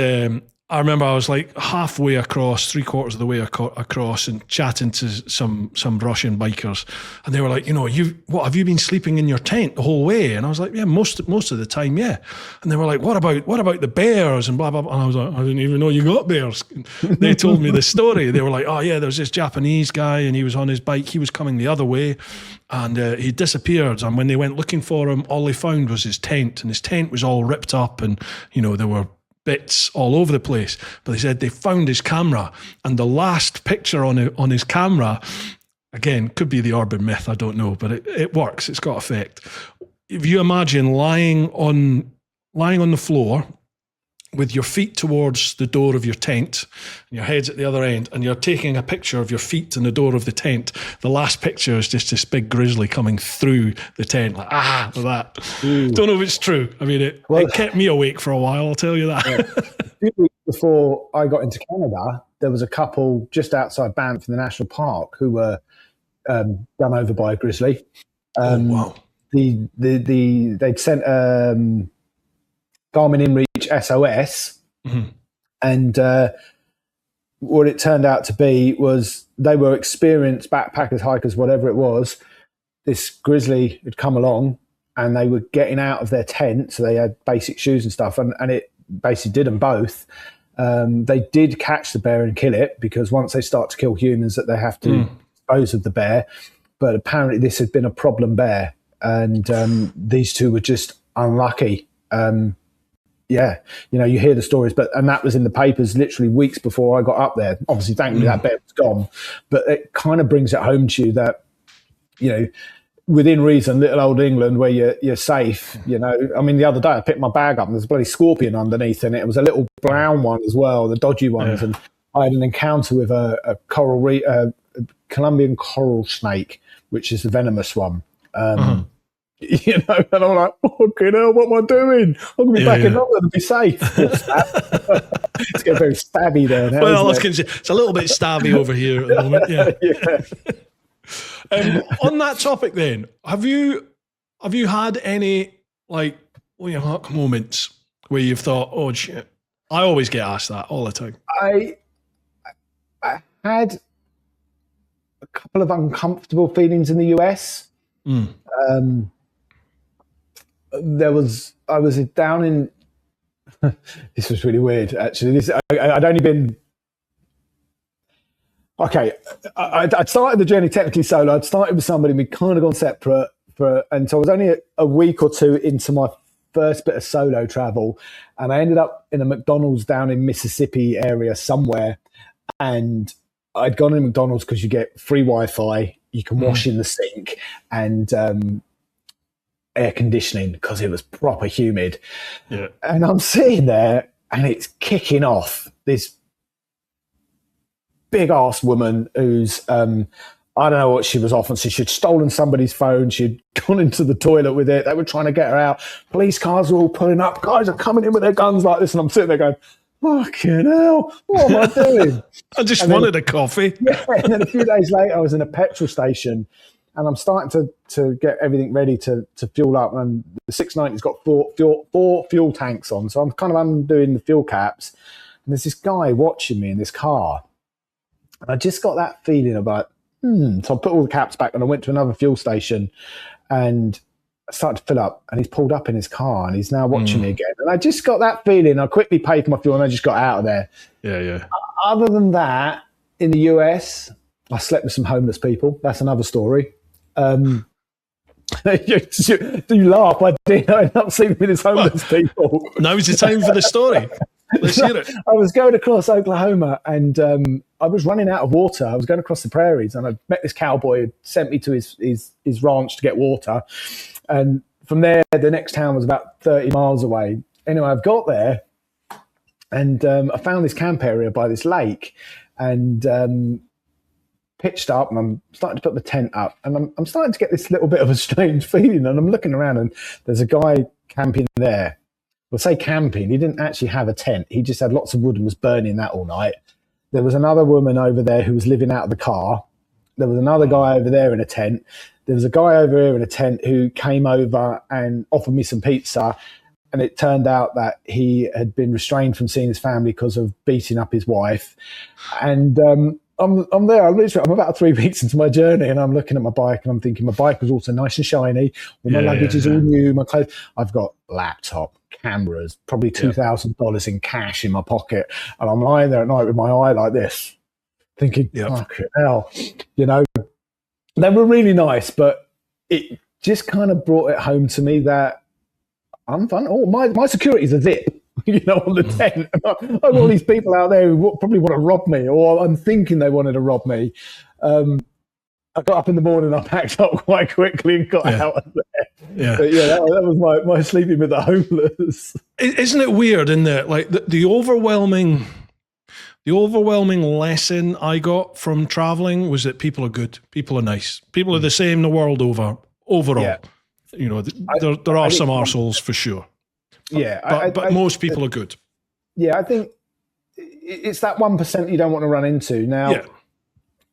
I remember I was like halfway across, 3/4 of the way across, and chatting to some Russian bikers, and they were like, you know, have you been sleeping in your tent the whole way? And I was like, yeah, most of the time, yeah. And they were like, what about the bears and blah blah blah? And I was like, I didn't even know you got bears. And they told me the story. They were like, oh yeah, there's this Japanese guy, and he was on his bike. He was coming the other way, and he disappeared. And when they went looking for him, all they found was his tent, and his tent was all ripped up, and you know there were bits all over the place. But they said they found his camera, and the last picture on his camera, again, could be the urban myth, I don't know, but it works. It's got effect. If you imagine lying on the floor with your feet towards the door of your tent, and your head's at the other end, and you're taking a picture of your feet in the door of the tent, the last picture is just this big grizzly coming through the tent, like that. Don't know if it's true. I mean, it kept me awake for a while, I'll tell you that. A few weeks before I got into Canada, there was a couple just outside Banff in the national park who were done over by a grizzly. Wow. They'd sent Garmin InReach SOS, and what it turned out to be was they were experienced backpackers, hikers, whatever it was. This grizzly had come along, and they were getting out of their tent, so they had basic shoes and stuff, and it basically did them both. They did catch the bear and kill it, because once they start to kill humans, that they have to dispose of the bear. But apparently this had been a problem bear, and these two were just unlucky. Yeah, you know, you hear the stories, and that was in the papers literally weeks before I got up there. Obviously, thankfully, that bear was gone, but it kind of brings it home to you that, you know, within reason, little old England, where you're safe. You know, I mean, the other day I picked my bag up and there's a bloody scorpion underneath, and it was a little brown one as well, the dodgy ones. And I had an encounter with a Colombian coral snake, which is the venomous one. You know, and I'm like, fucking hell, what am I doing? I'm going to be back in London to be safe. It's getting very stabby there now. Well, I was going to say, it's a little bit stabby over here at the moment. Yeah. On that topic, then, have you had any like moments where you've thought, oh shit? I always get asked that all the time. I had a couple of uncomfortable feelings in the US. I was down in. This was really weird, actually. I'd only been. Okay, I'd started the journey technically solo. I'd started with somebody. We'd kind of gone separate and so I was only a week or two into my first bit of solo travel, and I ended up in a McDonald's down in Mississippi area somewhere, and I'd gone in McDonald's because you get free Wi-Fi, you can wash in the sink, and air conditioning because it was proper humid. Yeah. And I'm sitting there, and it's kicking off this big ass woman who's I don't know what she was off on. So she'd stolen somebody's phone. She'd gone into the toilet with it. They were trying to get her out. Police cars were all pulling up. Guys are coming in with their guns like this. And I'm sitting there going, fucking hell, what am I doing? I just wanted a coffee. Yeah. And then a few days later, I was in a petrol station, and I'm starting to get everything ready to fuel up. And the 690's got four fuel tanks on. So I'm kind of undoing the fuel caps. And there's this guy watching me in this car. And I just got that feeling about, So I put all the caps back, and I went to another fuel station, and I started to fill up, and he's pulled up in his car, and he's now watching me again. And I just got that feeling. I quickly paid for my fuel, and I just got out of there. Yeah. Other than that, in the US, I slept with some homeless people. That's another story. You laugh. I did end up sleeping with these homeless people. Now's the time for the story. Let's hear it. I was going across Oklahoma, and I was running out of water. I was going across the prairies, and I met this cowboy who sent me to his ranch to get water. And from there, the next town was about 30 miles away. Anyway, I've got there, and I found this camp area by this lake, and pitched up, and I'm starting to put the tent up, and I'm starting to get this little bit of a strange feeling, and I'm looking around, and there's a guy camping there. Well, say camping, he didn't actually have a tent. He just had lots of wood and was burning that all night. There was another woman over there who was living out of the car. There was another guy over there in a tent. There was a guy over here in a tent who came over and offered me some pizza. And it turned out that he had been restrained from seeing his family because of beating up his wife. And I'm there. I'm about 3 weeks into my journey, and I'm looking at my bike, and I'm thinking my bike was also nice and shiny. All my luggage is all new. My clothes. I've got laptop, cameras, probably $2,000 in cash in my pocket, and I'm lying there at night with my eye like this, thinking, "Fucking hell," you know. They were really nice, but it just kind of brought it home to me that I'm fun. Oh, my security's a zip. You know, on the tent. I've got all these people out there who probably want to rob me, or I'm thinking they wanted to rob me. I got up in the morning, I packed up quite quickly and got out of there. Yeah, but that was my sleeping with the homeless. Isn't it weird? In that, like the overwhelming lesson I got from traveling was that people are good, people are nice, people are the same the world over. Overall, you know, there are some arseholes for sure. Yeah, but most people are good. Yeah, I think it's that 1% you don't want to run into. Now,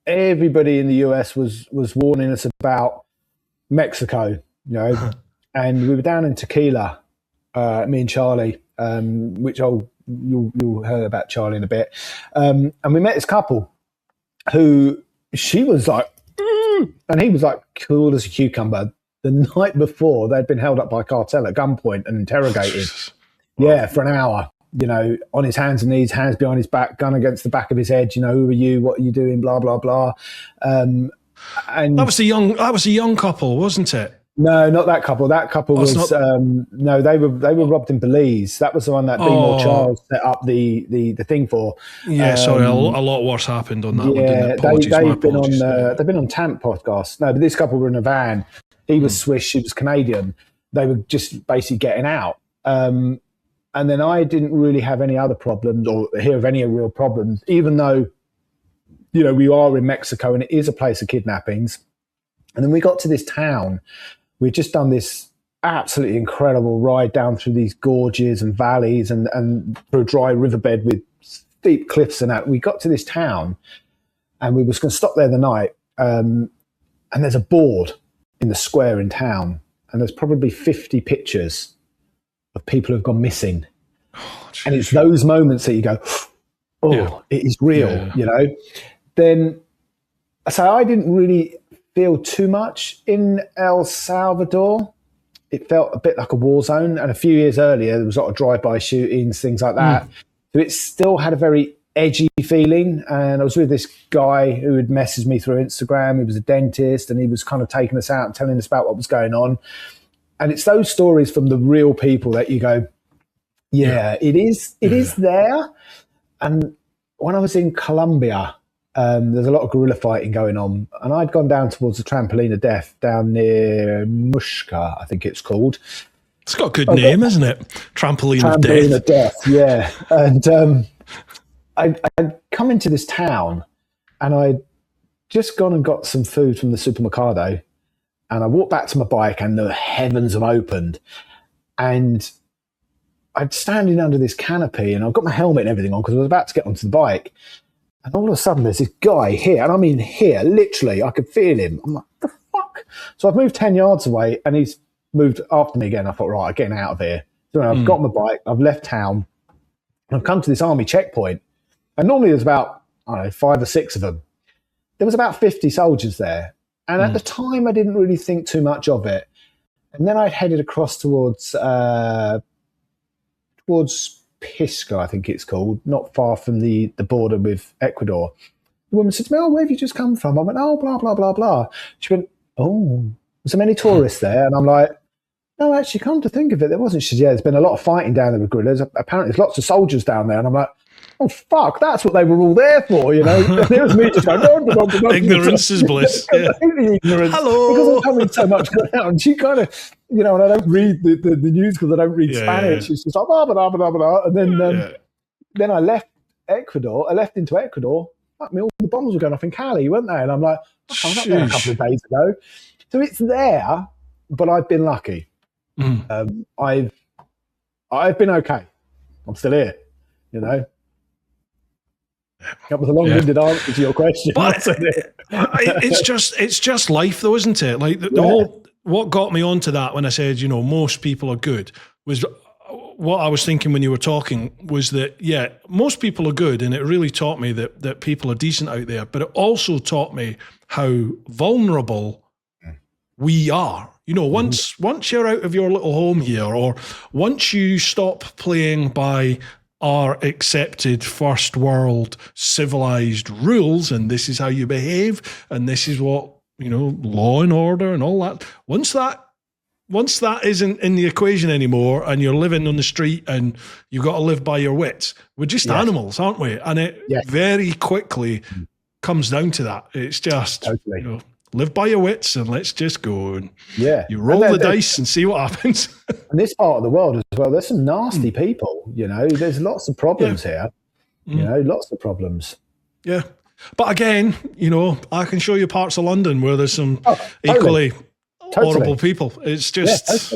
everybody in the US was warning us about Mexico, you know, and we were down in Tequila, me and Charlie, which you'll hear about Charlie in a bit, and we met this couple who she was like, and he was like cool as a cucumber. The night before, they'd been held up by a cartel at gunpoint and interrogated. For an hour, you know, on his hands and knees, hands behind his back, gun against the back of his head. You know, who are you? What are you doing? Blah blah blah. And that was a young couple, wasn't it? No, not that couple. That couple was no. They were robbed in Belize. That was the one that Dean Charles set up the thing for. Yeah, sorry, a lot worse happened on that one. They've been on Tamp podcast. No, but this couple were in a van. He was Swiss, she was Canadian. They were just basically getting out. And then I didn't really have any other problems or hear of any real problems, even though, you know, we are in Mexico and it is a place of kidnappings. And then we got to this town. We'd just done this absolutely incredible ride down through these gorges and valleys and through a dry riverbed with steep cliffs and that. We got to this town and we was going to stop there the night. And there's a board in the square in town, and there's probably 50 pictures of people who've gone missing. And it's those moments that you go, it is real, you know. Then, so I didn't really feel too much in El Salvador. It felt a bit like a war zone, and a few years earlier there was a lot of drive-by shootings, things like that. So it still had a very edgy feeling, and I was with this guy who had messaged me through Instagram. He was a dentist, and he was kind of taking us out and telling us about what was going on. And it's those stories from the real people that you go, it is there. And when I was in Colombia, there's a lot of guerrilla fighting going on, and I'd gone down towards the Trampoline of Death down near Mushka, I think it's called. It's got a good name, isn't it? Trampoline of Death. Yeah. And I'd come into this town, and I'd just gone and got some food from the supermercado, and I walked back to my bike, and the heavens have opened, and I'd standing under this canopy, and I've got my helmet and everything on because I was about to get onto the bike, and all of a sudden there's this guy here, and I mean here, literally, I could feel him. I'm like, the fuck? So I've moved 10 yards away, and he's moved after me again. I thought, right, I'm getting out of here. So I've got my bike, I've left town, and I've come to this army checkpoint. And normally there's about, 5 or 6 of them. There was about 50 soldiers there. And at the time, I didn't really think too much of it. And then I'd headed across towards Pisco, I think it's called, not far from the border with Ecuador. The woman said to me, where have you just come from? I went, blah, blah, blah, blah. She went, was there many tourists there? And I'm like, no, actually, come to think of it, there wasn't. She said, yeah, there's been a lot of fighting down there with guerrillas. Apparently, there's lots of soldiers down there. And I'm like, oh, fuck, that's what they were all there for, you know? And it was me just going, no. Ignorance is bliss. Yeah. Completely ignorance. Hello. Because I'm coming so much going out. And she kind of, you know, and I don't read the news because I don't read Spanish. She's just like, blah, blah, blah, blah, blah. And then I left Ecuador. I left into Ecuador. Fuck me, all the bombs were going off in Cali, weren't they? And I'm like, I was up there a couple of days ago. So it's there, but I've been lucky. I've been okay. I'm still here, you know. That was a long-winded answer to your question. But it's just life, though, isn't it? Like the whole, what got me onto that when I said, you know, most people are good, was what I was thinking when you were talking was that, most people are good, and it really taught me that people are decent out there, but it also taught me how vulnerable we are. You know, once you're out of your little home here, or once you stop playing by our accepted first world civilized rules, and this is how you behave, and this is what, you know, law and order and all that. Once that isn't in the equation anymore, and you're living on the street and you've got to live by your wits, we're just animals, aren't we? And it very quickly comes down to that. It's just, you know, live by your wits and let's just go. And you roll the dice and see what happens. And this part of the world as well, there's some nasty people, you know, there's lots of problems here, you know, lots of problems. Yeah. But again, you know, I can show you parts of London where there's some equally horrible people. It's just,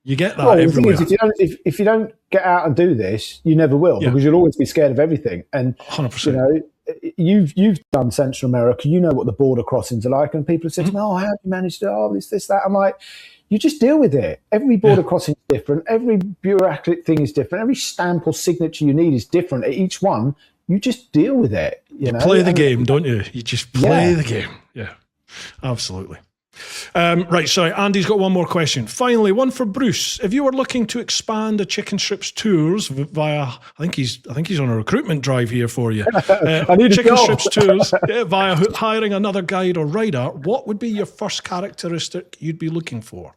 you get that everywhere. The thing is, if you don't get out and do this, you never will, because you'll always be scared of everything. And 100%. you know, you've done Central America, you know what the border crossings are like, and people have said to me, oh, how do you manage to, this, that? I'm like, you just deal with it. Every border crossing is different. Every bureaucratic thing is different. Every stamp or signature you need is different at each one. You just deal with it. You know? Play the game, don't you? You just play the game. Yeah, absolutely. Right, sorry, Andy's got one more question. Finally, one for Bruce. If you were looking to expand the Chicken Strips tours via, I think he's on a recruitment drive here for you. I need Chicken Strips tours via hiring another guide or rider, what would be your first characteristic you'd be looking for?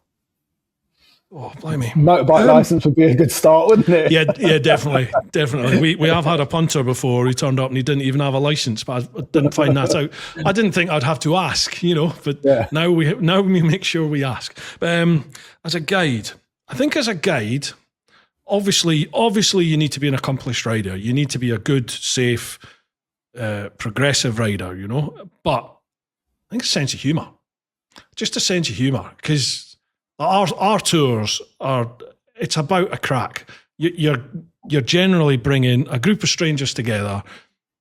Oh, blimey. Motorbike license would be a good start, wouldn't it? Yeah, definitely. We have had a punter before who turned up and he didn't even have a license, but I didn't find that out. I didn't think I'd have to ask, you know, but now we make sure we ask. As a guide, I think obviously you need to be an accomplished rider. You need to be a good, safe, progressive rider, you know, but I think a sense of humour. Just a sense of humour, because our tours it's about a crack. You're generally bringing a group of strangers together,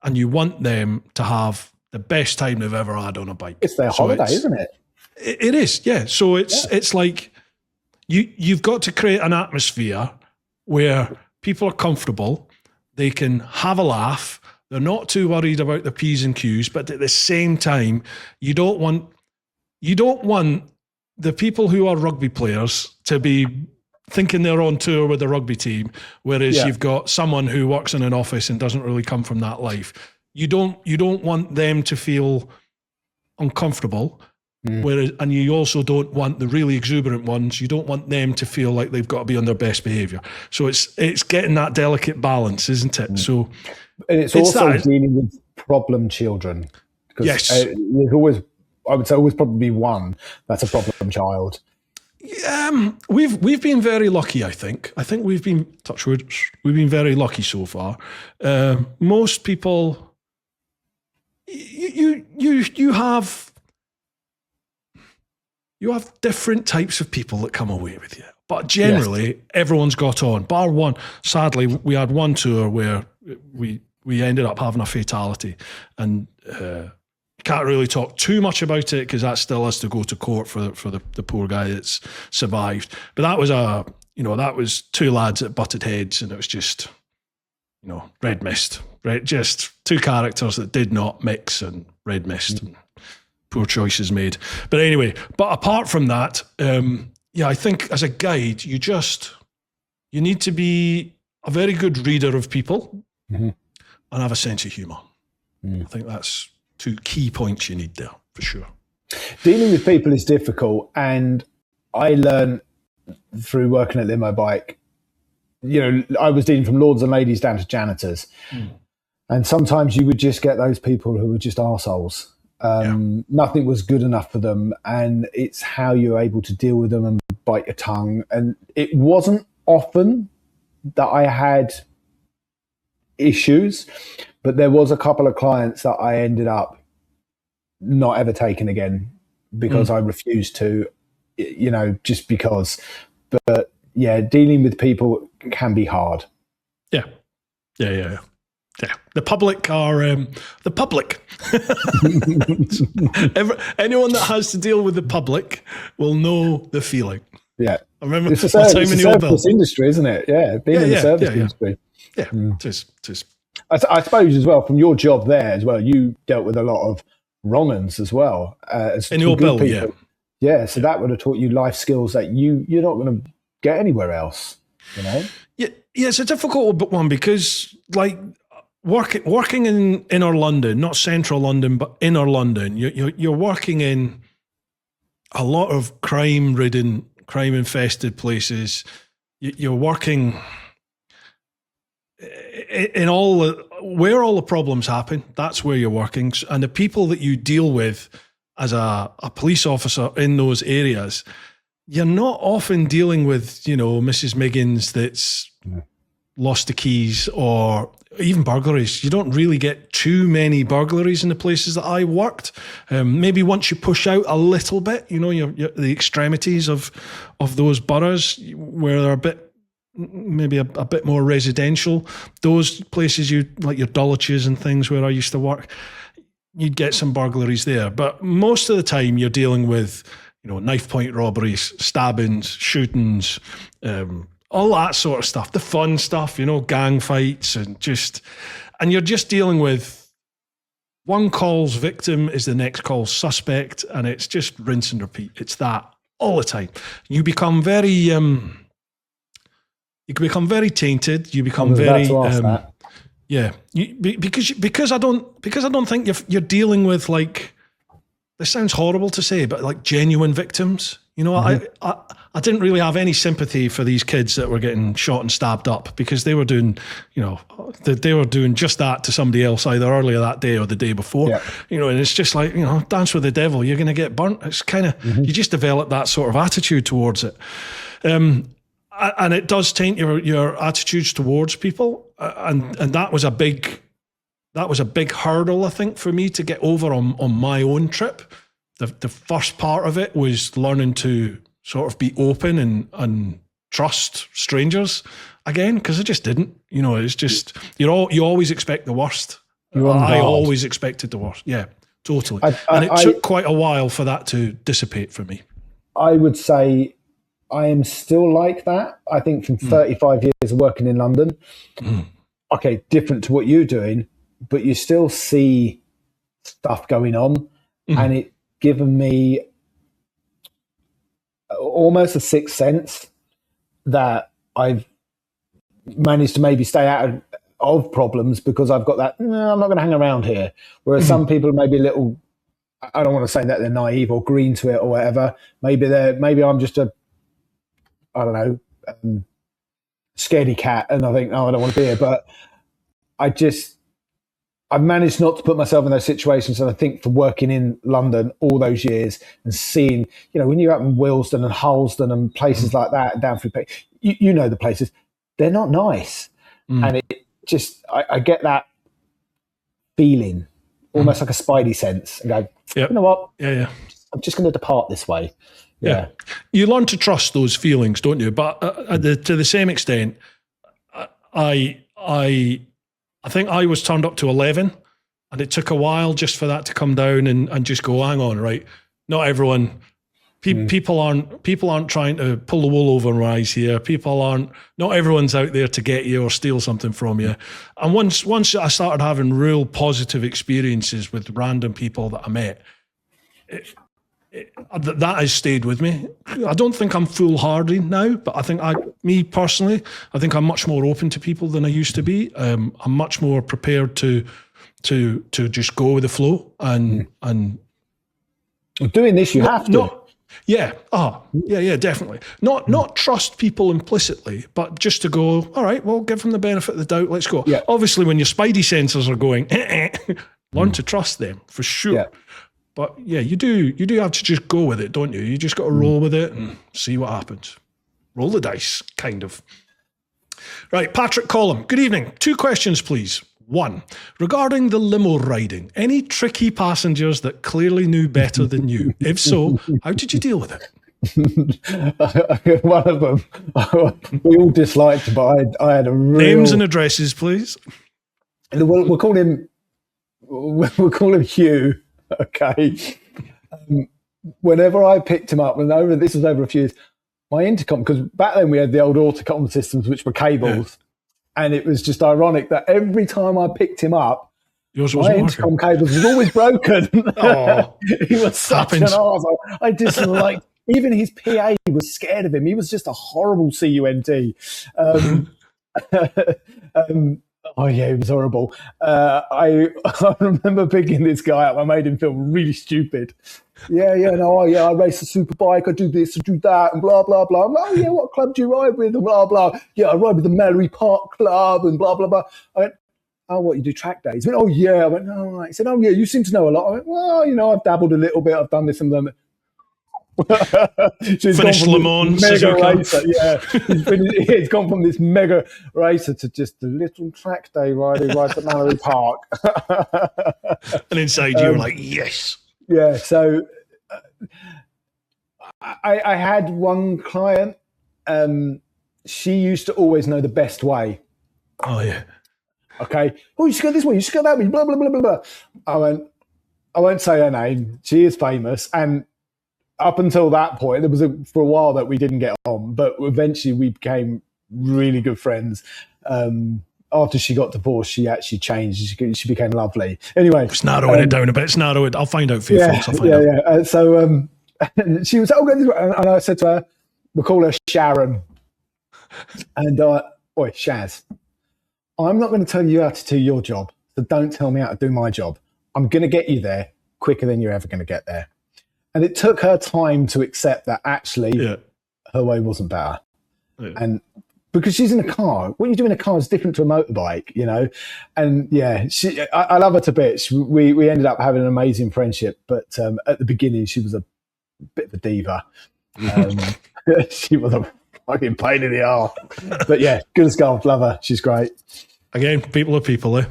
and you want them to have the best time they've ever had on a bike. It's their holiday, isn't it? It is, yeah. So it's like you've got to create an atmosphere where people are comfortable, they can have a laugh, they're not too worried about the P's and Q's, but at the same time, you don't want the people who are rugby players to be thinking they're on tour with the rugby team, whereas you've got someone who works in an office and doesn't really come from that life. You don't want them to feel uncomfortable, and you also don't want the really exuberant ones. You don't want them to feel like they've got to be on their best behaviour. So it's getting that delicate balance, isn't it? So and it's also dealing with problem children. Yes, there's always. I would say always probably one that's a problem child. We've been very lucky, I think. I think we've been, touch wood, we've been very lucky so far. Most people, you have different types of people that come away with you. But generally, everyone's got on. Bar one, sadly, we had one tour where we ended up having a fatality, and can't really talk too much about it because that still has to go to court for the poor guy that's survived. But that was two lads that butted heads, and it was just, you know, red mist, right? Just two characters that did not mix, and red mist, and poor choices made. But anyway, but apart from that, I think as a guide, you need to be a very good reader of people and have a sense of humour. I think that's two key points you need there, for sure. Dealing with people is difficult, and I learned through working at LimoBike, I was dealing from lords and ladies down to janitors. And sometimes you would just get those people who were just arseholes. Nothing was good enough for them. And it's how you're able to deal with them and bite your tongue. And it wasn't often that I had issues, but there was a couple of clients that I ended up not ever taking again because I refused to, just because. But yeah, dealing with people can be hard. Yeah. The public are the public. Anyone that has to deal with the public will know the feeling. Yeah, I remember it's a service industry, isn't it? Yeah, being in the service industry. Yeah, it is. I suppose as well, from your job there as well, you dealt with a lot of wrong-uns as well. In your bill, people. Yeah. So that would have taught you life skills that you're not going to get anywhere else. Yeah, it's a difficult one because like working in inner London, not central London, but inner London, you're working in a lot of crime-ridden, crime-infested places. You're working in where all the problems happen. That's where you're working, and the people that you deal with as a police officer in those areas, you're not often dealing with Mrs. Miggins that's lost the keys or even burglaries. You don't really get too many burglaries in the places that I worked. Maybe once you push out a little bit, the extremities of those boroughs where they're maybe a bit more residential. Those places like your Dulwiches and things where I used to work, you'd get some burglaries there. But most of the time you're dealing with, knife point robberies, stabbings, shootings, all that sort of stuff, the fun stuff, gang fights and you're just dealing with one call's victim is the next call's suspect, and it's just rinse and repeat. It's that all the time. You become very, tainted. You become very, because I don't think you're dealing with like, this sounds horrible to say, but like genuine victims. I didn't really have any sympathy for these kids that were getting shot and stabbed up because they were doing, they were doing just that to somebody else either earlier that day or the day before. Yeah. And it's just like, dance with the devil, you're going to get burnt. It's kind of, you just develop that sort of attitude towards it. And it does taint your attitudes towards people. And that was a big hurdle, I think, for me to get over on my own trip. The first part of it was learning to sort of be open and trust strangers again, because I just didn't. It's just you always expect the worst. I always expected the worst. Yeah, totally. And it took quite a while for that to dissipate for me. I would say I am still like that. I think from 35 years of working in London, okay, different to what you're doing, but you still see stuff going on, and it given me almost a sixth sense that I've managed to maybe stay out of problems because I've got that, no, I'm not going to hang around here. Whereas some people may be a little, I don't want to say that they're naive or green to it or whatever. Maybe I'm just I don't know, scaredy cat, and I think, I don't want to be here. But I've managed not to put myself in those situations. And I think for working in London all those years and seeing, when you're up in Willesden and Harlesden and places like that, and down through, you know the places, they're not nice. And it just, I get that feeling, almost like a spidey sense, and go, you know what? Yeah. I'm just going to depart this way. Yeah. You learn to trust those feelings, don't you? But to the same extent, I think I was turned up to 11, and it took a while just for that to come down and just go, hang on, right? Not everyone, people aren't trying to pull the wool over my eyes here. Not everyone's out there to get you or steal something from you. And once I started having real positive experiences with random people that I met, that has stayed with me. I don't think I'm foolhardy now, but I think me personally, I think I'm much more open to people than I used to be. I'm much more prepared to just go with the flow and doing this, you have to. Yeah. Yeah, definitely. Not trust people implicitly, but just to go, all right, well, give them the benefit of the doubt. Let's go. Yeah. Obviously, when your spidey sensors are going, learn to trust them for sure. Yeah. But yeah, you do have to just go with it, don't you? You just got to roll with it and see what happens. Roll the dice, kind of. Right, Patrick Collum. Good evening. 2 questions, please. 1, regarding the limo riding, any tricky passengers that clearly knew better than you? If so, how did you deal with it? One of them, we all disliked, but I had a real... Names and addresses, please. We'll call him Hugh, okay? Whenever I picked him up, this was over a few years, my intercom, because back then we had the old autocom systems, which were cables, and it was just ironic that every time I picked him up, my intercom cables was always broken. Oh, he was such an arse. I disliked. Even his PA was scared of him. He was just a horrible CUNT. Oh yeah, it was horrible. I remember picking this guy up. I made him feel really stupid. I race a super bike. I do this, I do that, and blah blah blah. I'm like, oh yeah, what club do you ride with? And blah blah. Yeah, I ride with the Mallory Park Club, and blah blah blah. I went, oh, what, you do track days? He went, oh yeah. I went, oh right. He said, oh yeah, you seem to know a lot. I went, well, I've dabbled a little bit. I've done this and done that. Finished Le Mans mega racer. Yeah, he's gone from this mega racer to just a little track day rider who rides at Mallory Park. And inside you were like, yes. Yeah, so I had one client. She used to always know the best way. Oh yeah. Okay. Oh, you should go this way. You should go that way. Blah blah blah blah blah. I won't say her name. She is famous, and up until that point, there was for a while that we didn't get on, but eventually we became really good friends. After she got divorced, she actually changed. She became lovely. Anyway, it's narrowing it down a bit. It's narrowed. I'll find out for you, folks. I'll find out. Yeah. So she was, go this way. And I said to her, we'll call her Sharon. And oi, Shaz, I'm not going to tell you how to do your job, so don't tell me how to do my job. I'm going to get you there quicker than you're ever going to get there. And it took her time to accept that actually her way wasn't better. Yeah. And because she's in a car, what you do in a car is different to a motorbike, And yeah, I love her to bits. We ended up having an amazing friendship, but at the beginning she was a bit of a diva. She was a fucking pain in the arse. But yeah, good as gold. Love her. She's great. Again, people are people, eh?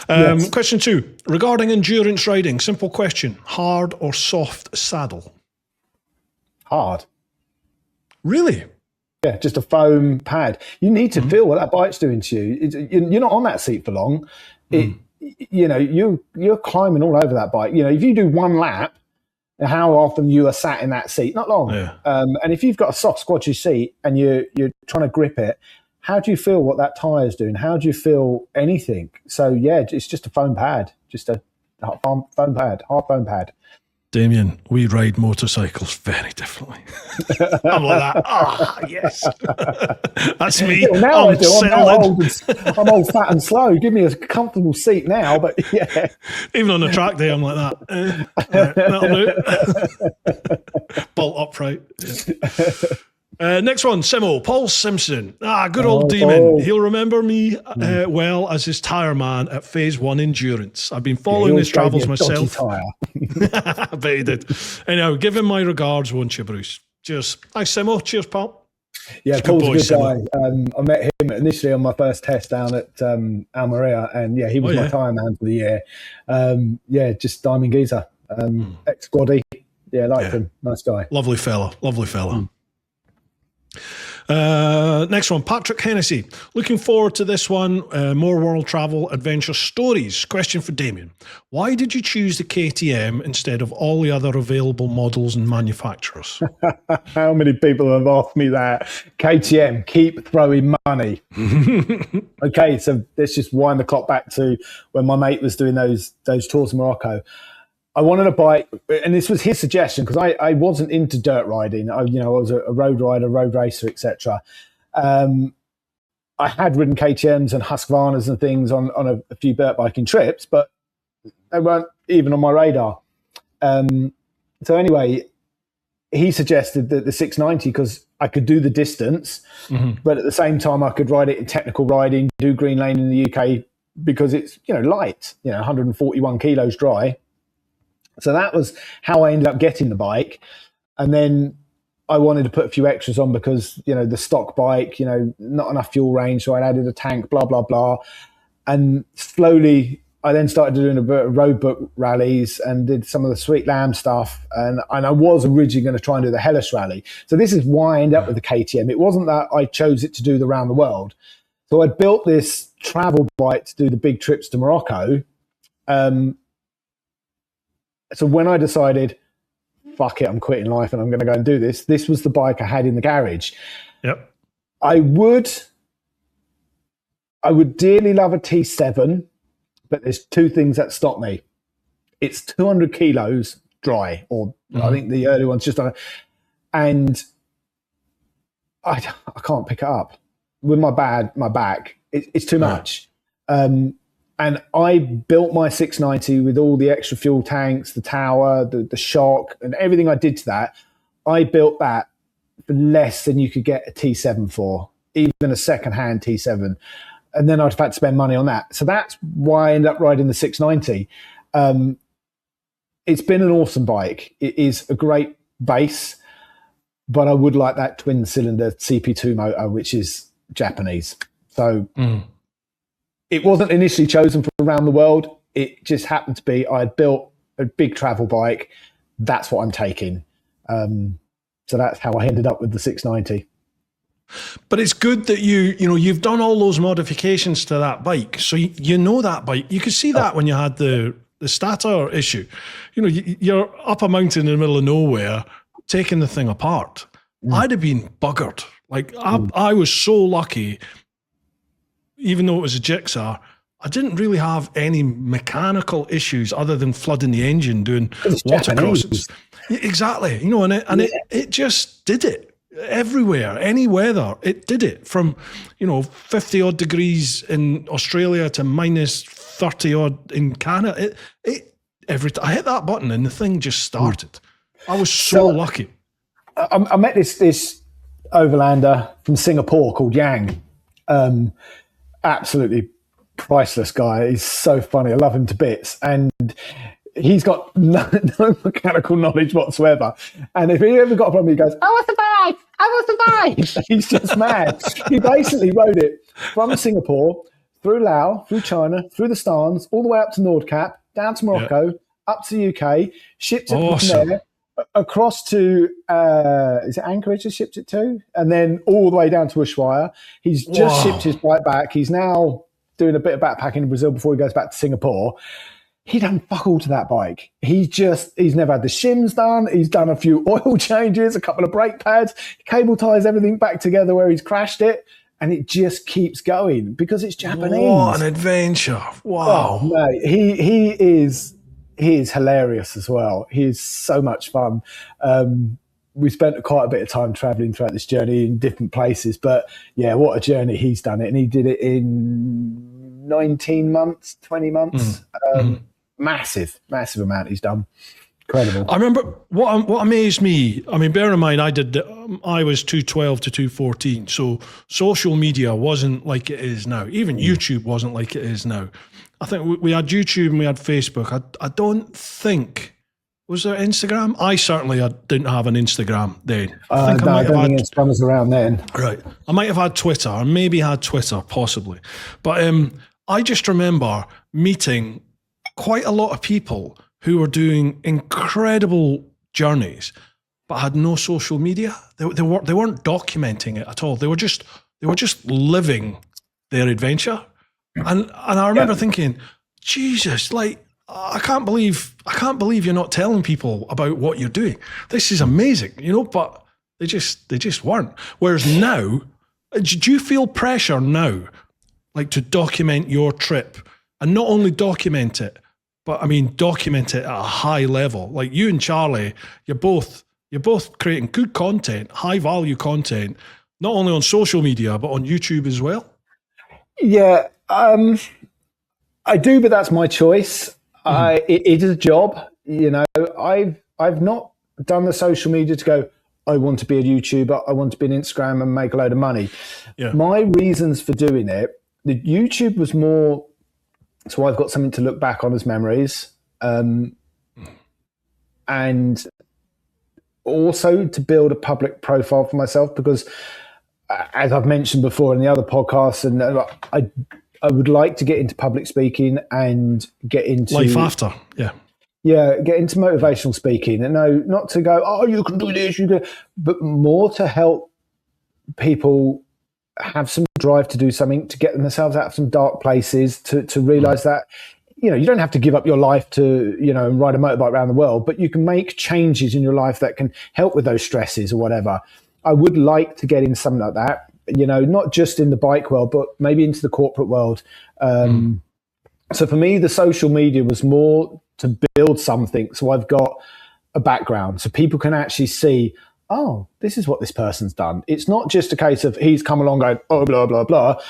Yes. Question 2, regarding endurance riding, simple question, hard or soft saddle? Hard. Really? Yeah, just a foam pad. You need to feel what that bike's doing to you. You're not on that seat for long. You're climbing all over that bike. If you do one lap, how often you are sat in that seat? Not long. Yeah. And if you've got a soft, squatchy seat and you're trying to grip it, how do you feel what that tyre's doing? How do you feel anything? So, yeah, it's just a foam pad, just a foam pad, hard foam pad. Damian, we ride motorcycles very differently. I'm like that. Ah, yes. That's me. Yeah, now I'm old, fat and slow. Give me a comfortable seat now, but yeah. Even on a track day, I'm like that. That'll do. Bolt upright. Yeah. Next one, Simo, Paul Simpson. Good old demon. He'll remember me well as his tyre man at Phase 1 Endurance. I've been following his travels myself. I bet he did. Anyhow, give him my regards, won't you, Bruce? Cheers. Thanks, Simo. Cheers, pal. Yeah, Paul's a good guy. I met him initially on my first test down at Almeria, and yeah, he was my tyre man for the year. Just diamond geezer. Ex-squaddy. Yeah, liked him. Nice guy. Lovely fella. Next one, Patrick Hennessy. Looking forward to this one. More world travel adventure stories. Question for Damian. Why did you choose the KTM instead of all the other available models and manufacturers? How many people have asked me that? KTM, keep throwing money. Okay, so let's just wind the clock back to when my mate was doing those tours in Morocco. I wanted a bike, and this was his suggestion because I wasn't into dirt riding. I was a road rider, road racer, etc. I had ridden KTMs and Husqvarnas and things on a few dirt biking trips, but they weren't even on my radar. So anyway, he suggested that the 690, because I could do the distance, but at the same time I could ride it in technical riding, do green lane in the UK, because it's, light, 141 kilos dry. So that was how I ended up getting the bike. And then I wanted to put a few extras on because, the stock bike, not enough fuel range. So I added a tank, blah, blah, blah. And slowly I then started doing a bit of road book rallies and did some of the Sweet Lamb stuff. And I was originally going to try and do the Hellas rally. So this is why I ended up with the KTM. It wasn't that I chose it to do the round the world. So I built this travel bike to do the big trips to Morocco. So when I decided, fuck it, I'm quitting life and I'm going to go and do this, this was the bike I had in the garage. Yep. I would dearly love a T7, but there's two things that stop me. It's 200 kilos dry, or I think the early one's just, and I can't pick it up with my back. It's too much. And I built my 690 with all the extra fuel tanks, the tower, the shock, and everything I did to that. I built that for less than you could get a T7 for, even a second-hand T7. And then I'd have had to spend money on that. So that's why I ended up riding the 690. It's been an awesome bike. It is a great base, but I would like that twin-cylinder CP2 motor, which is Japanese. So it wasn't initially chosen for around the world. It just happened to be I had built a big travel bike. That's what I'm taking. So that's how I ended up with the 690. But it's good that you've done all those modifications to that bike. So you know that bike. You could see that when you had the starter issue. You're up a mountain in the middle of nowhere, taking the thing apart. I'd have been buggered. Like I was so lucky, even though it was a Gixxer, I didn't really have any mechanical issues other than flooding the engine doing water crossings. Exactly. It just did it. Everywhere, any weather, it did it from, 50 odd degrees in Australia to minus 30 odd in Canada. I hit that button and the thing just started. I was so lucky. I met this overlander from Singapore called Yang. Absolutely priceless guy. He's so funny. I love him to bits. And he's got no mechanical knowledge whatsoever. And if he ever got a problem, he goes, I want to buy. He's just mad. He basically rode it from Singapore, through Laos, through China, through the Stans, all the way up to Nordkap, down to Morocco, up to the UK, shipped it from there, across to, is it Anchorage he shipped it to? And then all the way down to Ushuaia. He's just shipped his bike back. He's now doing a bit of backpacking in Brazil before he goes back to Singapore. He done fuck all to that bike. He's never had the shims done. He's done a few oil changes, a couple of brake pads, cable ties everything back together where he's crashed it. And it just keeps going because it's Japanese. What an adventure. Wow. Oh, mate, he is hilarious as well. He is so much fun. We spent quite a bit of time traveling throughout this journey in different places, but yeah, what a journey he's done it. And he did it in 19 months, 20 months. Massive amount he's done. Incredible. I remember what amazed me. I mean, bear in mind, I was 212 to 214, so social media wasn't like it is now. Even YouTube wasn't like it is now. I think we had YouTube and we had Facebook. I don't think, was there Instagram? I certainly didn't have an Instagram then. I don't think Instagram was around then. Right. I might have had Twitter, or maybe had Twitter, possibly. But I just remember meeting quite a lot of people who were doing incredible journeys, but had no social media. They weren't documenting it at all. They were just living their adventure. And I remember thinking, Jesus, like I can't believe you're not telling people about what you're doing. This is amazing, but they just weren't. Whereas now, do you feel pressure now, like to document your trip, and not only document it, but I mean, document it at a high level? Like you and Charlie, you're both creating good content, high value content, not only on social media, but on YouTube as well. Yeah, I do, but that's my choice. It is a job. I've not done the social media to go, I want to be a YouTuber, I want to be an Instagram and make a load of money. Yeah. My reasons for doing it, the YouTube was more so I've got something to look back on as memories, and also to build a public profile for myself, because as I've mentioned before in the other podcasts, and I would like to get into public speaking and get into life after. Get into motivational speaking. And no, not to go, oh, you can do this, but more to help people have some drive to do something, to get themselves out of some dark places, to realize that, you don't have to give up your life to, and ride a motorbike around the world, but you can make changes in your life that can help with those stresses or whatever. I would like to get in something like that, not just in the bike world, but maybe into the corporate world. So for me, the social media was more to build something. So I've got a background so people can actually see, oh, this is what this person's done. It's not just a case of he's come along going, oh, blah, blah, blah.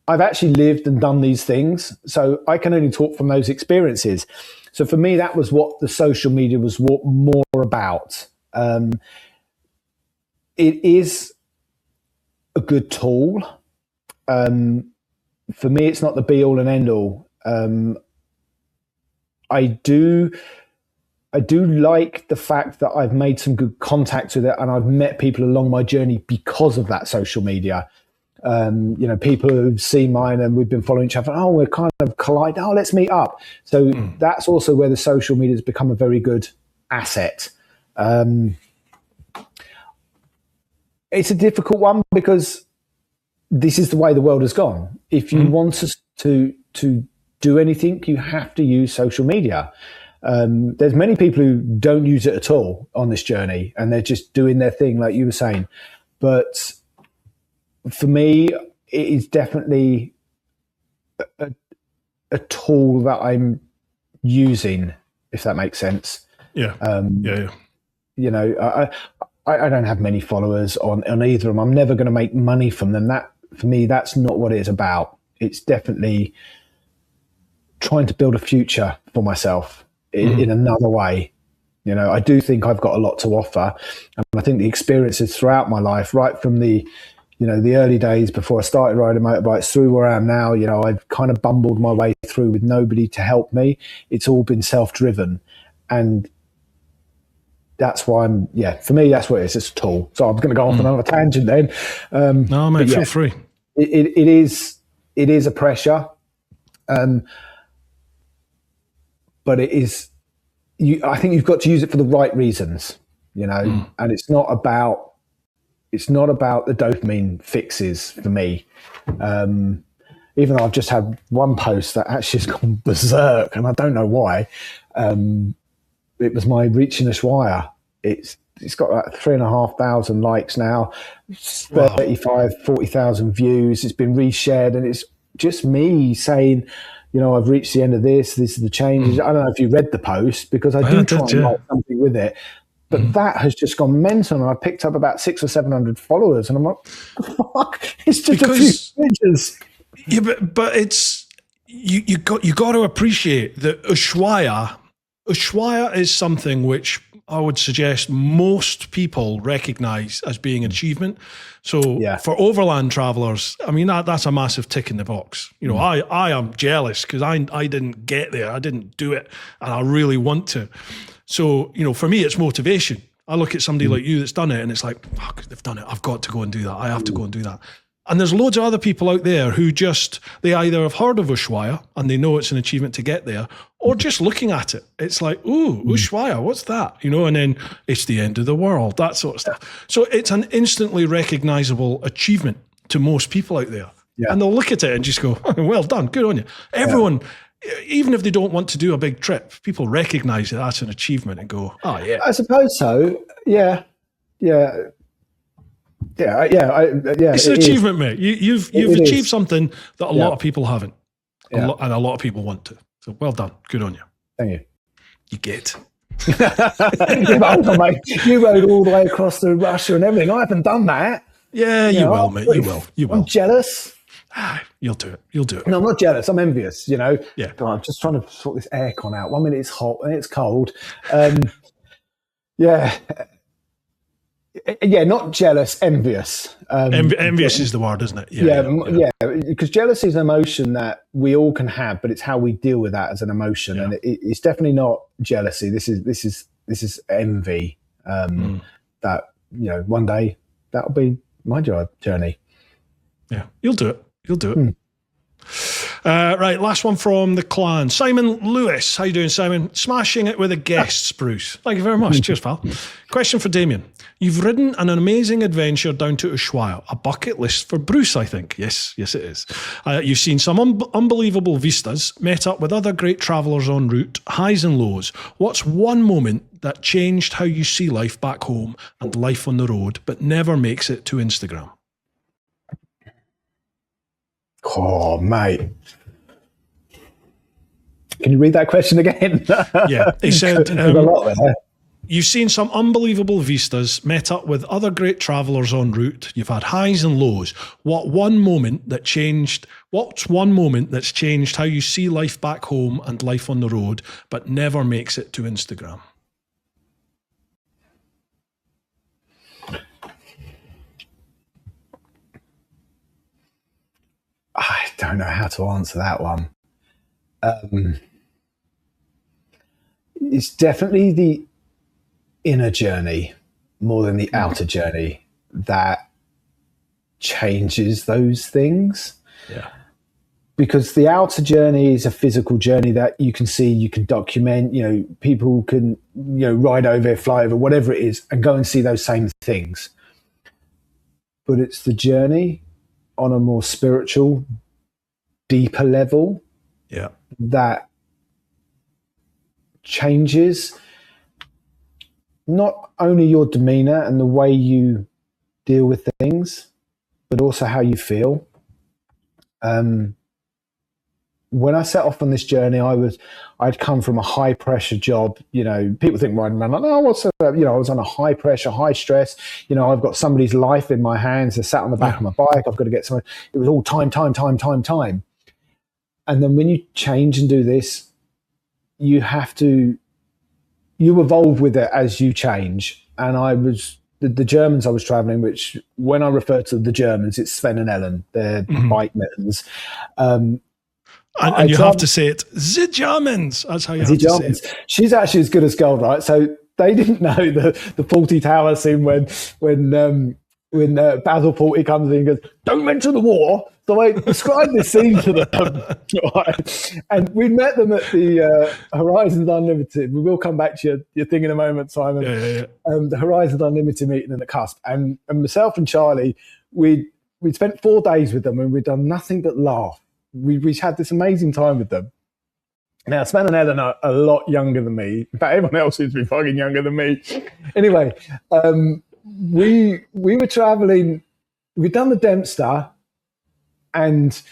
I've actually lived and done these things. So I can only talk from those experiences. So for me, that was what the social media was more about. It is a good tool. For me, it's not the be all and end all. I do like the fact that I've made some good contacts with it, and I've met people along my journey because of that social media. People who've seen mine and we've been following each other. Oh, we're kind of collide. Oh, let's meet up. So that's also where the social media has become a very good asset. It's a difficult one because this is the way the world has gone. If you want us to do anything, you have to use social media. There's many people who don't use it at all on this journey, and they're just doing their thing, like you were saying. But for me, it is definitely a tool that I'm using, if that makes sense. Yeah. I don't have many followers on either of them. I'm never going to make money from them. That, for me, that's not what it's about. It's definitely trying to build a future for myself in another way. I do think I've got a lot to offer, and I think the experiences throughout my life, right from the early days before I started riding motorbikes through where I am now, I've kind of bumbled my way through with nobody to help me. It's all been self-driven, and that's why for me, that's what it is. It's a tool. So I'm going to go off on another tangent then. No, mate, feel free. It is a pressure. But it is, I think you've got to use it for the right reasons, and it's not about the dopamine fixes for me. Even though I've just had one post that actually has gone berserk, and I don't know why. It was my reaching Ushuaia. It's got like 3,500 likes now, 40,000 views. It's been reshared, and it's just me saying, I've reached the end of this. This is the changes. I don't know if you read the post, because I do try and write something with it. But that has just gone mental, and I picked up about 600 or 700 followers, and I'm like, fuck, it's just a few pages. Yeah, but it's you got to appreciate that Ushuaia is something which I would suggest most people recognize as being an achievement. So for overland travelers, I mean, that's a massive tick in the box. I am jealous because I didn't get there. I didn't do it, and I really want to. So, for me, it's motivation. I look at somebody like you that's done it, and it's like, fuck, they've done it. I've got to go and do that. I have to go and do that. And there's loads of other people out there who they either have heard of Ushuaia and they know it's an achievement to get there, or just looking at it, it's like, ooh, Ushuaia, what's that? And then it's the end of the world, that sort of stuff. So it's an instantly recognizable achievement to most people out there. Yeah. And they'll look at it and just go, well done, good on you. Everyone, even if they don't want to do a big trip, people recognize that that's an achievement and go, oh yeah. I suppose so. Yeah. It's an achievement, mate. You've achieved something that a lot of people haven't, and a lot of people want to. So well done, good on you. Thank you. You get. Mate, you rode all the way across to Russia and everything. I haven't done that. Yeah, you will, mate. You will. I'm jealous. You'll do it. No, I'm not jealous. I'm envious. Yeah. God, I'm just trying to sort this aircon out. 1 minute it's hot and it's cold. Yeah. Yeah, not jealous, envious. Envious is the word, isn't it? Yeah, because jealousy is an emotion that we all can have, but it's how we deal with that as an emotion, and it's definitely not jealousy. This is envy. That one day that'll be my journey. Yeah, you'll do it. You'll do it. Right, last one from the clan. Simon Lewis. How you doing, Simon? Smashing it with the guests, Bruce. Thank you very much. Cheers, pal. Question for Damian. You've ridden an amazing adventure down to Ushuaia, a bucket list for Bruce, I think. Yes, it is. You've seen some unbelievable vistas, met up with other great travellers en route, highs and lows. What's one moment that changed how you see life back home and life on the road, but never makes it to Instagram? Oh, mate. Can you read that question again? Yeah, he said, There's a lot there. You've seen some unbelievable vistas, met up with other great travellers en route. You've had highs and lows. What's one moment that's changed how you see life back home and life on the road, but never makes it to Instagram? I don't know how to answer that one. It's definitely the inner journey more than the outer journey that changes those things. Yeah. Because the outer journey is a physical journey that you can see, you can document, people can, ride over, fly over, whatever it is, and go and see those same things. But it's the journey on a more spiritual, deeper level that changes not only your demeanor and the way you deal with things, but also how you feel. When I set off on this journey, I'd come from a high pressure job. People think riding around like, oh, what's that? I was on a high pressure, high stress. I've got somebody's life in my hands. They're sat on the back of my bike. I've got to get someone. It was all time. And then when you change and do this, you evolve with it as you change. And the Germans I was traveling, which when I refer to the Germans, it's Sven and Ellen, they're bike mittens. And you have to say it, the Germans. That's how you have to say it. She's actually as good as gold, right? So they didn't know the Faulty Tower scene when Basil Fawlty comes in and goes, "Don't mention the war." So I described this scene to them, right? And we met them at the Horizons Unlimited. We will come back to your thing in a moment, Simon. Yeah. The Horizons Unlimited meeting in the Cusp, and myself and Charlie, we'd spent 4 days with them, and we'd done nothing but laugh. We had this amazing time with them. Now, Sven and Ellen are a lot younger than me. In fact, everyone else seems to be fucking younger than me. Anyway, we were traveling. We'd done the Dempster, and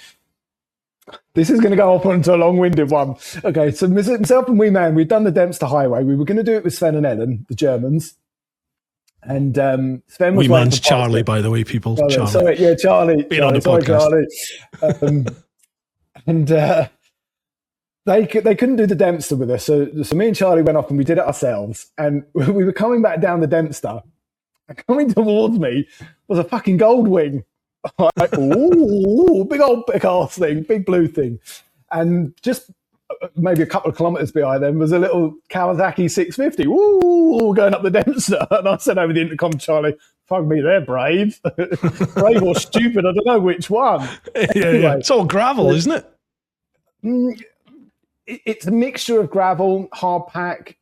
this is going to go off onto a long-winded one. Okay, so myself and Wee Man, we'd done the Dempster Highway. We were going to do it with Sven and Ellen, the Germans. And Sven was Wee Man's Charlie, by the way, people. Charlie. Sorry, yeah, Charlie. Being on the podcast. Charlie. And they couldn't do the Dempster with us. So me and Charlie went off and we did it ourselves. And we were coming back down the Dempster. And coming towards me was a fucking Goldwing. Like, ooh, big ass thing, big blue thing. And just maybe a couple of kilometres behind them was a little Kawasaki 650. Ooh, going up the Dempster. And I said over the intercom, Charlie, fuck me, they're brave. Brave or stupid, I don't know which one. Yeah. It's all gravel, isn't it? It's a mixture of gravel, hard pack,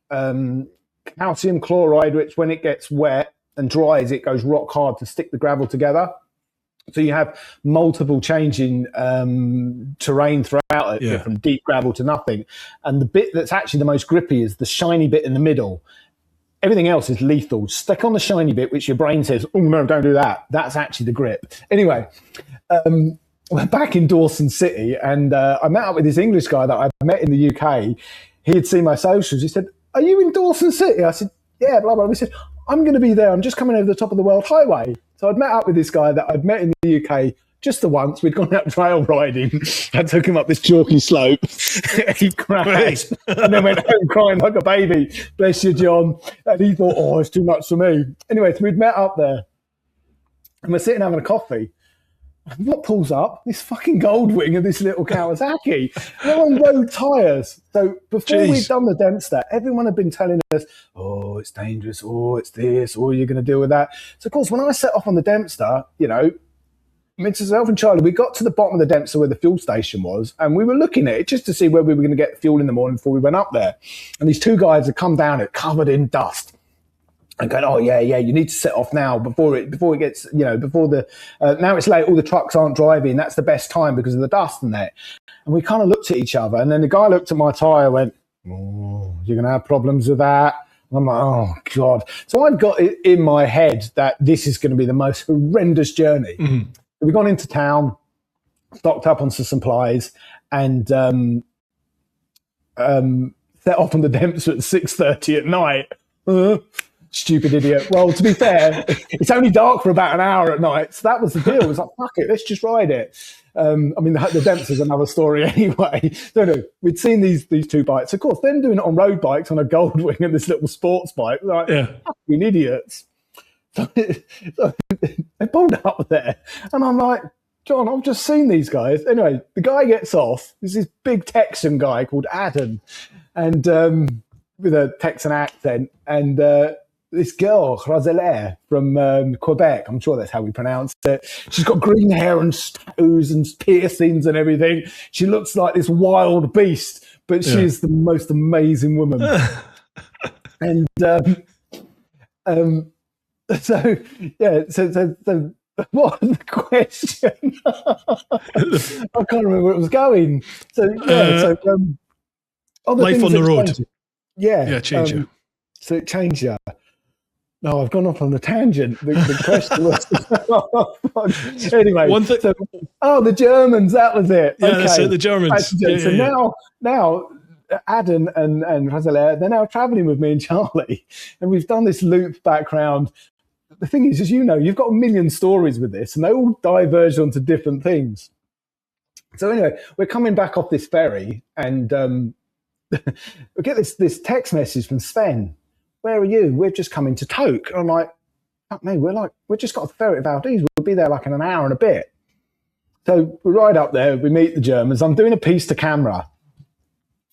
calcium chloride, which when it gets wet and dries, it goes rock hard to stick the gravel together. So you have multiple changing terrain throughout it, from deep gravel to nothing. And the bit that's actually the most grippy is the shiny bit in the middle. Everything else is lethal. Stick on the shiny bit, which your brain says, oh, no, don't do that. That's actually the grip. Anyway, we're back in Dawson City, and I met up with this English guy that I met in the UK. He had seen my socials. He said, are you in Dawson City? I said, yeah, blah, blah. He said, I'm going to be there. I'm just coming over the top of the World Highway. So I'd met up with this guy that I'd met in the UK just the once. We'd gone out trail riding. I took him up this chalky slope. He crashed and then went home crying like a baby. Bless you, John. And he thought, oh, it's too much for me. Anyway, so we'd met up there and we're sitting having a coffee. And what pulls up? This fucking Goldwing and this little Kawasaki. They're on road tyres. So before we'd done the Dempster, everyone had been telling us, oh, it's dangerous. Oh, it's this. Oh, you're going to deal with that. So, of course, when I set off on the Dempster, you know, myself and Charlie, we got to the bottom of the Dempster where the fuel station was, and we were looking at it just to see where we were going to get fuel in the morning before we went up there. And these two guys had come down it covered in dust. And going, oh yeah, you need to set off now before it gets, you know, before the, now it's late, all the trucks aren't driving. That's the best time because of the dust and that. And we kind of looked at each other, and then the guy looked at my tyre and went, oh, you're going to have problems with that. And I'm like, oh God. So I've got it in my head that this is going to be the most horrendous journey. Mm-hmm. We've gone into town, stocked up on some supplies, and set off on the Dempster at 6:30 at night. Stupid idiot. Well, to be fair, it's only dark for about an hour at night. So that was the deal. It was like, fuck it, let's just ride it. I mean, the Dempster's another story anyway. No, we'd seen these two bikes. Of course, them doing it on road bikes on a Goldwing and this little sports bike. Like, fucking idiots. So they pulled up there. And I'm like, John, I've just seen these guys. Anyway, the guy gets off. There's this big Texan guy called Adam, and with a Texan accent. And this girl, Roselaire, from Quebec, I'm sure that's how we pronounce it. She's got green hair and tattoos and piercings and everything. She looks like this wild beast, but she's the most amazing woman. And so what was the question? I can't remember where it was going. So life on the road. Change you. So it changed you. No, I've gone off on a tangent. The question was anyway. The Germans. That was it. Yeah, okay. That's it. The Germans. So now Adam and Roselaire, they're now travelling with me and Charlie, and we've done this loop background. The thing is, as you know, you've got a million stories with this, and they all diverge onto different things. So anyway, we're coming back off this ferry, and we get this text message from Sven. Where are you? We're just coming to Toke. I'm like, fuck me, we're just got a ferry at Valdez. We'll be there like in an hour and a bit. So we ride up there, we meet the Germans. I'm doing a piece to camera.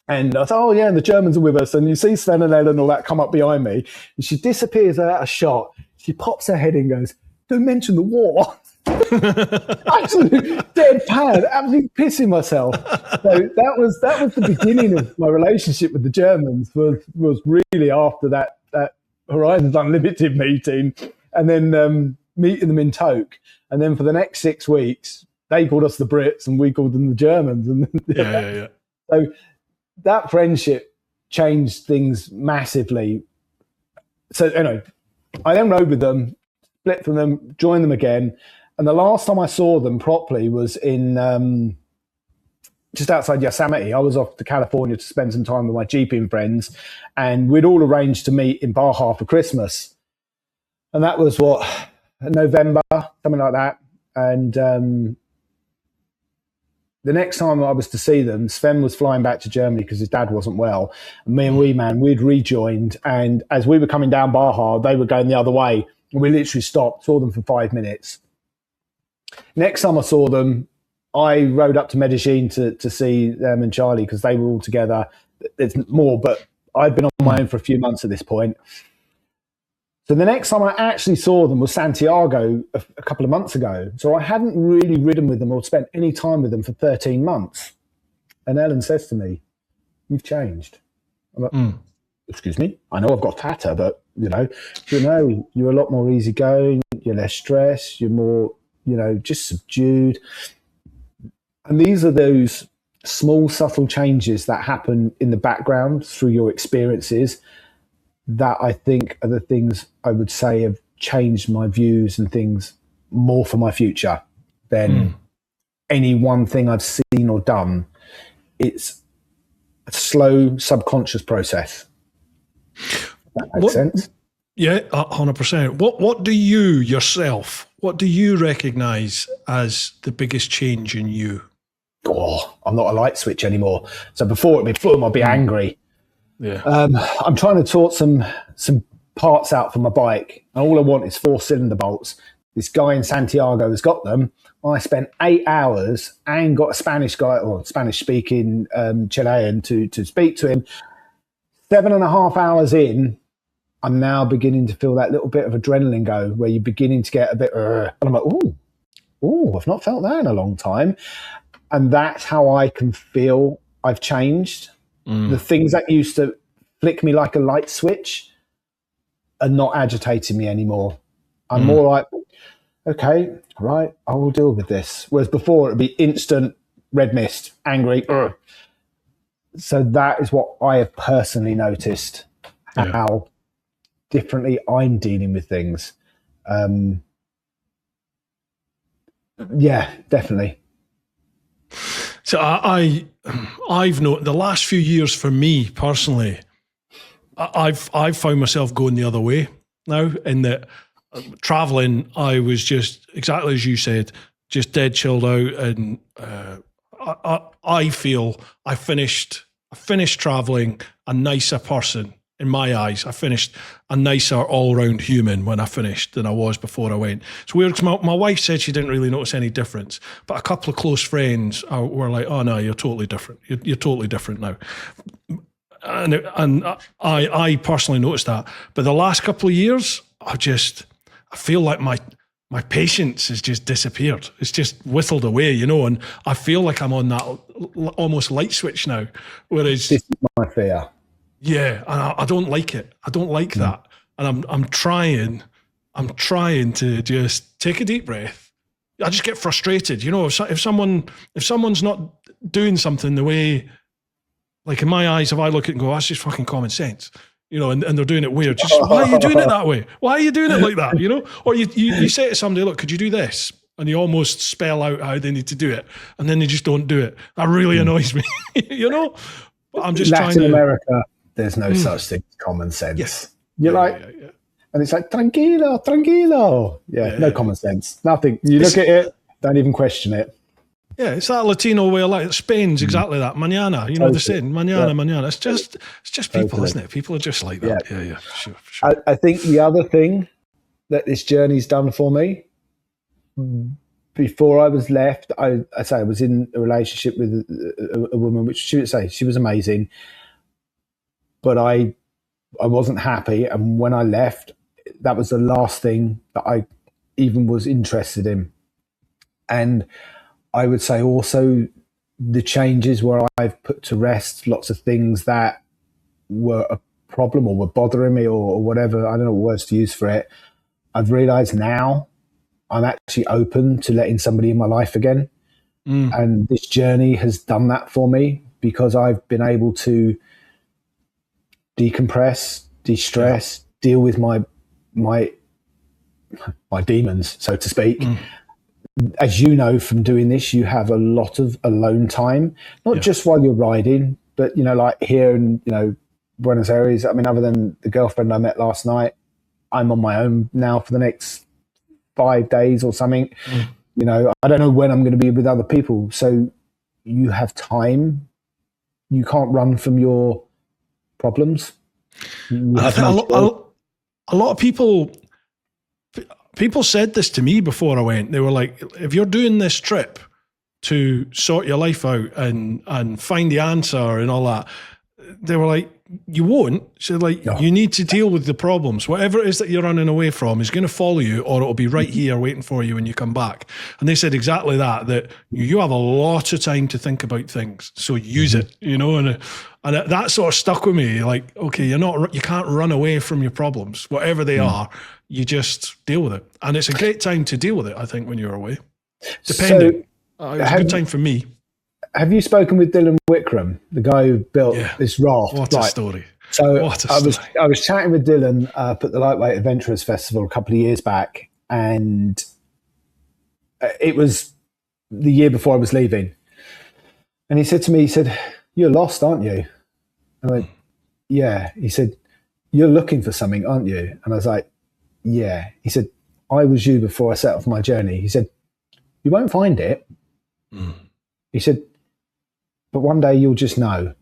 And I thought, oh yeah, and the Germans are with us. And you see Sven and Ellen and all that come up behind me. And she disappears out of shot. She pops her head in and goes, don't mention the war. Absolutely deadpan, absolutely pissing myself. So that was the beginning of my relationship with the Germans. Was really after that Horizons Unlimited meeting, and then meeting them in Toke, and then for the next 6 weeks they called us the Brits and we called them the Germans, and So that friendship changed things massively. So anyway, I then rode with them, split from them, joined them again. And the last time I saw them properly was in just outside Yosemite. I was off to California to spend some time with my jeeping friends, and we'd all arranged to meet in Baja for Christmas. And that was November, something like that. And the next time I was to see them, Sven was flying back to Germany because his dad wasn't well. And me and we'd rejoined. And as we were coming down Baja, they were going the other way. And we literally stopped, saw them for 5 minutes. Next time I saw them, I rode up to Medellin to see them and Charlie because they were all together. There's more, but I'd been on my own for a few months at this point. So the next time I actually saw them was Santiago a couple of months ago. So I hadn't really ridden with them or spent any time with them for 13 months. And Ellen says to me, you've changed. I'm like, excuse me? I know I've got fatter, but, you're a lot more easygoing. You're less stressed. You're more, just subdued. And these are those small, subtle changes that happen in the background through your experiences that I think are the things I would say have changed my views and things more for my future than any one thing I've seen or done. It's a slow, subconscious process. That makes sense? Yeah, 100%. What do you yourself what do you recognise as the biggest change in you? Oh, I'm not a light switch anymore. So before it'd be floom, I'd be angry. Yeah. I'm trying to sort some parts out for my bike, and all I want is 4-cylinder bolts. This guy in Santiago has got them. I spent 8 hours and got a Spanish guy, or Spanish-speaking Chilean, to speak to him. 7.5 hours in, I'm now beginning to feel that little bit of adrenaline go, where you're beginning to get a bit, and I'm like, ooh, I've not felt that in a long time. And that's how I can feel I've changed. The things that used to flick me like a light switch are not agitating me anymore. I'm more like, okay, right, I will deal with this. Whereas before it'd be instant red mist, angry. So that is what I have personally noticed, how differently I'm dealing with things. Yeah, definitely. So I've noticed the last few years for me personally, I've found myself going the other way now, in that traveling, I was just exactly as you said, just dead chilled out, and I feel I finished traveling a nicer person in my eyes. I finished a nicer all-round human when I finished than I was before I went. It's weird because my wife said she didn't really notice any difference, but a couple of close friends were like, "Oh no, you're totally different. You're totally different now." And I personally noticed that. But the last couple of years, I feel like my patience has just disappeared. It's just whittled away, and I feel like I'm on that almost light switch now. Whereas this is my fear. Yeah, and I don't like it. I don't like that. And I'm trying to just take a deep breath. I just get frustrated. If someone's not doing something the way, like in my eyes, if I look at it and go, that's just fucking common sense, and they're doing it weird. Just, why are you doing it that way? Why are you doing it like that? Or you say to somebody, look, could you do this? And you almost spell out how they need to do it. And then they just don't do it. That really annoys me, But I'm just Latin trying to... America, there's no such thing as common sense. Yes. You're and it's like, tranquilo. No common sense. Nothing. You look at it, don't even question it. Yeah, it's that Latino way of life. Spain's exactly that. Mañana, they're saying mañana. It's just people, isn't it? People are just like that. Yeah, for sure. I think the other thing that this journey's done for me, before I was left, I was in a relationship with a woman, which she was amazing, but I wasn't happy. And when I left, that was the last thing that I even was interested in. And I would say also the changes where I've put to rest lots of things that were a problem or were bothering me or whatever. I don't know what words to use for it. I've realized now I'm actually open to letting somebody in my life again. And this journey has done that for me, because I've been able to decompress, de-stress, deal with my demons, so to speak. As you know from doing this, you have a lot of alone time, not just while you're riding, but, like here in, Buenos Aires. I mean, other than the girlfriend I met last night, I'm on my own now for the next 5 days or something. I don't know when I'm going to be with other people. So you have time. You can't run from your problems. I think a lot of people said this to me before I went. They were like, if you're doing this trip to sort your life out and find the answer and all that, they were like, you won't. So you need to deal with the problems. Whatever it is that you're running away from is going to follow you, or it'll be right here waiting for you when you come back. And they said exactly that you have a lot of time to think about things. So use it, and that sort of stuck with me. Like, okay, you can't run away from your problems, whatever they are. You just deal with it. And it's a great time to deal with it, I think, when you're away. Depending. It's a good time for me. Have you spoken with Dylan Wickram, the guy who built this raft? What a story. So I was chatting with Dylan up at the Lightweight Adventurers Festival a couple of years back, and it was the year before I was leaving. And he said to me, "You're lost, aren't you?" And I went, "Yeah." He said, "You're looking for something, aren't you?" And I was like, "Yeah." He said, I was you before I set off my journey. He said, you won't find it. He said, but one day you'll just know.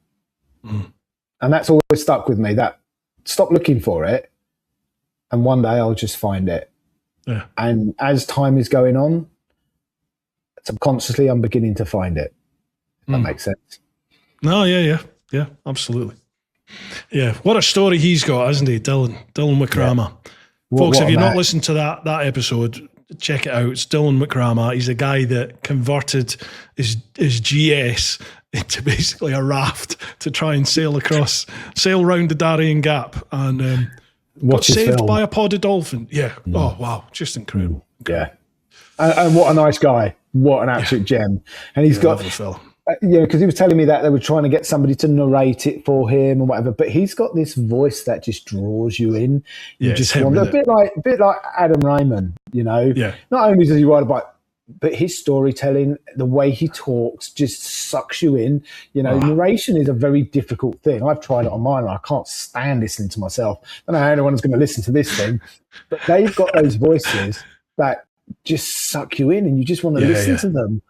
And that's always stuck with me, that stop looking for it and one day I'll just find it. Yeah. And as time is going on, subconsciously I'm beginning to find it. If that makes sense. No, yeah, absolutely. Yeah, what a story he's got, hasn't he, Dylan Wickrama. Yeah. Folks, if you've not match. listened to that episode, check it out. It's Dylan Wickrama. He's the guy that converted his GS into basically a raft to try and sail round the Darien Gap, and got saved by a podded dolphin. Yeah. Oh, wow. Just incredible. Yeah. And what a nice guy. What an absolute gem. And he's got, lovely fella. Because he was telling me that they were trying to get somebody to narrate it for him or whatever, but he's got this voice that just draws you in. You just want a bit like Adam Raymond, Yeah. Not only does he ride a bike, but his storytelling, the way he talks, just sucks you in. Narration is a very difficult thing. I've tried it on mine, and I can't stand listening to myself. I don't know how anyone's going to listen to this thing, but they've got those voices that just suck you in, and you just want to listen to them.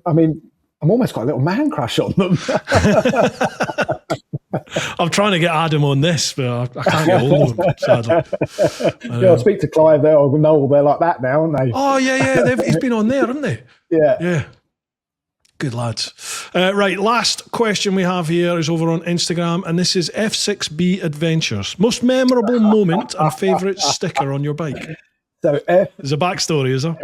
I mean, I'm almost got a little man crush on them. I'm trying to get Adam on this, but I can't get hold of him, sadly. I'll speak to Clive there or Noel. They're like that now, aren't they? Oh, yeah. He's been on there, haven't they? Yeah. Good lads. Right, last question we have here is over on Instagram, and this is F6B Adventures. Most memorable moment and favourite sticker on your bike? So there's a backstory, is there?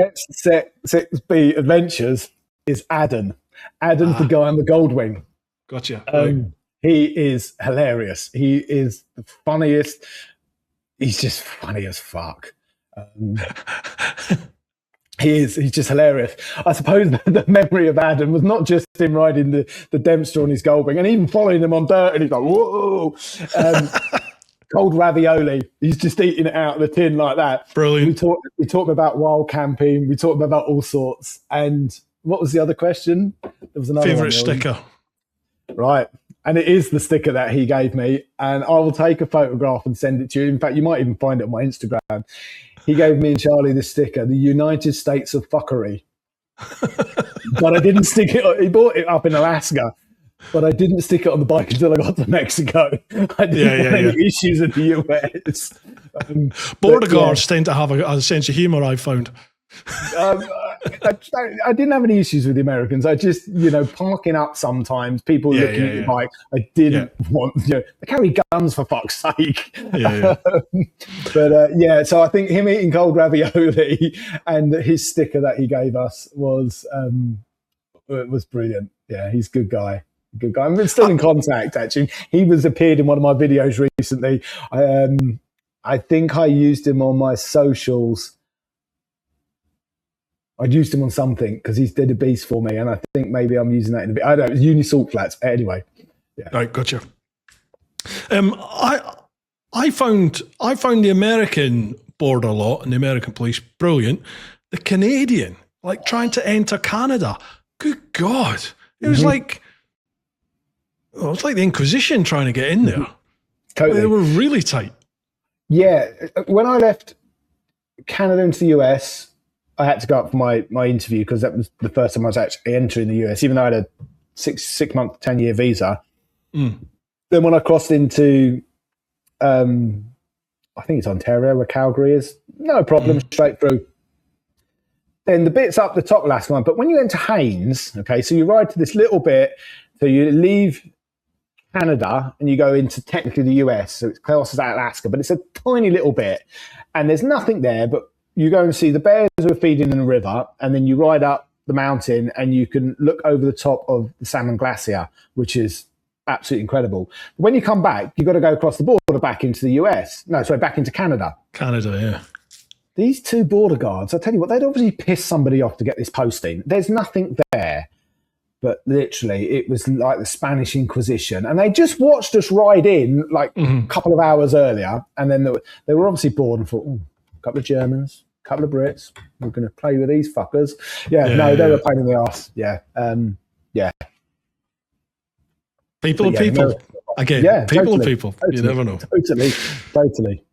F6B Adventures is Adam. Adam's the guy on the Goldwing. Gotcha. Right. He is hilarious. He is the funniest. He's just funny as fuck. He's just hilarious. I suppose the memory of Adam was not just him riding the Dempster on his Goldwing and even following him on dirt, and he's like, whoa. Cold ravioli. He's just eating it out of the tin like that. Brilliant. We talked about wild camping. We talked about all sorts. And what was the other question? There was another favourite sticker. Right. And it is the sticker that he gave me. And I will take a photograph and send it to you. In fact, you might even find it on my Instagram. He gave me and Charlie the sticker, the United States of Fuckery. But I didn't stick it. He bought it up in Alaska. But I didn't stick it on the bike until I got to Mexico. I didn't want any issues in the US. Border guards tend to have a sense of humour, I've found. I didn't have any issues with the Americans. I just, parking up sometimes, people looking at your bike. I didn't want, they carry guns for fuck's sake. But so I think him eating cold ravioli and his sticker that he gave us was brilliant. Yeah, he's a good guy. Good guy. I'm still in contact, actually. He appeared in one of my videos recently. I think I used him on my socials. I'd used him on something because he's did a beast for me, and I think maybe I'm using that in a bit. I don't know. It was Uni Salt Flats. Anyway. Yeah. Right, gotcha. I found the American border law and the American police brilliant. The Canadian, like trying to enter Canada. Good God. It was like... Oh, it's like the Inquisition trying to get in there. Totally. They were really tight. Yeah. When I left Canada into the US, I had to go up for my interview because that was the first time I was actually entering the US, even though I had a 6-month, 10-year visa. Then when I crossed into, I think it's Ontario where Calgary is, no problem, straight through. Then the bit's up the top last month. But when you enter Haines, okay, so you ride to this little bit, so you leave Canada and you go into technically the US, so it's close to Alaska, but it's a tiny little bit and there's nothing there, but you go and see the bears who are feeding in the river, and then you ride up the mountain and you can look over the top of the Salmon Glacier, which is absolutely incredible. When you come back, you've got to go across the border back into the US. No, sorry, back into Canada. Canada, yeah. These two border guards, I tell you what, they'd obviously piss somebody off to get this posting. There's nothing there. But literally, it was like the Spanish Inquisition. And they just watched us ride in like a couple of hours earlier. And then they were obviously bored and thought, a couple of Germans, a couple of Brits, we're going to play with these fuckers. They were a pain in the arse. Yeah. People are people. Again, people are people. Totally, you never know. Totally.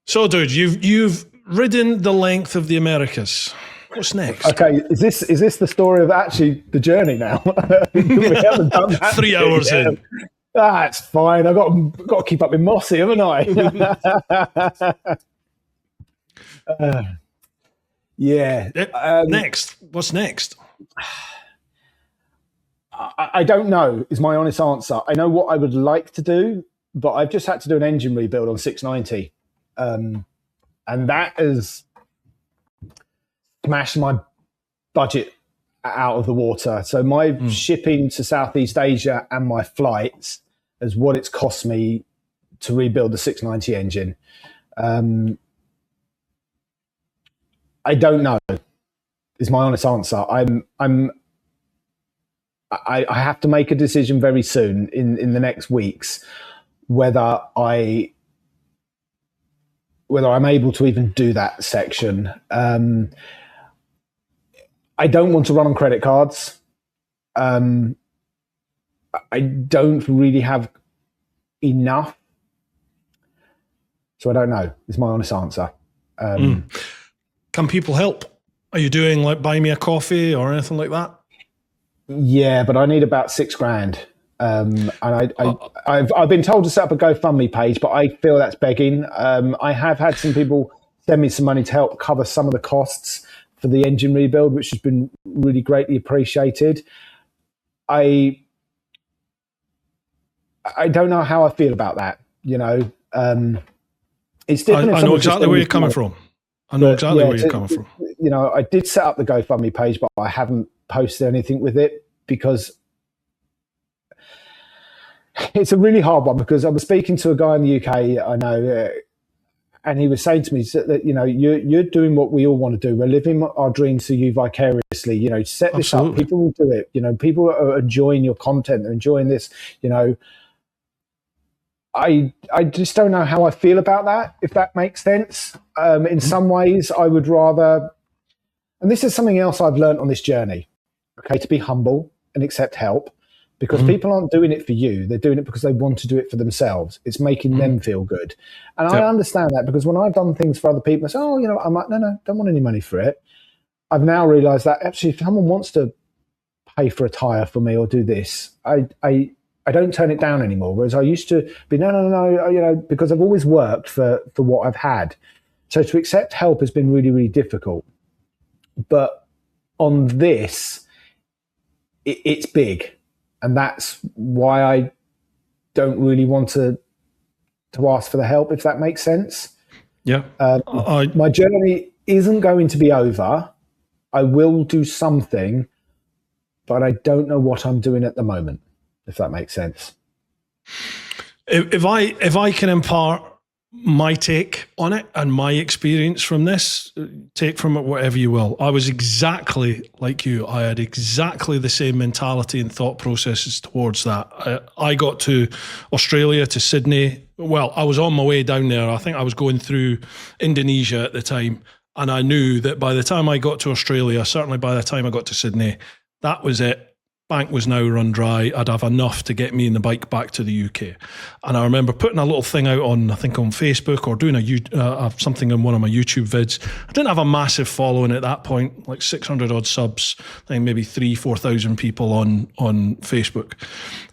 So, dude, you've ridden the length of the Americas. What's next? Okay, is this the story of actually the journey now? We haven't done that 3 hours yet. in. That's fine. I've got to keep up with Mossy, haven't I? Next. What's next? I don't know is my honest answer. I know what I would like to do, but I've just had to do an engine rebuild on 690. And that has smashed my budget out of the water. So my shipping to Southeast Asia and my flights is what it's cost me to rebuild the 690 engine. I don't know is my honest answer. I have to make a decision very soon in the next weeks whether I'm able to even do that section. I don't want to run on credit cards. I don't really have enough. So I don't know, is my honest answer. Can people help? Are you doing like buy me a coffee or anything like that? Yeah, but I need about $6,000. And I've been told to set up a GoFundMe page, but I feel that's begging. I have had some people send me some money to help cover some of the costs for the engine rebuild, which has been really greatly appreciated. I don't know how I feel about that. You know, it's different. I know exactly where you're coming from. I know exactly where you're coming from. You know, I did set up the GoFundMe page, but I haven't posted anything with it because it's a really hard one. Because I was speaking to a guy in the UK I know, and he was saying to me that, you know, you're doing what we all want to do. We're living our dreams through you vicariously. You know, set this up. People will do it. You know, people are enjoying your content. They're enjoying this. You know, I just don't know how I feel about that, if that makes sense. In some ways, I would rather, and this is something else I've learned on this journey, okay, to be humble and accept help, because people aren't doing it for you. They're doing it because they want to do it for themselves. It's making them feel good. And I understand that, because when I've done things for other people, I say, oh, you know, I'm like, no, don't want any money for it. I've now realized that actually if someone wants to pay for a tire for me or do this, I don't turn it down anymore. Whereas I used to be, no, you know, because I've always worked for what I've had. So to accept help has been really, really difficult. But on this, it's big. And that's why I don't really want to ask for the help, if that makes sense. Yeah. My journey isn't going to be over. I will do something, but I don't know what I'm doing at the moment, if that makes sense. If I can impart my take on it and my experience from this, take from it whatever you will. I was exactly like you. I had exactly the same mentality and thought processes towards that. I got to Australia, to Sydney. Well, I was on my way down there. I think I was going through Indonesia at the time. And I knew that by the time I got to Australia, certainly by the time I got to Sydney, that was it. Bank was now run dry. I'd have enough to get me in the bike back to the UK. And I remember putting a little thing out on, I think on Facebook, or doing something in one of my YouTube vids. I didn't have a massive following at that point, like 600 odd subs, I think maybe 4,000 people on Facebook.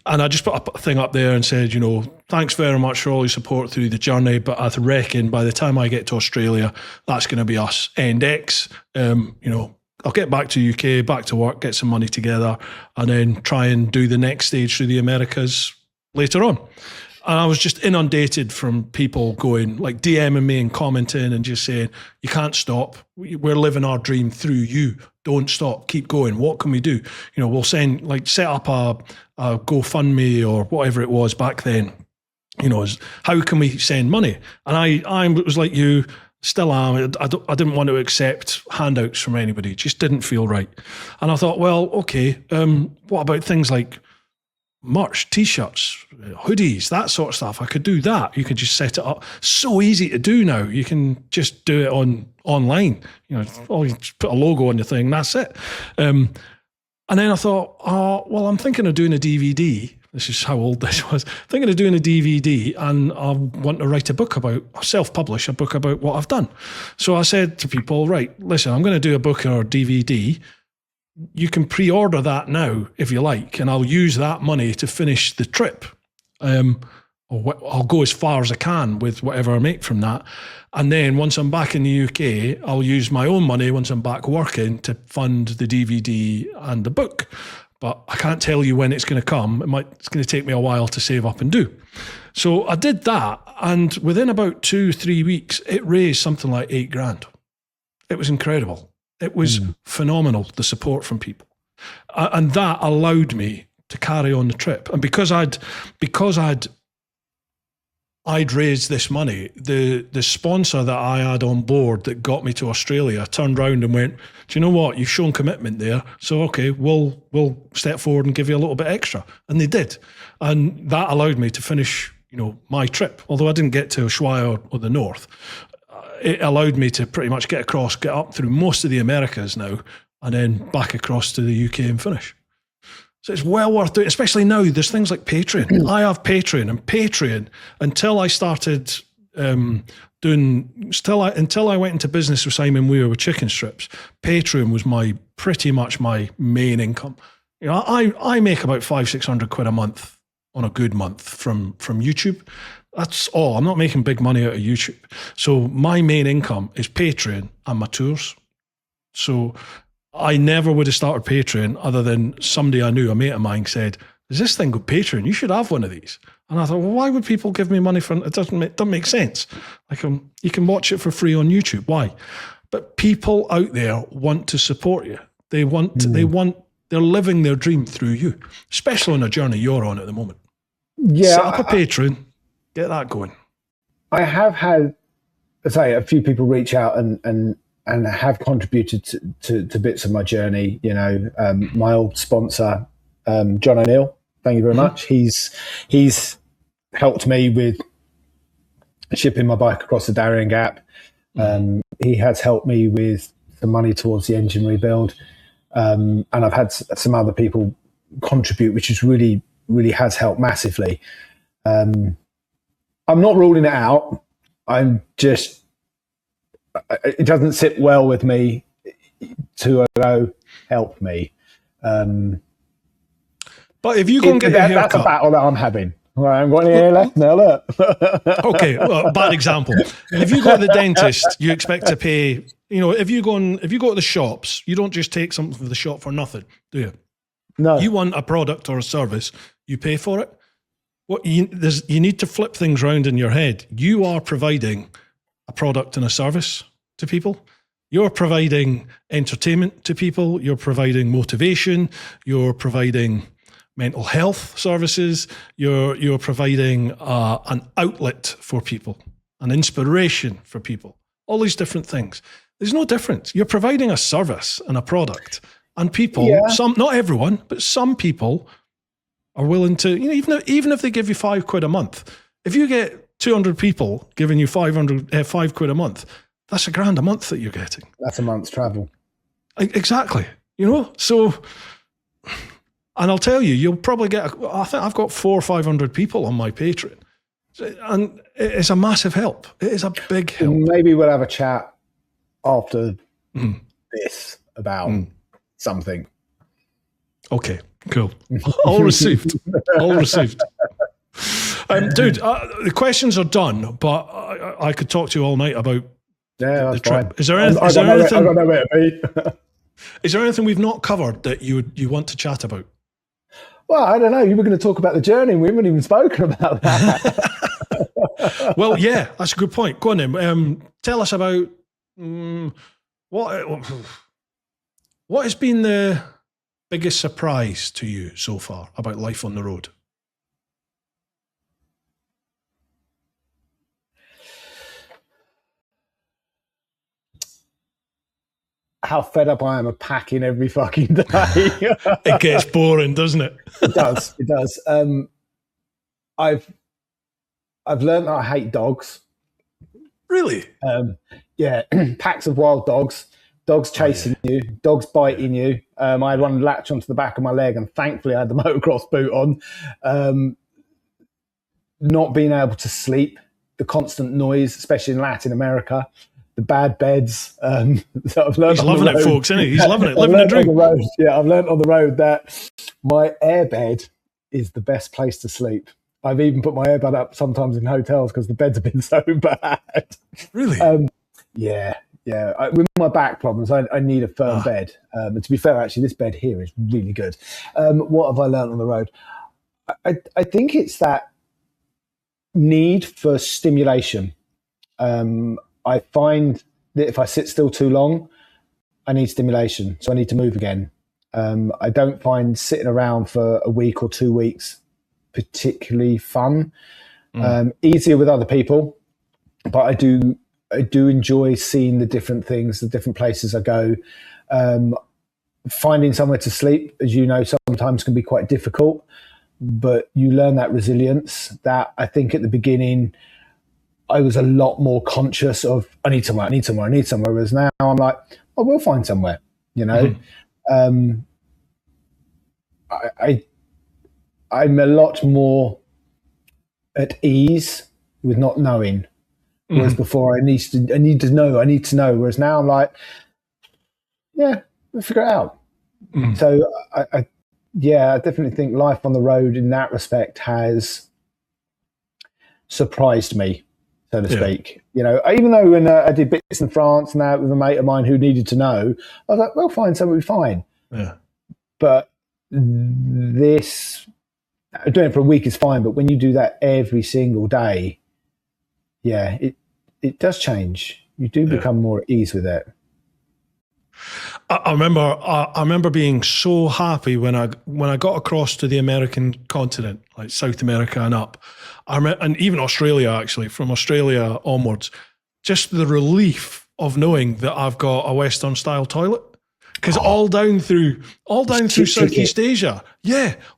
And I just put a thing up there and said, you know, thanks very much for all your support through the journey, but I reckon by the time I get to Australia, that's going to be us. End X, you know, I'll get back to UK, back to work, get some money together, and then try and do the next stage through the Americas later on. And I was just inundated from people going, like DMing me and commenting and just saying, you can't stop. We're living our dream through you. Don't stop. Keep going. What can we do? You know, we'll set up a GoFundMe or whatever it was back then. You know, how can we send money? And I was like you, still am. I didn't want to accept handouts from anybody. It just didn't feel right. And I thought, well, okay, what about things like merch, T-shirts, hoodies, that sort of stuff? I could do that. You could just set it up. So easy to do now. You can just do it online. You know, you just put a logo on your thing, that's it. And then I thought, oh, well, I'm thinking of doing a DVD. This is how old this was. Thinking of doing a DVD, and I want to write a book about, self-publish a book about what I've done. So I said to people, right, listen, I'm going to do a book or DVD. You can pre-order that now if you like, and I'll use that money to finish the trip. I'll go as far as I can with whatever I make from that. And then once I'm back in the UK, I'll use my own money once I'm back working to fund the DVD and the book. But I can't tell you when it's going to come. It's going to take me a while to save up and do. So I did that. And within about 2-3 weeks, it raised something like $8,000. It was incredible. It was phenomenal, the support from people. And that allowed me to carry on the trip. And because I'd raised this money, the sponsor that I had on board that got me to Australia turned around and went, do you know what? You've shown commitment there. So, okay, we'll step forward and give you a little bit extra. And they did. And that allowed me to finish, my trip. Although I didn't get to Ushuaia or the north, it allowed me to pretty much get up through most of the Americas now, and then back across to the UK and finish. So it's well worth doing, especially now. There's things like Patreon. I have Patreon, and Patreon, until I started until I went into business with Simon Weir with chicken strips, Patreon was pretty much my main income. I make about £500-600 a month on a good month from YouTube. That's all. I'm not making big money out of YouTube. So my main income is Patreon and my tours. So I never would have started Patreon other than somebody I knew, a mate of mine, said, "Is this thing called Patreon? You should have one of these." And I thought, well, why would people give me money for it? It doesn't make sense. Like, you can watch it for free on YouTube. Why? But people out there want to support you. They're living their dream through you, especially on a journey you're on at the moment. Yeah, set up a Patreon, get that going. I have had, a few people reach out and have contributed to bits of my journey. My old sponsor, John O'Neill, thank you very much. He's helped me with shipping my bike across the Darien Gap. He has helped me with some money towards the engine rebuild. And I've had some other people contribute, which is really, really has helped massively. I'm not ruling it out. I'm just, it doesn't sit well with me to go help me. But if you go and get your haircut, that's a battle that I'm having. Right, I'm going here left now. Look. Okay, well, bad example. If you go to the dentist, you expect to pay. If you go to the shops, you don't just take something from the shop for nothing, do you? No. You want a product or a service, you pay for it. You need to flip things around in your head. You are providing a product and a service to people. You're providing entertainment to people. You're providing motivation. You're providing mental health services. You're providing an outlet for people, an inspiration for people. All these different things. There's no difference. You're providing a service and a product, and people, not everyone, but some people are willing to, even if they give you £5 a month, if you get 200 people giving you £5 a month, that's £1,000 a month that you're getting. That's a month's travel. Exactly. So, and I'll tell you, you'll probably get, I think I've got 400 or 500 people on my Patreon, and it's a massive help. It is a big help. Maybe we'll have a chat after this about something. Okay, cool. All received. All received. Dude, the questions are done, but I could talk to you all night about the trip. Fine. Is there anything? I don't know where to be. Is there anything we've not covered that you want to chat about? Well, I don't know. You were going to talk about the journey. We haven't even spoken about that. Well, yeah, that's a good point. Go on then. Tell us about what has been the biggest surprise to you so far about life on the road? How fed up I am of packing every fucking day. It gets boring, doesn't it? It does. It does. I've learned that I hate dogs. Really? Yeah, packs of wild dogs. dogs chasing you, dogs biting you. I had one latch onto the back of my leg, and thankfully I had the motocross boot on. Not being able to sleep, the constant noise, especially in Latin America, the bad beds. So I've learned He's loving it, folks, isn't he? He's loving it, living the dream. I've learned on the road that my airbed is the best place to sleep. I've even put my airbed up sometimes in hotels because the beds have been so bad. Really? Yeah. With my back problems, I need a firm bed. And to be fair, actually, this bed here is really good. What have I learned on the road? I think it's that need for stimulation. I find that if I sit still too long, I need stimulation. So I need to move again. I don't find sitting around for a week or 2 weeks particularly fun. Easier with other people, but I do enjoy seeing the different things, the different places I go. Finding somewhere to sleep, as you know, sometimes can be quite difficult, but you learn that resilience that I think at the beginning I was a lot more conscious of, I need somewhere, whereas now I'm like, I will find somewhere, you know. I'm a lot more at ease with not knowing. Whereas before I need to know. Whereas now I'm like, yeah, we'll figure it out. So I definitely think life on the road in that respect has surprised me, so to speak. You know, even though when I did bits in France and that with a mate of mine who needed to know, I was like, well, fine, so we'll be fine. Yeah. But this, doing it for a week is fine. But when you do that every single day, it does change. You do become more at ease with it. I remember being so happy when I got across to the American continent, like South America and up, and even Australia, actually, from Australia onwards, just the relief of knowing that I've got a Western style toilet. Because all down through Southeast Asia,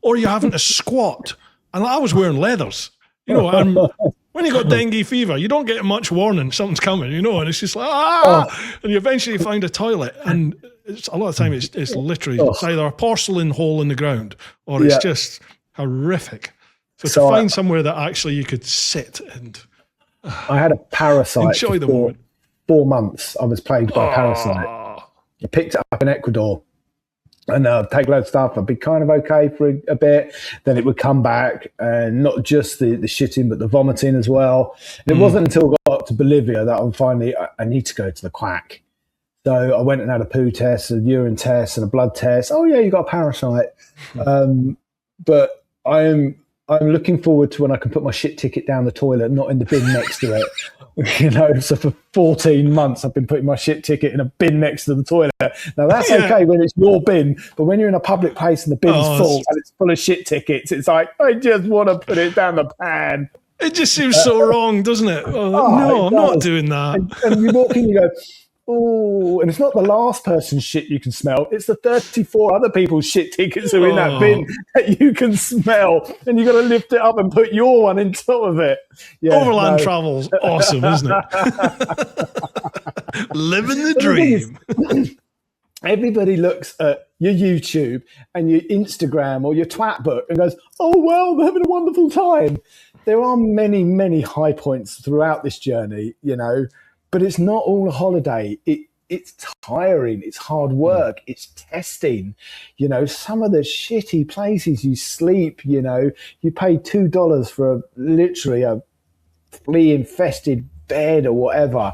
or you're having to squat, and I was wearing leathers, you know, and when you got dengue fever, you don't get much warning something's coming, you know, and it's just like, and you eventually find a toilet, and a lot of the time it's literally it's either a porcelain hole in the ground or it's just horrific. So to find somewhere that actually you could sit and I had a parasite. Enjoy the moment. 4 months I was plagued by a parasite. I picked it up in Ecuador. And I'd take loads of stuff. I'd be kind of okay for a bit. Then it would come back, and not just the shitting, but the vomiting as well. And it wasn't until I got to Bolivia that I'm finally, I need to go to the quack. So I went and had a poo test, a urine test, and a blood test. Oh yeah, you got a parasite. But I'm looking forward to when I can put my shit ticket down the toilet, not in the bin next to it. You know, so for 14 months I've been putting my shit ticket in a bin next to the toilet. Now that's okay when it's your bin, but when you're in a public place and the bin's full and it's full of shit tickets, it's like, I just want to put it down the pan. It just seems so wrong, doesn't it? No, I'm not doing that. And you walk in, you go, oh, and it's not the last person's shit you can smell. It's the 34 other people's shit tickets who are in that bin that you can smell. And you've got to lift it up and put your one in top of it. Yeah, Overland travel's awesome, isn't it? Living the dream. Everybody looks at your YouTube and your Instagram or your twat book and goes, oh, well, they're having a wonderful time. There are many, many high points throughout this journey, you know, but it's not all a holiday. It's tiring. It's hard work. It's testing. You know, some of the shitty places you sleep, you know, you pay $2 for literally a flea-infested bed or whatever.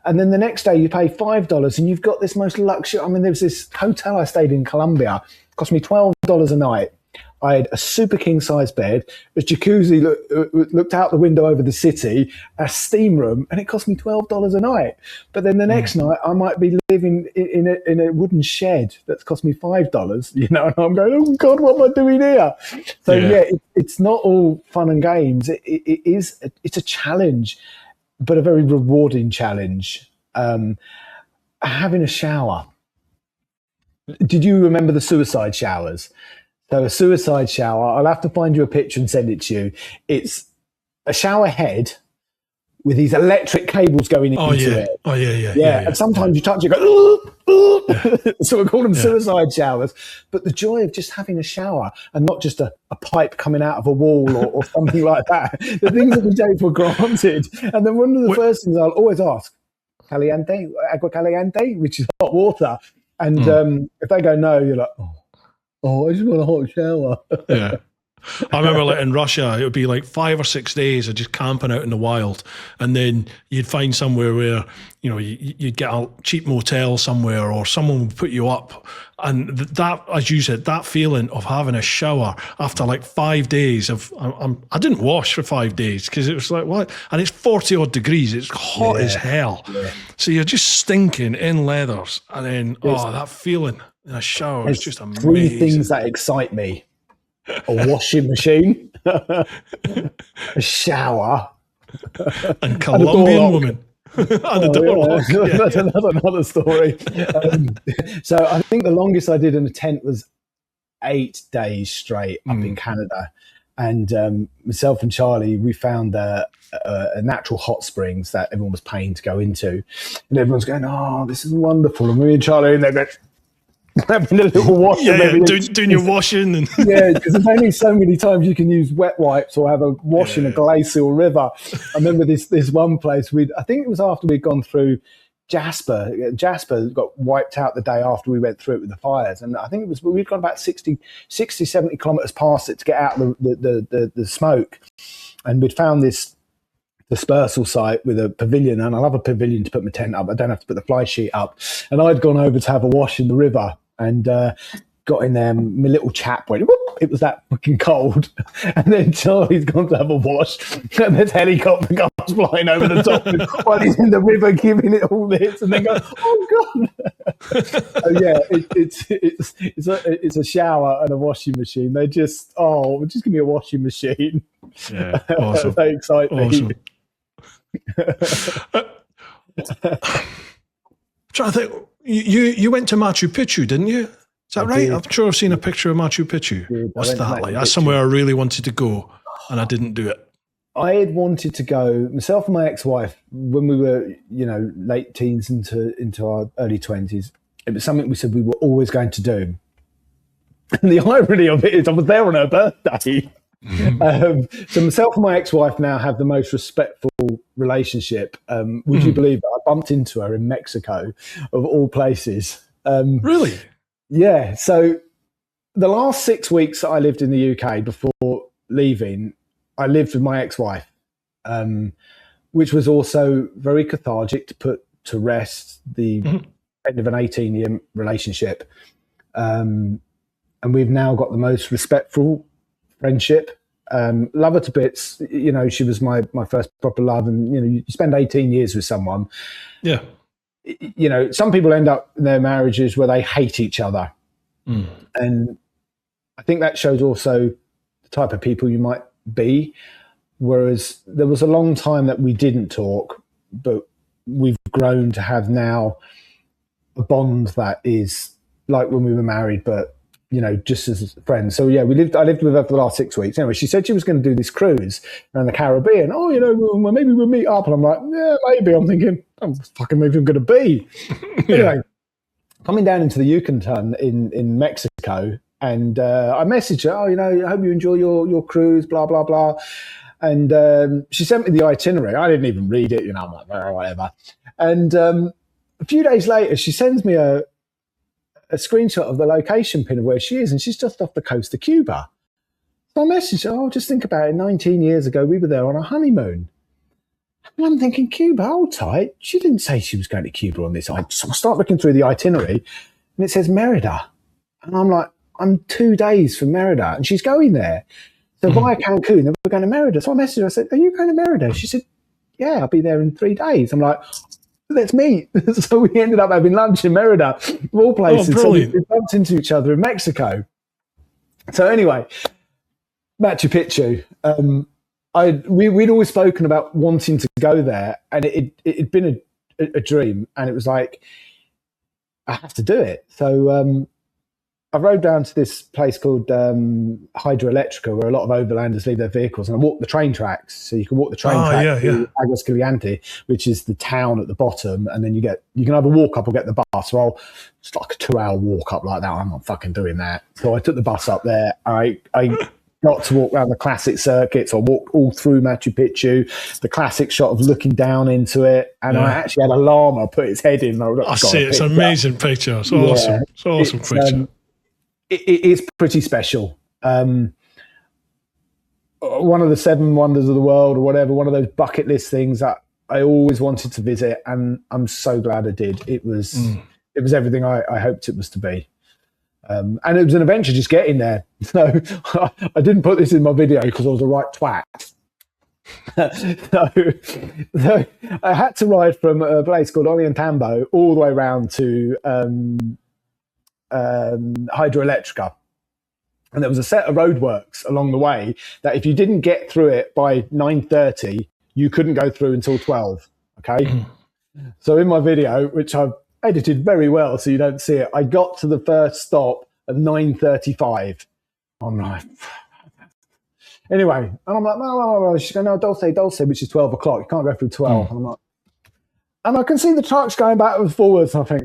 And then the next day you pay $5 and you've got this most luxury. I mean, there was this hotel I stayed in Colombia. It cost me $12 a night. I had a super king size bed, a jacuzzi looked out the window over the city, a steam room, and it cost me $12 a night. But then the next night I might be living in a wooden shed that's cost me $5, you know, and I'm going, oh God, what am I doing here? So it's not all fun and games. It's a challenge, but a very rewarding challenge. Having a shower. Did you remember the suicide showers? So a suicide shower, I'll have to find you a picture and send it to you. It's a shower head with these electric cables going into it. Oh, yeah. Yeah, and sometimes you touch it, go, so we call them Yeah. suicide showers. But the joy of just having a shower and not just a pipe coming out of a wall or something like that, the things that we take for granted. And then one of the first things I'll always ask, caliente, agua caliente, which is hot water. And if they go no, you're like, oh, I just want a hot shower. Yeah. I remember like in Russia, it would be like 5 or 6 days of just camping out in the wild. And then you'd find somewhere where, you'd get a cheap motel somewhere or someone would put you up. And that, as you said, that feeling of having a shower after like 5 days of, I didn't wash for 5 days because it was like, what? And it's 40 odd degrees. It's hot as hell. Yeah. So you're just stinking in leathers. And then, that feeling in a shower is just amazing. 3 things that excite me. A washing machine, a shower, and Colombian woman. And the door lock. Yeah. That's another story. So I think the longest I did in a tent was 8 days straight up in Canada. And myself and Charlie, we found a natural hot springs that everyone was paying to go into. And everyone's going, oh, this is wonderful. And me and Charlie in there going, having a little wash. Doing your washing. And yeah, because there's only so many times you can use wet wipes or have a wash in a glacial river. I remember this one place, I think it was after we'd gone through Jasper. Jasper got wiped out the day after we went through it with the fires. And I think we'd gone about 60, 70 kilometres past it to get out the smoke. And we'd found this dispersal site with a pavilion, and I love a pavilion to put my tent up. I don't have to put the fly sheet up. And I'd gone over to have a wash in the river and got in there. My little chap went, whoop, it was that fucking cold. And then Charlie's gone to have a wash, and there's helicopter cars flying over the top while he's in the river giving it all this, and then go, oh god. So yeah, it's a shower and a washing machine. They just just give me a washing machine. Yeah, awesome. They excite me. Awesome. Trying to think, you went to Machu Picchu, didn't you? Is that right? did. I'm sure I've seen a picture of Machu Picchu. What's that like? That's somewhere I really wanted to go, and I didn't do it. I had wanted to go, myself and my ex-wife, when we were, late teens into our early 20s. It was something we said we were always going to do. And the irony of it is I was there on her birthday. So myself and my ex-wife now have the most respectful relationship. Would you believe that I bumped into her in Mexico, of all places? Really? Yeah. So the last 6 weeks that I lived in the UK before leaving, I lived with my ex-wife, which was also very cathartic to put to rest the end of an 18-year relationship. And we've now got the most respectful friendship. Love her to bits. She was my first proper love. And, you spend 18 years with someone. Yeah. Some people end up in their marriages where they hate each other. And I think that shows also the type of people you might be. Whereas there was a long time that we didn't talk, but we've grown to have now a bond that is like when we were married, but just as friends. So yeah, I lived with her for the last 6 weeks. Anyway, she said she was going to do this cruise around the Caribbean. Well, maybe we'll meet up. And I'm like, yeah, maybe. I'm thinking, I'm fucking maybe I'm going to be. Anyway, coming down into the Yucatan in Mexico, and I messaged her, I hope you enjoy your cruise, blah, blah, blah. And she sent me the itinerary. I didn't even read it, I'm like, oh, whatever. And a few days later, she sends me a screenshot of the location pin of where she is, and she's just off the coast of Cuba. So I messaged her, just think about it. 19 years ago, we were there on a honeymoon. And I'm thinking, Cuba, hold tight. She didn't say she was going to Cuba on this. So I start looking through the itinerary, and it says Merida. And I'm like, I'm 2 days from Merida, and she's going there. So via Cancun, then we're going to Merida. So I messaged her, I said, are you going to Merida? She said, yeah, I'll be there in 3 days. I'm like, let's meet. So we ended up having lunch in Merida, of all places. So we bumped into each other in Mexico. So anyway, Machu Picchu. We'd always spoken about wanting to go there, and it'd been a dream, and it was like, I have to do it. So I rode down to this place called Hydroelectrica, where a lot of overlanders leave their vehicles, and I walked the train tracks. So you can walk the train track to Aguascalientes, which is the town at the bottom, and then you can either walk up or get the bus. Well, it's like a 2-hour walk up like that. I'm not fucking doing that. So I took the bus up there. I got to walk around the classic circuits. I walked all through Machu Picchu, the classic shot of looking down into it, and I actually had a llama put its head in. I see, it's an amazing picture. It's awesome. It's an awesome picture. It's pretty special. One of the 7 wonders of the world or whatever, one of those bucket list things that I always wanted to visit, and I'm so glad I did. It was everything I hoped it was to be. And it was an adventure just getting there. So I didn't put this in my video because I was a right twat. so I had to ride from a place called Ollantaytambo all the way around to Hydroelectrica, and there was a set of roadworks along the way that if you didn't get through it by 9:30, you couldn't go through until 12. Okay, so in my video, which I've edited very well so you don't see it, I got to the first stop at 9:35. I'm like, anyway, and I'm like, no. She's going, no, Dulce, which is 12 o'clock. You can't go through 12. I'm like, and I can see the trucks going backwards and forwards. And I think,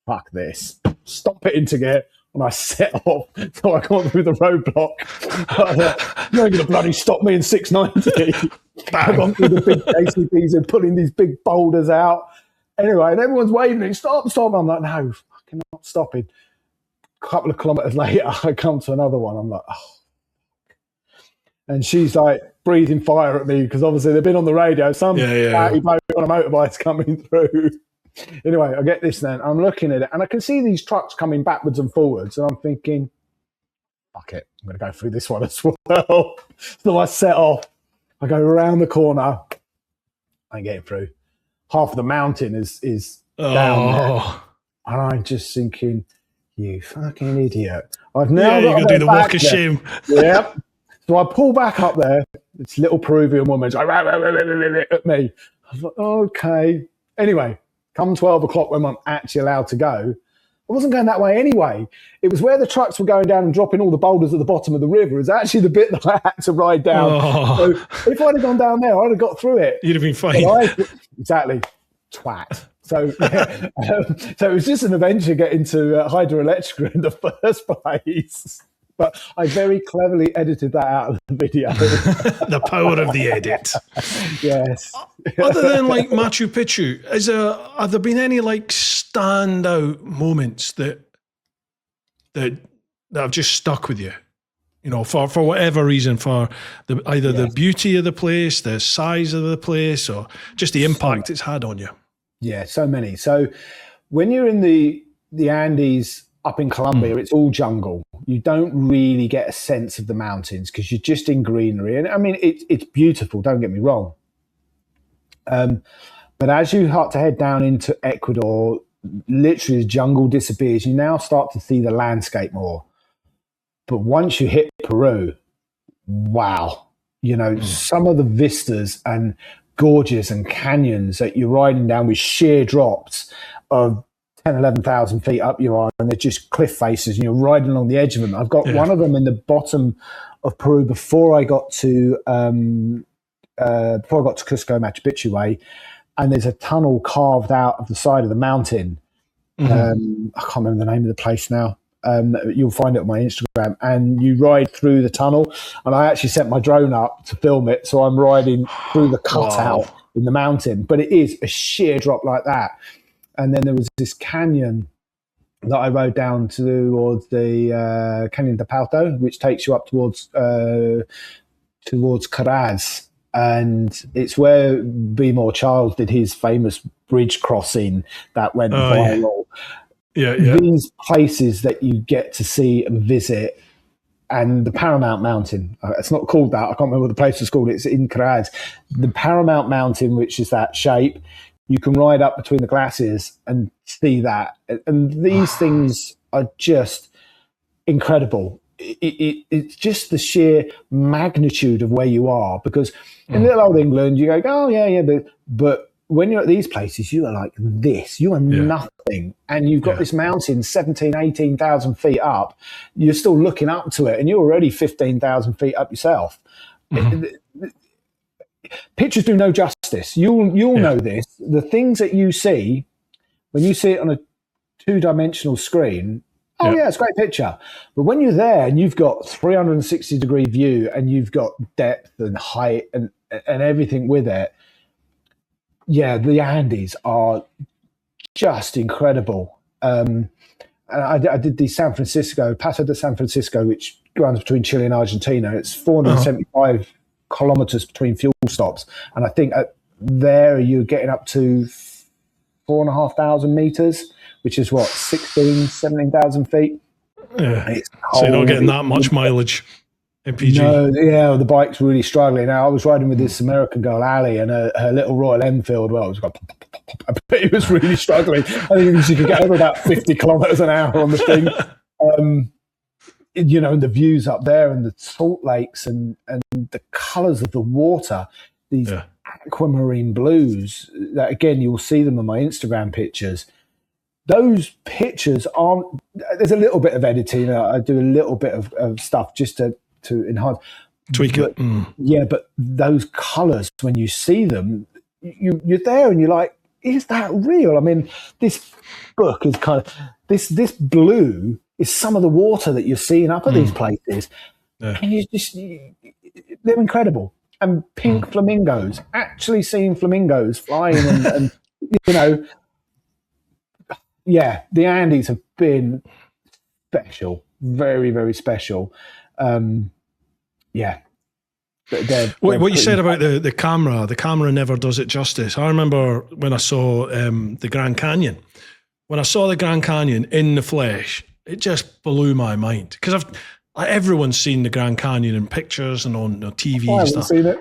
fuck this. Stop it into gear, and I set off. So I got through the roadblock. You're going to bloody stop me in 690. I've gone through the big ACPs and pulling these big boulders out. Anyway, and everyone's waving, stop. I'm like, no, fucking not stopping. A couple of kilometres later, I come to another one. I'm like, oh. And she's like breathing fire at me because obviously they've been on the radio. Some bloke on a motorbike's coming through. Anyway, I get this then. I'm looking at it and I can see these trucks coming backwards and forwards. And I'm thinking, fuck it, I'm going to go through this one as well. So I set off. I go around the corner. I get through. Half of the mountain is down there. And I'm just thinking, you fucking idiot. I've now you're going to do the walk of shame. Yep. So I pull back up there. This little Peruvian woman's like, at me. I was like, okay. Anyway, come 12 o'clock when I'm actually allowed to go, I wasn't going that way anyway. It was where the trucks were going down and dropping all the boulders at the bottom of the river. It's actually the bit that I had to ride down. So if I'd have gone down there, I'd have got through it. You'd have been fine. Exactly. Twat. So, so it was just an adventure getting to Hydroelectrica in the first place. But I very cleverly edited that out of the video. The power of the edit. Yes. Other than like Machu Picchu, have there been any like standout moments that have just stuck with you? You know, for whatever reason, for either the beauty of the place, the size of the place, or just the impact it's had on you. Yeah, so many. So when you're in the Andes up in Colombia, it's all jungle. You don't really get a sense of the mountains because you're just in greenery. And I mean, it's beautiful, don't get me wrong. But as you start to head down into Ecuador, literally the jungle disappears. You now start to see the landscape more. But once you hit Peru, wow, you know, some of the vistas and gorges and canyons that you're riding down with sheer drops of 10, 11,000 feet up you are, and they're just cliff faces, and you're riding along the edge of them. I've got one of them in the bottom of Peru before I got to Cusco, Machu Picchu way, and there's a tunnel carved out of the side of the mountain. I can't remember the name of the place now. You'll find it on my Instagram, and you ride through the tunnel, and I actually set my drone up to film it, so I'm riding through the cutout in the mountain, but it is a sheer drop like that. And then there was this canyon that I rode down towards the Canyon de Palto, which takes you up towards Caraz. And it's where Be More Child did his famous bridge crossing that went viral. Yeah. These places that you get to see and visit, and the Paramount Mountain, it's not called that, I can't remember what the place was called, it's in Caraz. The Paramount Mountain, which is that shape, you can ride up between the glaciers and see that. And these things are just incredible. It's just the sheer magnitude of where you are, because in little old England, you go, oh, yeah, but when you're at these places, you are like this. You are nothing. And you've got this mountain 17, 18,000 feet up. You're still looking up to it, and you're already 15,000 feet up yourself. Pictures do no justice. You'll know this. The things that you see, when you see it on a two-dimensional screen, it's a great picture. But when you're there and you've got 360-degree view and you've got depth and height and everything with it, the Andes are just incredible. And I did the Paso de San Francisco, which runs between Chile and Argentina. It's 475 kilometers between fuel stops. And I think there you're getting up to 4,500 meters, which is 17,000 feet. Yeah. So you're not getting that much mileage. MPG. No, the bike's really struggling. Now, I was riding with this American girl, Ali, and her little Royal Enfield. Well, it was going pop, pop, pop, pop. It was really struggling. I think she could get over about 50 kilometers an hour on the thing. And the views up there and the salt lakes and the colors of the water, these aquamarine blues, that again, you'll see them in my Instagram pictures. Those pictures aren't, there's a little bit of editing. I do a little bit of stuff just to enhance, tweak it. Yeah, but those colors, when you see them, you're there and you're like, is that real? I mean, this book is kind of this blue is some of the water that you're seeing up at these places, and they're incredible. And pink flamingos, actually seeing flamingos flying, and the Andes have been special, very, very special. What you said about the camera never does it justice. I remember when I saw the Grand Canyon. When I saw the Grand Canyon in the flesh, it just blew my mind. Because everyone's seen the Grand Canyon in pictures and on TV and stuff. I haven't seen it.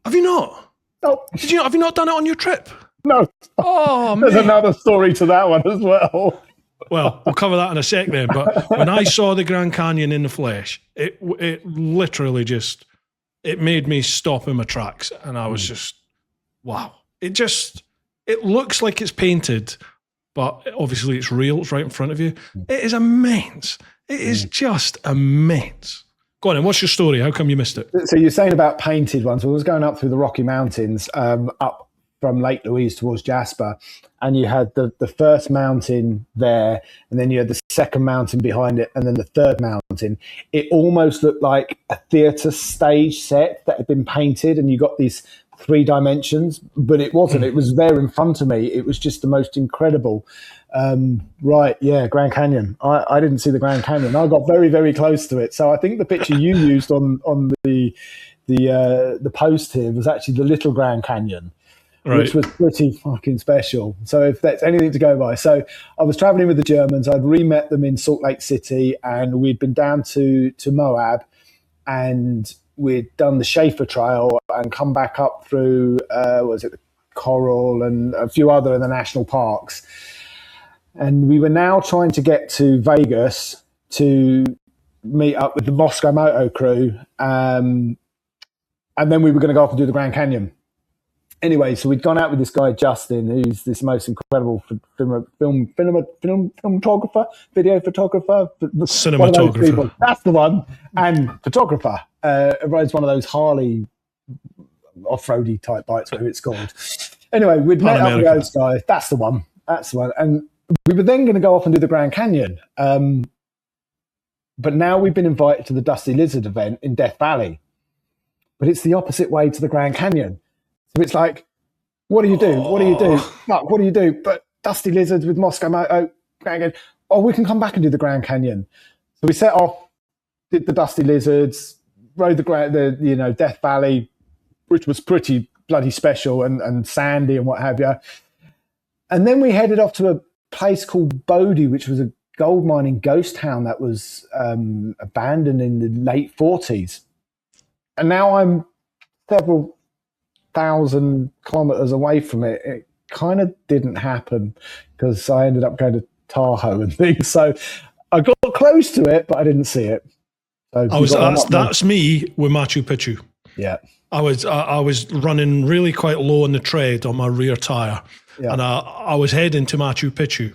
Have you not? No. Have you not done it on your trip? No. Oh, There's another story to that one as well. Well, we'll cover that in a sec then. But when I saw the Grand Canyon in the flesh, it literally just, it made me stop in my tracks. And I was just, wow. It looks like it's painted, but obviously it's real. It's right in front of you. It is immense. It is just immense. Go on, and what's your story? How come you missed it? So you're saying about painted ones. I was going up through the Rocky Mountains, up from Lake Louise towards Jasper, and you had the first mountain there, and then you had the second mountain behind it, and then the third mountain. It almost looked like a theatre stage set that had been painted, and you got these 3 dimensions, but it wasn't. It was there in front of me. It was just the most incredible. Grand Canyon. I didn't see the Grand Canyon. I got very, very close to it. So I think the picture you used on the post here was actually the little Grand Canyon, which was pretty fucking special. So if that's anything to go by. So I was traveling with the Germans. I'd re-met them in Salt Lake City, and we'd been down to Moab, and we'd done the Chauffeur Trail and come back up through, the Coral and a few other of the national parks. And we were now trying to get to Vegas to meet up with the Moscow Moto crew. And then we were going to go off and do the Grand Canyon. Anyway, so we'd gone out with this guy, Justin, who's this most incredible filmographer, video photographer. Cinematographer. That's the one. And photographer. Rides one of those Harley off-roady type bikes, whatever it's called. Anyway, we'd met up with those guys. That's the one. And we were then going to go off and do the Grand Canyon. But now we've been invited to the Dusty Lizard event in Death Valley. But it's the opposite way to the Grand Canyon. So it's like, what do you do? What do you do? Fuck, what do you do? But Dusty Lizards with Moscow Moto, Grand Canyon. Oh, we can come back and do the Grand Canyon. So we set off, did the Dusty Lizards, rode the Death Valley, which was pretty bloody special and sandy and what have you. And then we headed off to a place called Bodie, which was a gold mining ghost town that was abandoned in the late 40s. And now I'm several thousand kilometers away from it. It kind of didn't happen because I ended up going to Tahoe and things. So I got close to it, but I didn't see it. So that's me with Machu Picchu. Yeah. I was running really quite low on the tread on my rear tire, and I was heading to Machu Picchu,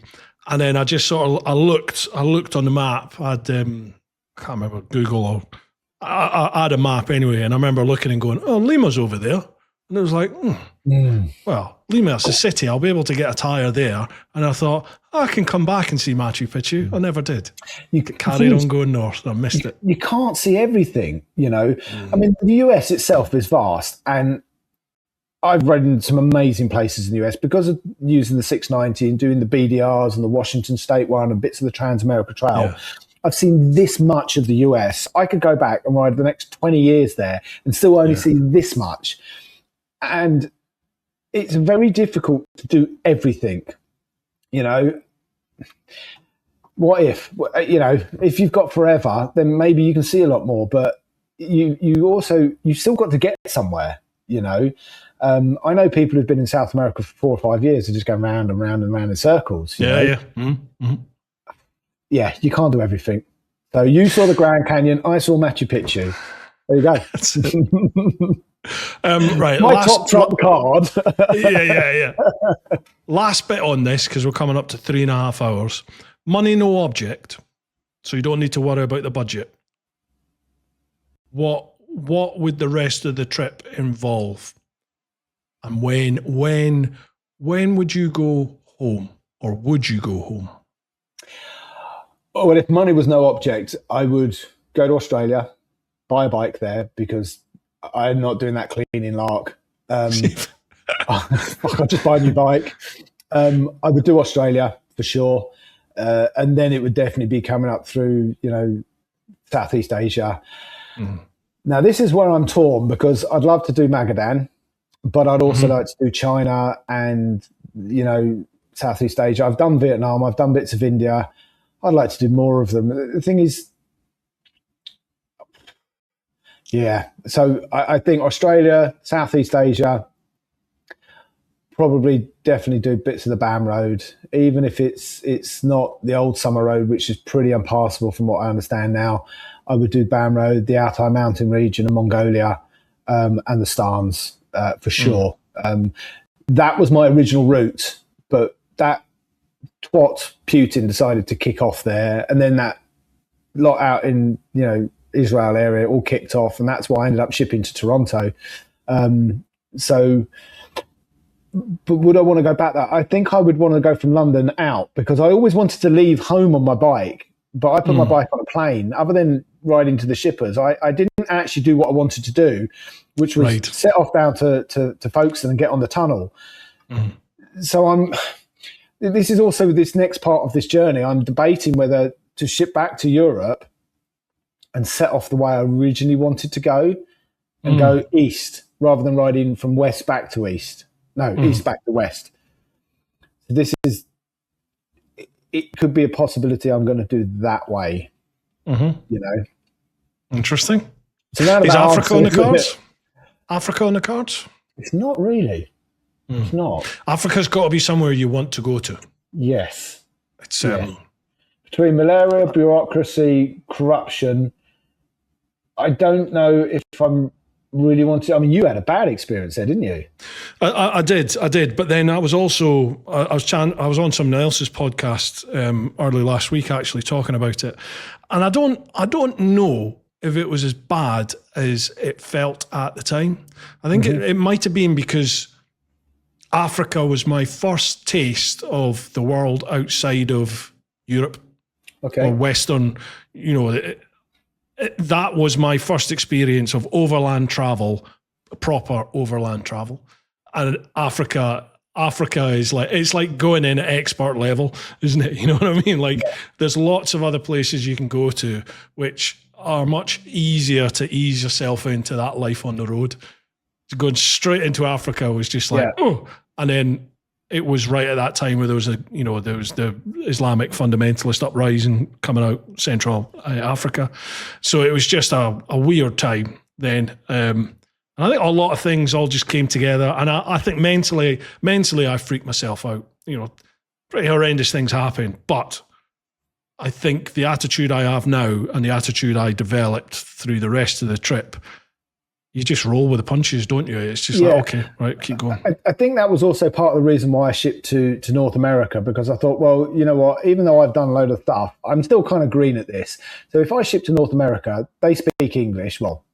and then I just I looked on the map. I can't remember Google or I had a map anyway, and I remember looking and going, "Oh, Lima's over there," and it was like, well, Lima's a city. I'll be able to get a tire there, and I thought I can come back and see Machu Picchu. I never did. You carried on going north. I missed it. You can't see everything, you know. I mean, the US itself is vast, and I've read in some amazing places in the US because of using the 690 and doing the BDRs and the Washington State one and bits of the Trans-America Trail. Yeah. I've seen this much of the US. I could go back and ride the next 20 years there and still only see this much. And it's very difficult to do everything, you know. What if, you know, if you've got forever, then maybe you can see a lot more, but you've still got to get somewhere, you know. I know people who've been in South America for 4 or 5 years are just going round and round and round in circles. You know? Mm-hmm. Yeah, you can't do everything. So you saw the Grand Canyon, I saw Machu Picchu. There you go. That's it. Right. My top trump card. Yeah. Last bit on this, because we're coming up to 3.5 hours. Money, no object. So you don't need to worry about the budget. What would the rest of the trip involve? And when would you go home, or would you go home? Oh, well, if money was no object, I would go to Australia, buy a bike there, because I'm not doing that cleaning lark. I'll just buy a new bike. I would do Australia for sure. And then it would definitely be coming up through, you know, Southeast Asia. Now, this is where I'm torn, because I'd love to do Magadan, but I'd also like to do China and, you know, Southeast Asia. I've done Vietnam. I've done bits of India. I'd like to do more of them. The thing is, yeah. So I think Australia, Southeast Asia, probably definitely do bits of the BAM road, even if it's not the old summer road, which is pretty unpassable from what I understand now. I would do BAM road, the Altai mountain region of Mongolia, and the Stans for sure. That was my original route, but that twat Putin decided to kick off there, and then that lot out in, you know, Israel area all kicked off, and that's why I ended up shipping to Toronto. But would I want to go back there? I think I would want to go from London out, because I always wanted to leave home on my bike, but I put my bike on a plane. Other than riding to the shippers, I didn't actually do what I wanted to do, which was set off down to Folkestone and get on the tunnel. So this is also this next part of this journey. I'm debating whether to ship back to Europe and set off the way I originally wanted to go, and go east rather than riding from west back to east. No, east back to west. This is, it could be a possibility I'm going to do that way. You know. Interesting. So is Africa on the cards? Africa on the cards? It's not really. It's not. Africa's got to be somewhere you want to go to. Yes. It's between malaria, bureaucracy, corruption, I don't know if I'm really want to. I mean, you had a bad experience there, didn't you? I did. But then I was also I was on someone else's podcast early last week, actually talking about it, and I don't know if it was as bad as it felt at the time. I think it might have been because Africa was my first taste of the world outside of Europe or Western. You know, that was my first experience of overland travel, proper overland travel. And Africa is like, it's like going in at expert level, isn't it? You know what I mean? Like there's lots of other places you can go to which are much easier to ease yourself into that life on the road. Going straight into Africa was just like, oh, and then it was right at that time where there was the Islamic fundamentalist uprising coming out Central Africa. So it was just a weird time then. And I think a lot of things all just came together. And I think mentally I freaked myself out. You know, pretty horrendous things happen. But I think the attitude I have now and the attitude I developed through the rest of the trip you just roll with the punches, don't you? It's just like, okay, right, keep going. I think that was also part of the reason why I shipped to North America, because I thought, well, you know what, even though I've done a load of stuff, I'm still kind of green at this. So if I ship to North America, they speak English. Well,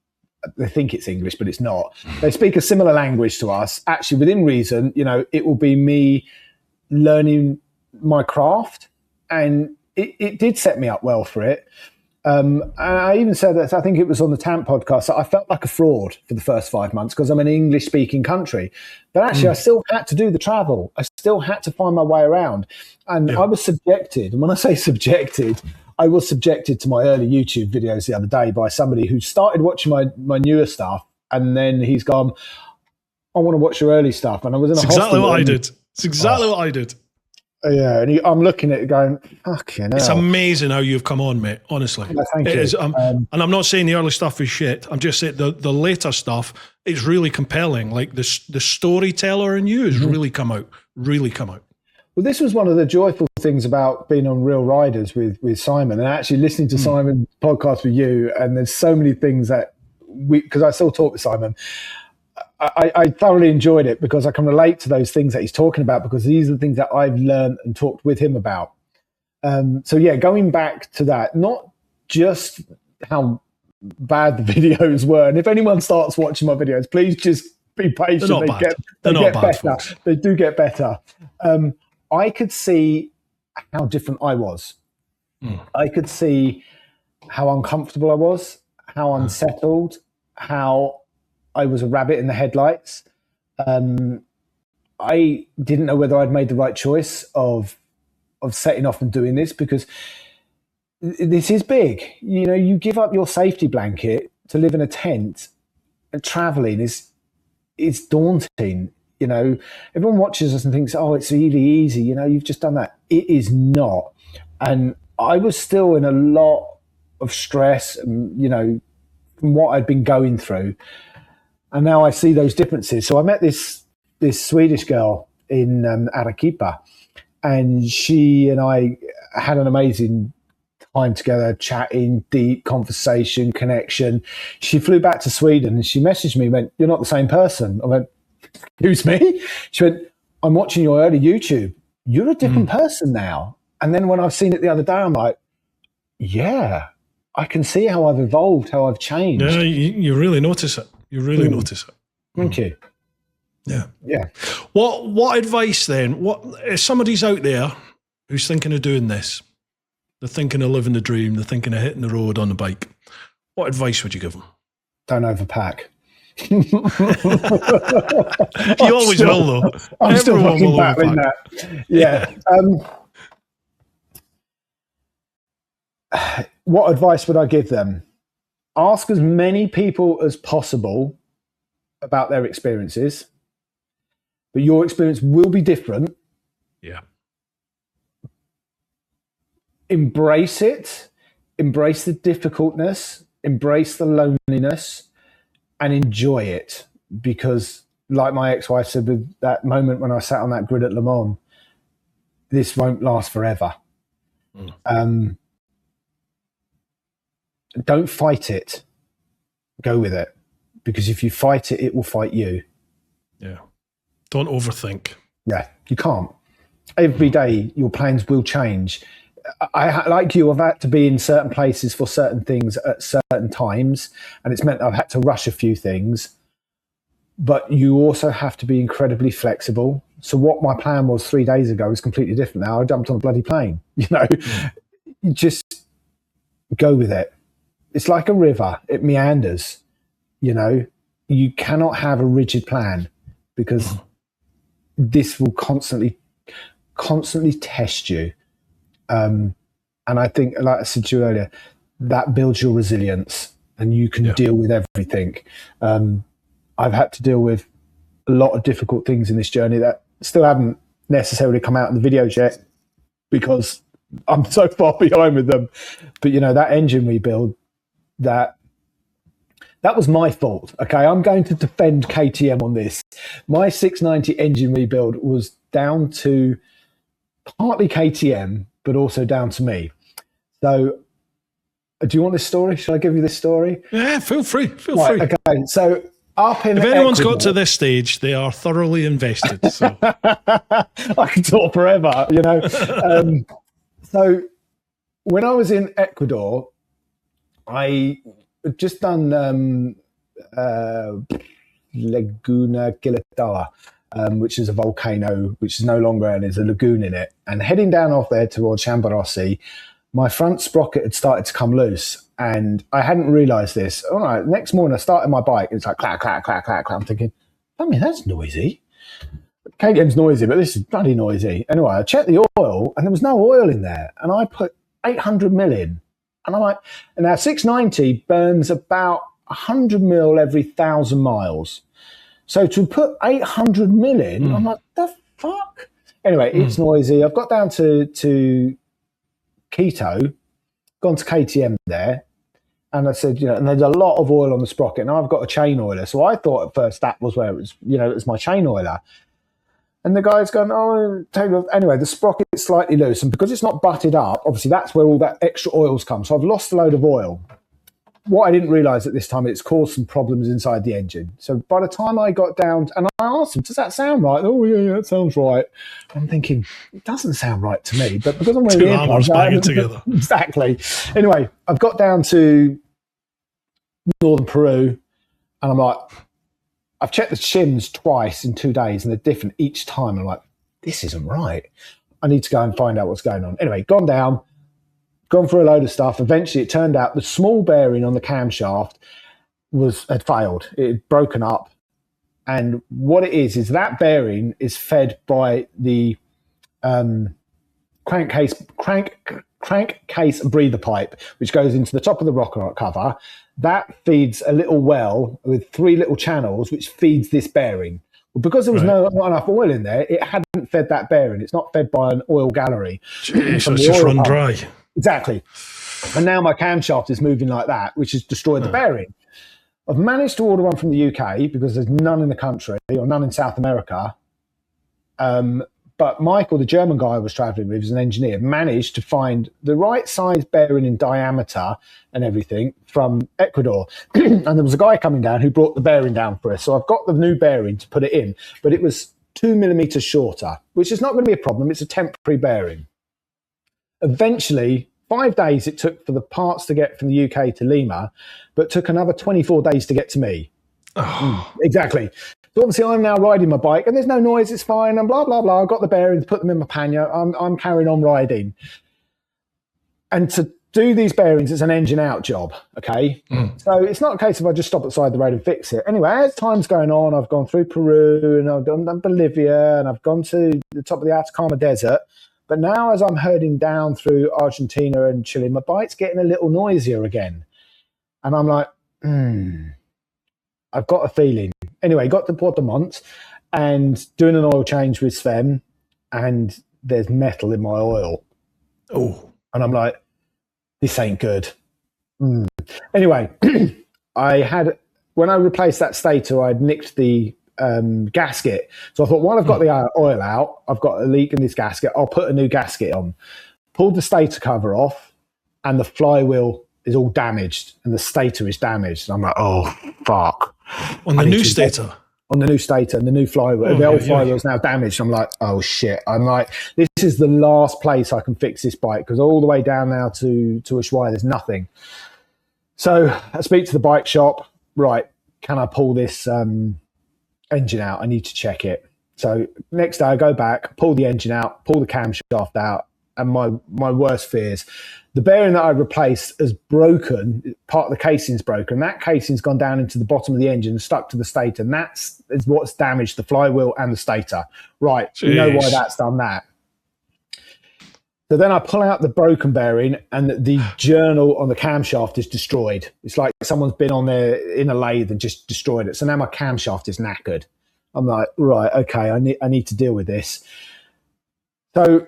they think it's English, but it's not. They speak a similar language to us. Actually, within reason, you know, it will be me learning my craft, and it did set me up well for it. And I even said that, I think it was on the TAMP podcast, that I felt like a fraud for the first 5 months because I'm an English-speaking country. But actually, I still had to do the travel. I still had to find my way around. And I was subjected, and when I say subjected, I was subjected to my early YouTube videos the other day by somebody who started watching my newer stuff, and then he's gone, I want to watch your early stuff. And I was in a hostel. Exactly what I did. It's exactly what I did. Yeah, and I'm looking at it going, fucking hell. It's amazing how you've come on, mate, honestly. Yeah, thank you. Is, and I'm not saying the early stuff is shit. I'm just saying the later stuff is really compelling. Like the storyteller in you has really come out. Well, this was one of the joyful things about being on Real Riders with Simon, and actually listening to Simon's podcast with you. And there's so many things that because I still talk with Simon, I thoroughly enjoyed it because I can relate to those things that he's talking about, because these are the things that I've learned and talked with him about. So yeah, going back to that, not just how bad the videos were. And if anyone starts watching my videos, please just be patient. They get better. Folks. They do get better. I could see how different I was. I could see how uncomfortable I was, how unsettled, how I was a rabbit in the headlights. I didn't know whether I'd made the right choice of setting off and doing this, because this is big. You know, you give up your safety blanket to live in a tent, and traveling is daunting. You know, everyone watches us and thinks, oh, it's really easy. You know, you've just done that. It is not. And I was still in a lot of stress, and, you know, from what I'd been going through. And now I see those differences. So I met this Swedish girl in Arequipa, and she and I had an amazing time together, chatting, deep conversation, connection. She flew back to Sweden and she messaged me, went, "You're not the same person." I went, "Who's me?" She went, "I'm watching your early YouTube. You're a different person now." And then when I've seen it the other day, I'm like, yeah, I can see how I've evolved, how I've changed. Yeah, you really notice it. You really notice it. Thank you. Yeah. Yeah. What advice then? What if somebody's out there who's thinking of doing this? They're thinking of living the dream. They're thinking of hitting the road on the bike. What advice would you give them? Don't overpack. You always will, though. I'm Everyone still fucking will battling overpack. that. Yeah. What advice would I give them? Ask as many people as possible about their experiences, but your experience will be different. Yeah. Embrace it. Embrace the difficultness. Embrace the loneliness, and enjoy it. Because, like my ex-wife said with that moment when I sat on that grid at Le Mans, this won't last forever. Don't fight it. Go with it. Because if you fight it, it will fight you. Yeah. Don't overthink. Yeah, you can't. Every day, your plans will change. Like you, I've had to be in certain places for certain things at certain times, and it's meant I've had to rush a few things. But you also have to be incredibly flexible. So what my plan was 3 days ago is completely different now. I jumped on a bloody plane. You know, You just go with it. It's like a river. It meanders. You know, you cannot have a rigid plan, because this will constantly test you. And I think, like I said to you earlier, that builds your resilience, and you can deal with everything. I've had to deal with a lot of difficult things in this journey that still haven't necessarily come out in the videos yet, because I'm so far behind with them. But, you know, that engine rebuild, that was my fault. Okay, I'm going to defend KTM on this. My 690 engine rebuild was down to partly KTM, but also down to me. So Do you want this story? Shall I give you this story? Yeah, feel free. Right, okay. So up in If anyone's Ecuador, got to this stage, they are thoroughly invested. So I can talk forever, you know. So when I was in Ecuador, I had just done Laguna Quilatawa, which is a volcano, which is no longer, and there's a lagoon in it. And heading down off there towards Chambarossi, my front sprocket had started to come loose, and I hadn't realised this. All right, next morning I started my bike, it's like clack, clack, clack, clack, clack. I'm thinking, I mean, that's noisy. KTM's noisy, but this is bloody noisy. Anyway, I checked the oil, and there was no oil in there, and I put 800 mil in. And I'm like, and now 690 burns about 100 mil every 1,000 miles. So to put 800 mil in, I'm like, the fuck? Anyway, it's noisy. I've got down to Quito, gone to KTM there, and I said, you know, and there's a lot of oil on the sprocket, and I've got a chain oiler. So I thought at first that was where it was, you know, it was my chain oiler. And the guy's going, oh, take it. Anyway, the sprocket's slightly loose, and because it's not butted up, obviously that's where all that extra oil's come. So I've lost a load of oil. What I didn't realise at this time, it's caused some problems inside the engine. So by the time I got down, and I asked him, does that sound right? Oh, yeah, that sounds right. I'm thinking, it doesn't sound right to me. But because I'm wearing two arms banging together. Exactly. Anyway, I've got down to northern Peru, and I'm like, I've checked the shims twice in 2 days, and they're different each time. I'm like, this isn't right. I need to go and find out what's going on. Anyway, gone down, gone through a load of stuff. Eventually, it turned out the small bearing on the camshaft had failed. It had broken up. And what it is that bearing is fed by the crankcase breather pipe, which goes into the top of the rocker cover. That feeds a little well with 3 little channels, which feeds this bearing. Well, because there was not enough oil in there, it hadn't fed that bearing. It's not fed by an oil gallery. Jeez, so it's just run dry. Exactly. And now my camshaft is moving like that, which has destroyed the bearing. I've managed to order one from the UK because there's none in the country, or none in South America. But Michael, the German guy I was traveling with, who's an engineer, managed to find the right size bearing in diameter and everything from Ecuador. And there was a guy coming down who brought the bearing down for us. So I've got the new bearing to put it in, but it was 2 millimeters shorter, which is not going to be a problem. It's a temporary bearing. Eventually, 5 days it took for the parts to get from the UK to Lima, but took another 24 days to get to me. Exactly. So obviously I'm now riding my bike and there's no noise, it's fine, and blah, blah, blah. I've got the bearings, put them in my pannier. I'm carrying on riding. And to do these bearings, it's an engine out job, okay? So it's not a case of I just stop at the side of the road and fix it. Anyway, as time's going on, I've gone through Peru and I've done Bolivia and I've gone to the top of the Atacama Desert. But now as I'm herding down through Argentina and Chile, my bike's getting a little noisier again. And I'm like, I've got a feeling. Anyway, got to Puerto Montt and doing an oil change with Sven, and there's metal in my oil. Oh. And I'm like, this ain't good. Anyway, when I replaced that stator, I'd nicked the gasket. So I thought, while I've got the oil out, I've got a leak in this gasket, I'll put a new gasket on. Pulled the stator cover off, and the flywheel is all damaged, and the stator is damaged. And I'm like, oh, fuck. On the new stator? On the new stator and the new flywheel. The old flywheel is now damaged. I'm like, oh, shit. I'm like, this is the last place I can fix this bike, because all the way down now to Ushuaia, there's nothing. So I speak to the bike shop. Right, can I pull this engine out? I need to check it. So next day I go back, pull the engine out, pull the camshaft out, and my worst fears, the bearing that I replaced has broken. Part of the casing's broken. That casing's gone down into the bottom of the engine and stuck to the stator, and that's what's damaged the flywheel and the stator. Right, Jeez. You know why that's done that. So then I pull out the broken bearing, and the journal on the camshaft is destroyed. It's like someone's been on there in a lathe and just destroyed it. So now my camshaft is knackered. I'm like, right, okay, I need to deal with this. So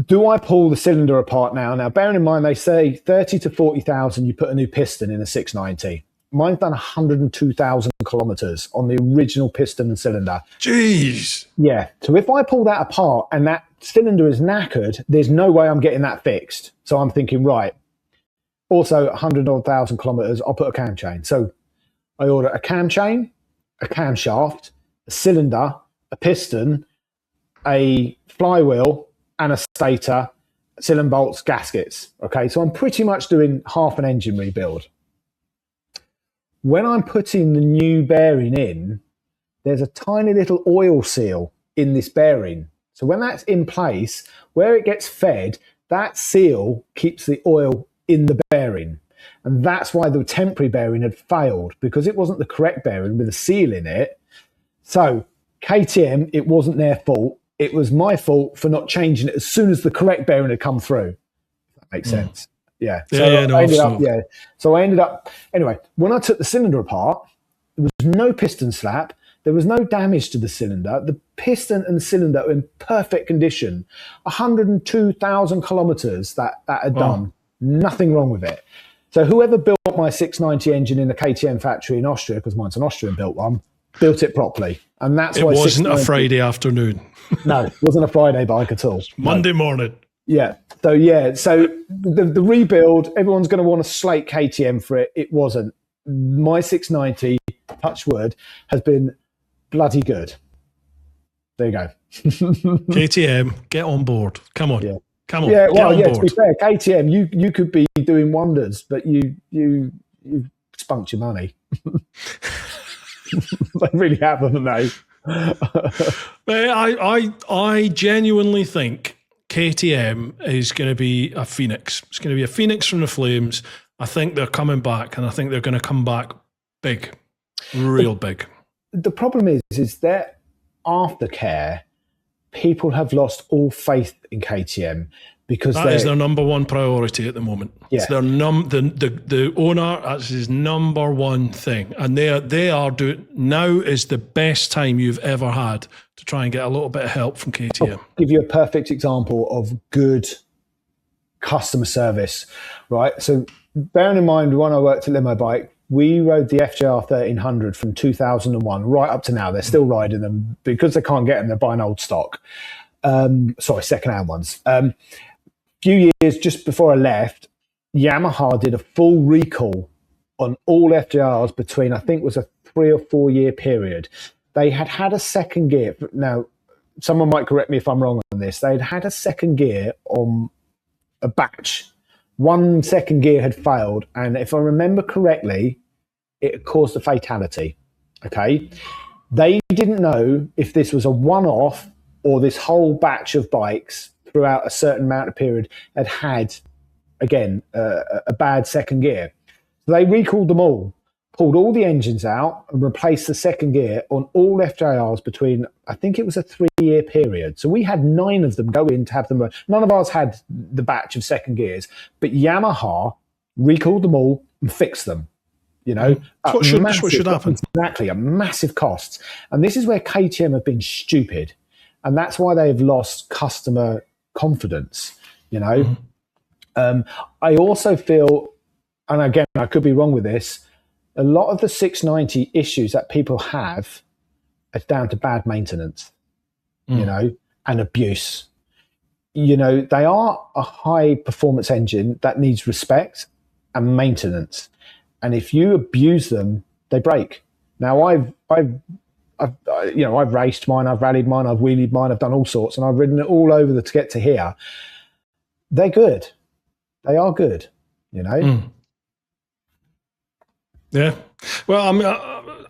do I pull the cylinder apart now? Now, bearing in mind, they say 30 to 40,000, you put a new piston in a 690. Mine's done 102,000 kilometers on the original piston and cylinder. Jeez. Yeah. So if I pull that apart and that cylinder is knackered, there's no way I'm getting that fixed. So I'm thinking, right, Also, 100,000 kilometers, I'll put a cam chain. So I order a cam chain, a camshaft, a cylinder, a piston, a flywheel, and a stator, cylinder bolts, gaskets. Okay, so I'm pretty much doing half an engine rebuild. When I'm putting the new bearing in, there's a tiny little oil seal in this bearing. So when that's in place, where it gets fed, that seal keeps the oil in the bearing. And that's why the temporary bearing had failed, because it wasn't the correct bearing with a seal in it. So KTM, it wasn't their fault. It was my fault for not changing it as soon as the correct bearing had come through. If that makes sense. Yeah. So I ended up, anyway, when I took the cylinder apart, there was no piston slap. There was no damage to the cylinder. The piston and cylinder were in perfect condition. 102,000 kilometers that had done. Nothing wrong with it. So whoever built my 690 engine in the KTM factory in Austria, because mine's an Austrian built one, built it properly. And that's why it wasn't a Friday afternoon. No, it wasn't a Friday bike at all. Monday morning. Yeah. So the rebuild, everyone's going to want to slate KTM for it. It wasn't. My 690, touch wood, has been bloody good. There you go. KTM, get on board. Come on. Yeah. Come on. Yeah, well, get on board. to be fair, KTM, you could be doing wonders, but you spunked your money. They really have, haven't they? I genuinely think KTM is going to be a phoenix. It's going to be a phoenix from the flames. I think they're coming back, and I think they're going to come back big, real big. The problem is their aftercare. People have lost all faith in KTM because that is their number one priority at the moment. Yeah. It's their the owner, that's his number one thing, and they are doing. Now is the best time you've ever had to try and get a little bit of help from KTM. I'll give you a perfect example of good customer service, right? So bearing in mind, when I worked at LimoBike, we rode the FJR 1300 from 2001 right up to now. They're still riding them because they can't get them. They're buying old stock. Second-hand ones. Few years just before I left, Yamaha did a full recall on all FJRs between, I think it was a 3 or 4 year period. They had a second gear. Now, someone might correct me if I'm wrong on this. They'd had a second gear on a batch. One second gear had failed, and if I remember correctly, it caused a fatality. Okay, they didn't know if this was a one-off or this whole batch of bikes throughout a certain amount of period had again a bad second gear. So they recalled them all, pulled all the engines out, and replaced the second gear on all FJRs between, I think it was a 3 year period. So we had 9 of them go in to have them. None of ours had the batch of second gears, but Yamaha recalled them all and fixed them. You know, what should happen. Exactly, a massive cost. And this is where KTM have been stupid. And that's why they've lost customer confidence, you know. I also feel, and again, I could be wrong with this, a lot of the 690 issues that people have are down to bad maintenance, you know, and abuse. You know, they are a high performance engine that needs respect and maintenance. And if you abuse them, they break. Now, I've raced mine, I've rallied mine, I've wheelied mine, I've done all sorts, and I've ridden it all over to get to here. They're good. They are good, you know. Yeah. Well, I mean,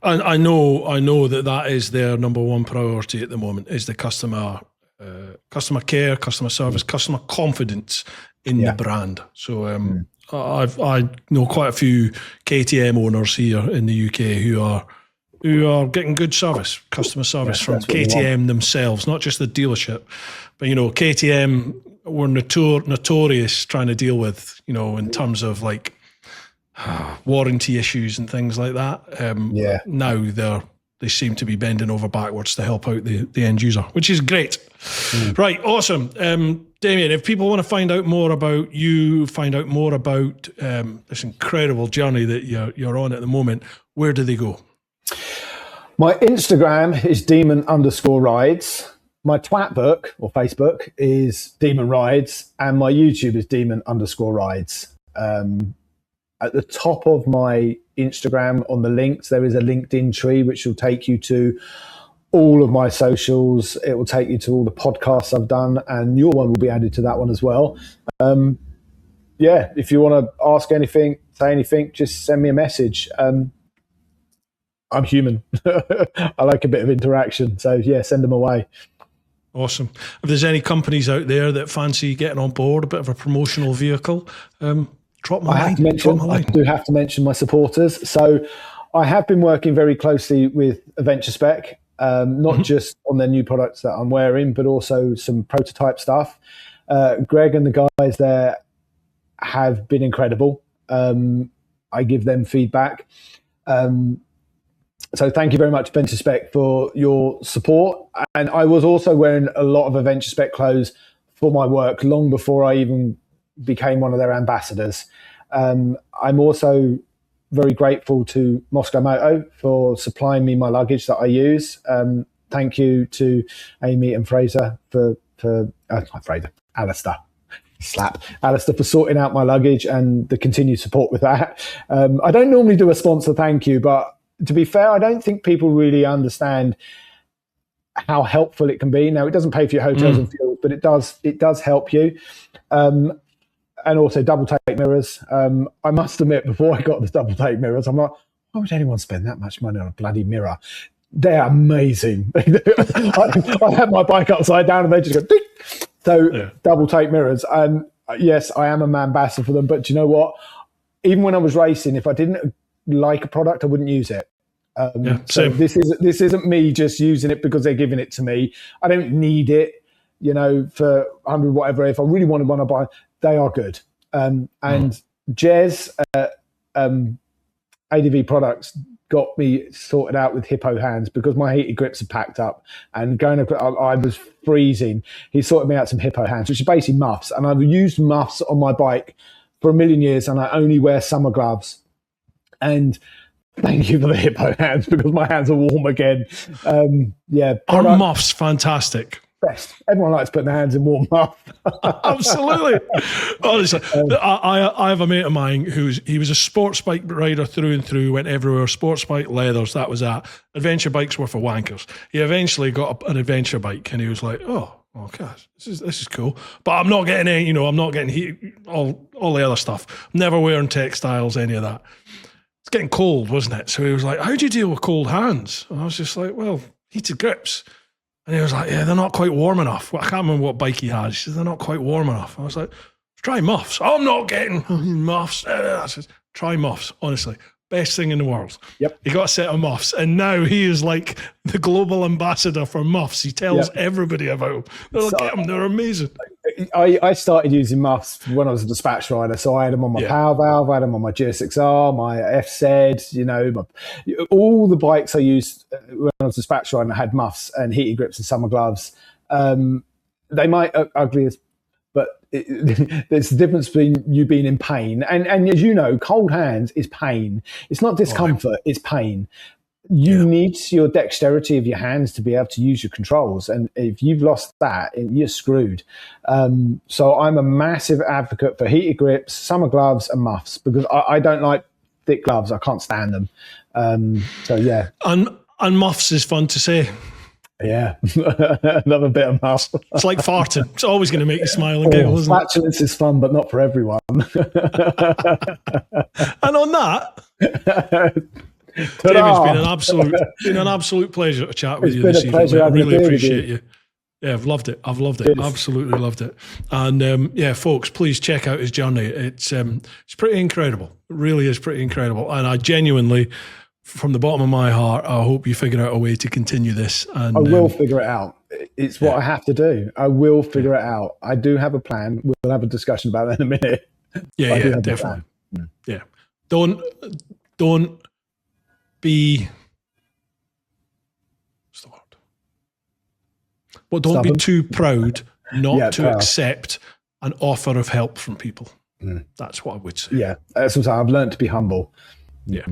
I know that is their number one priority at the moment is the customer care, customer service, customer confidence in the brand. So I know quite a few KTM owners here in the UK who are getting good service, customer service from KTM themselves, not just the dealership, but you know, KTM were notorious trying to deal with, you know, in terms of like warranty issues and things like that. Now they seem to be bending over backwards to help out the end user, which is great. Right, awesome. Damian, if people want to find out more about you, find out more about this incredible journey that you're on at the moment, where do they go? My Instagram is demon_rides. My twat book or Facebook is Demon Rides, and my YouTube is demon_rides. at the top of my Instagram on the links, there is a LinkedIn tree which will take you to all of my socials. It will take you to all the podcasts I've done, and your one will be added to that one as well. If you want to ask anything, say anything, just send me a message. I'm human. I like a bit of interaction. So yeah, send them away. Awesome. If there's any companies out there that fancy getting on board, a bit of a promotional vehicle, drop my line. I do have to mention my supporters. So I have been working very closely with Adventure Spec, not just on their new products that I'm wearing, but also some prototype stuff. Greg and the guys there have been incredible. I give them feedback. So thank you very much, Adventure Spec, for your support. And I was also wearing a lot of Adventure Spec clothes for my work long before I even became one of their ambassadors. I'm also very grateful to Moscow Moto for supplying me my luggage that I use. Thank you to Amy and Alistair for sorting out my luggage and the continued support with that. I don't normally do a sponsor thank you, but to be fair, I don't think people really understand how helpful it can be. Now, it doesn't pay for your hotels and fuel, but it does help you. And also double take mirrors. I must admit, before I got the double take mirrors, I'm like, why would anyone spend that much money on a bloody mirror? They're amazing. I have my bike upside down and they just go ding. So double take mirrors. And yes, I am a ambassador for them, but do you know what? Even when I was racing, if I didn't like a product, I wouldn't use it. So this isn't me just using it because they're giving it to me. I don't need it, for 100 whatever. If I really wanted one, I buy. They are good. And Jez ADV Products got me sorted out with hippo hands because my heated grips are packed up and I was freezing. He sorted me out some hippo hands, which are basically muffs. And I've used muffs on my bike for a million years, and I only wear summer gloves. And thank you for the hippo hands because my hands are warm again. Our muffs, fantastic. Best. Everyone likes putting their hands in warm muff. Absolutely. Honestly, I have a mate of mine he was a sports bike rider through and through, went everywhere, sports bike, leathers, that was that. Adventure bikes were for wankers. He eventually got an adventure bike and he was like, oh, okay, this is cool. But I'm not getting any, I'm not getting all the other stuff. I'm never wearing textiles, any of that. It's getting cold, wasn't it? So he was like, how do you deal with cold hands? And I was just like, well, heated grips. And he was like, yeah, they're not quite warm enough. Well, I can't remember what bike he had. He said, they're not quite warm enough. I was like, try muffs. Oh, I'm not getting muffs. I said, try muffs, honestly. Best thing in the world. Yep. He got a set of muffs, and now he is like the global ambassador for muffs. He tells everybody about them. They're like, get them, they're amazing. I started using muffs when I was a dispatch rider, so I had them on my Power Valve, I had them on my GSXR, my FZ, all the bikes I used when I was a dispatch rider. I had muffs and heated grips and summer gloves. They might look ugly but there's the difference between you being in pain and as you know, cold hands is pain. It's not discomfort, it's pain. You need your dexterity of your hands to be able to use your controls, and if you've lost that, you're screwed. So I'm a massive advocate for heated grips, summer gloves and muffs because I don't like thick gloves. I can't stand them. And muffs is fun to say. Yeah, another bit of muff. It's like farting. It's always going to make you smile and giggle, isn't it? Flatulence is fun, but not for everyone. And on that, Damian's been an absolute pleasure to chat with you this evening. I really appreciate you. Yeah, I've loved it. Yes. Absolutely loved it. And folks, please check out his journey. It's pretty incredible. It really is pretty incredible. And I genuinely, from the bottom of my heart, I hope you figure out a way to continue this. And I will figure it out. It's what I have to do. I will figure it out. I do have a plan. We'll have a discussion about that in a minute. Yeah, definitely. Yeah. Don't be, what's the word? Well, don't Stubborn. be too proud not to accept an offer of help from people. That's what I would say. Yeah, that's what I've learned to be humble. Yeah.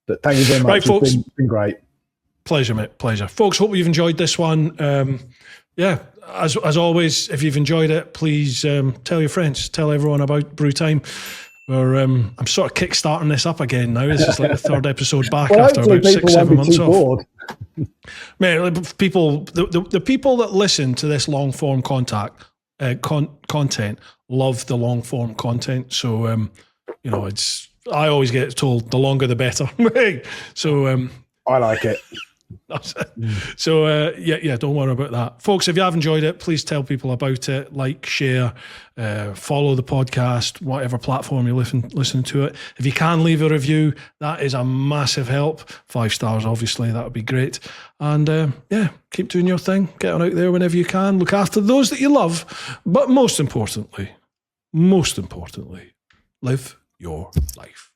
But thank you very much. Right, folks. It's been great. Pleasure, mate. Pleasure. Folks, hope you've enjoyed this one. As always, if you've enjoyed it, please tell your friends, tell everyone about Bru Time. I'm sort of kickstarting this up again now. This is like the third episode back Well, after hopefully about people 6-7 won't be months too off. bored. Man, the people that listen to this long form content love the long form content. So you know, I always get told the longer the better. So I like it. So yeah, don't worry about that, folks. If you have enjoyed it, please tell people about it. Like, share, follow the podcast, whatever platform you're listening to it. If you can leave a review, that is a massive help. 5 stars, obviously, that would be great. And yeah, keep doing your thing. Get on out there whenever you can. Look after those that you love, but most importantly, live your life.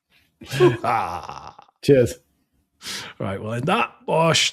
Cheers. Right, well, in that, bosh.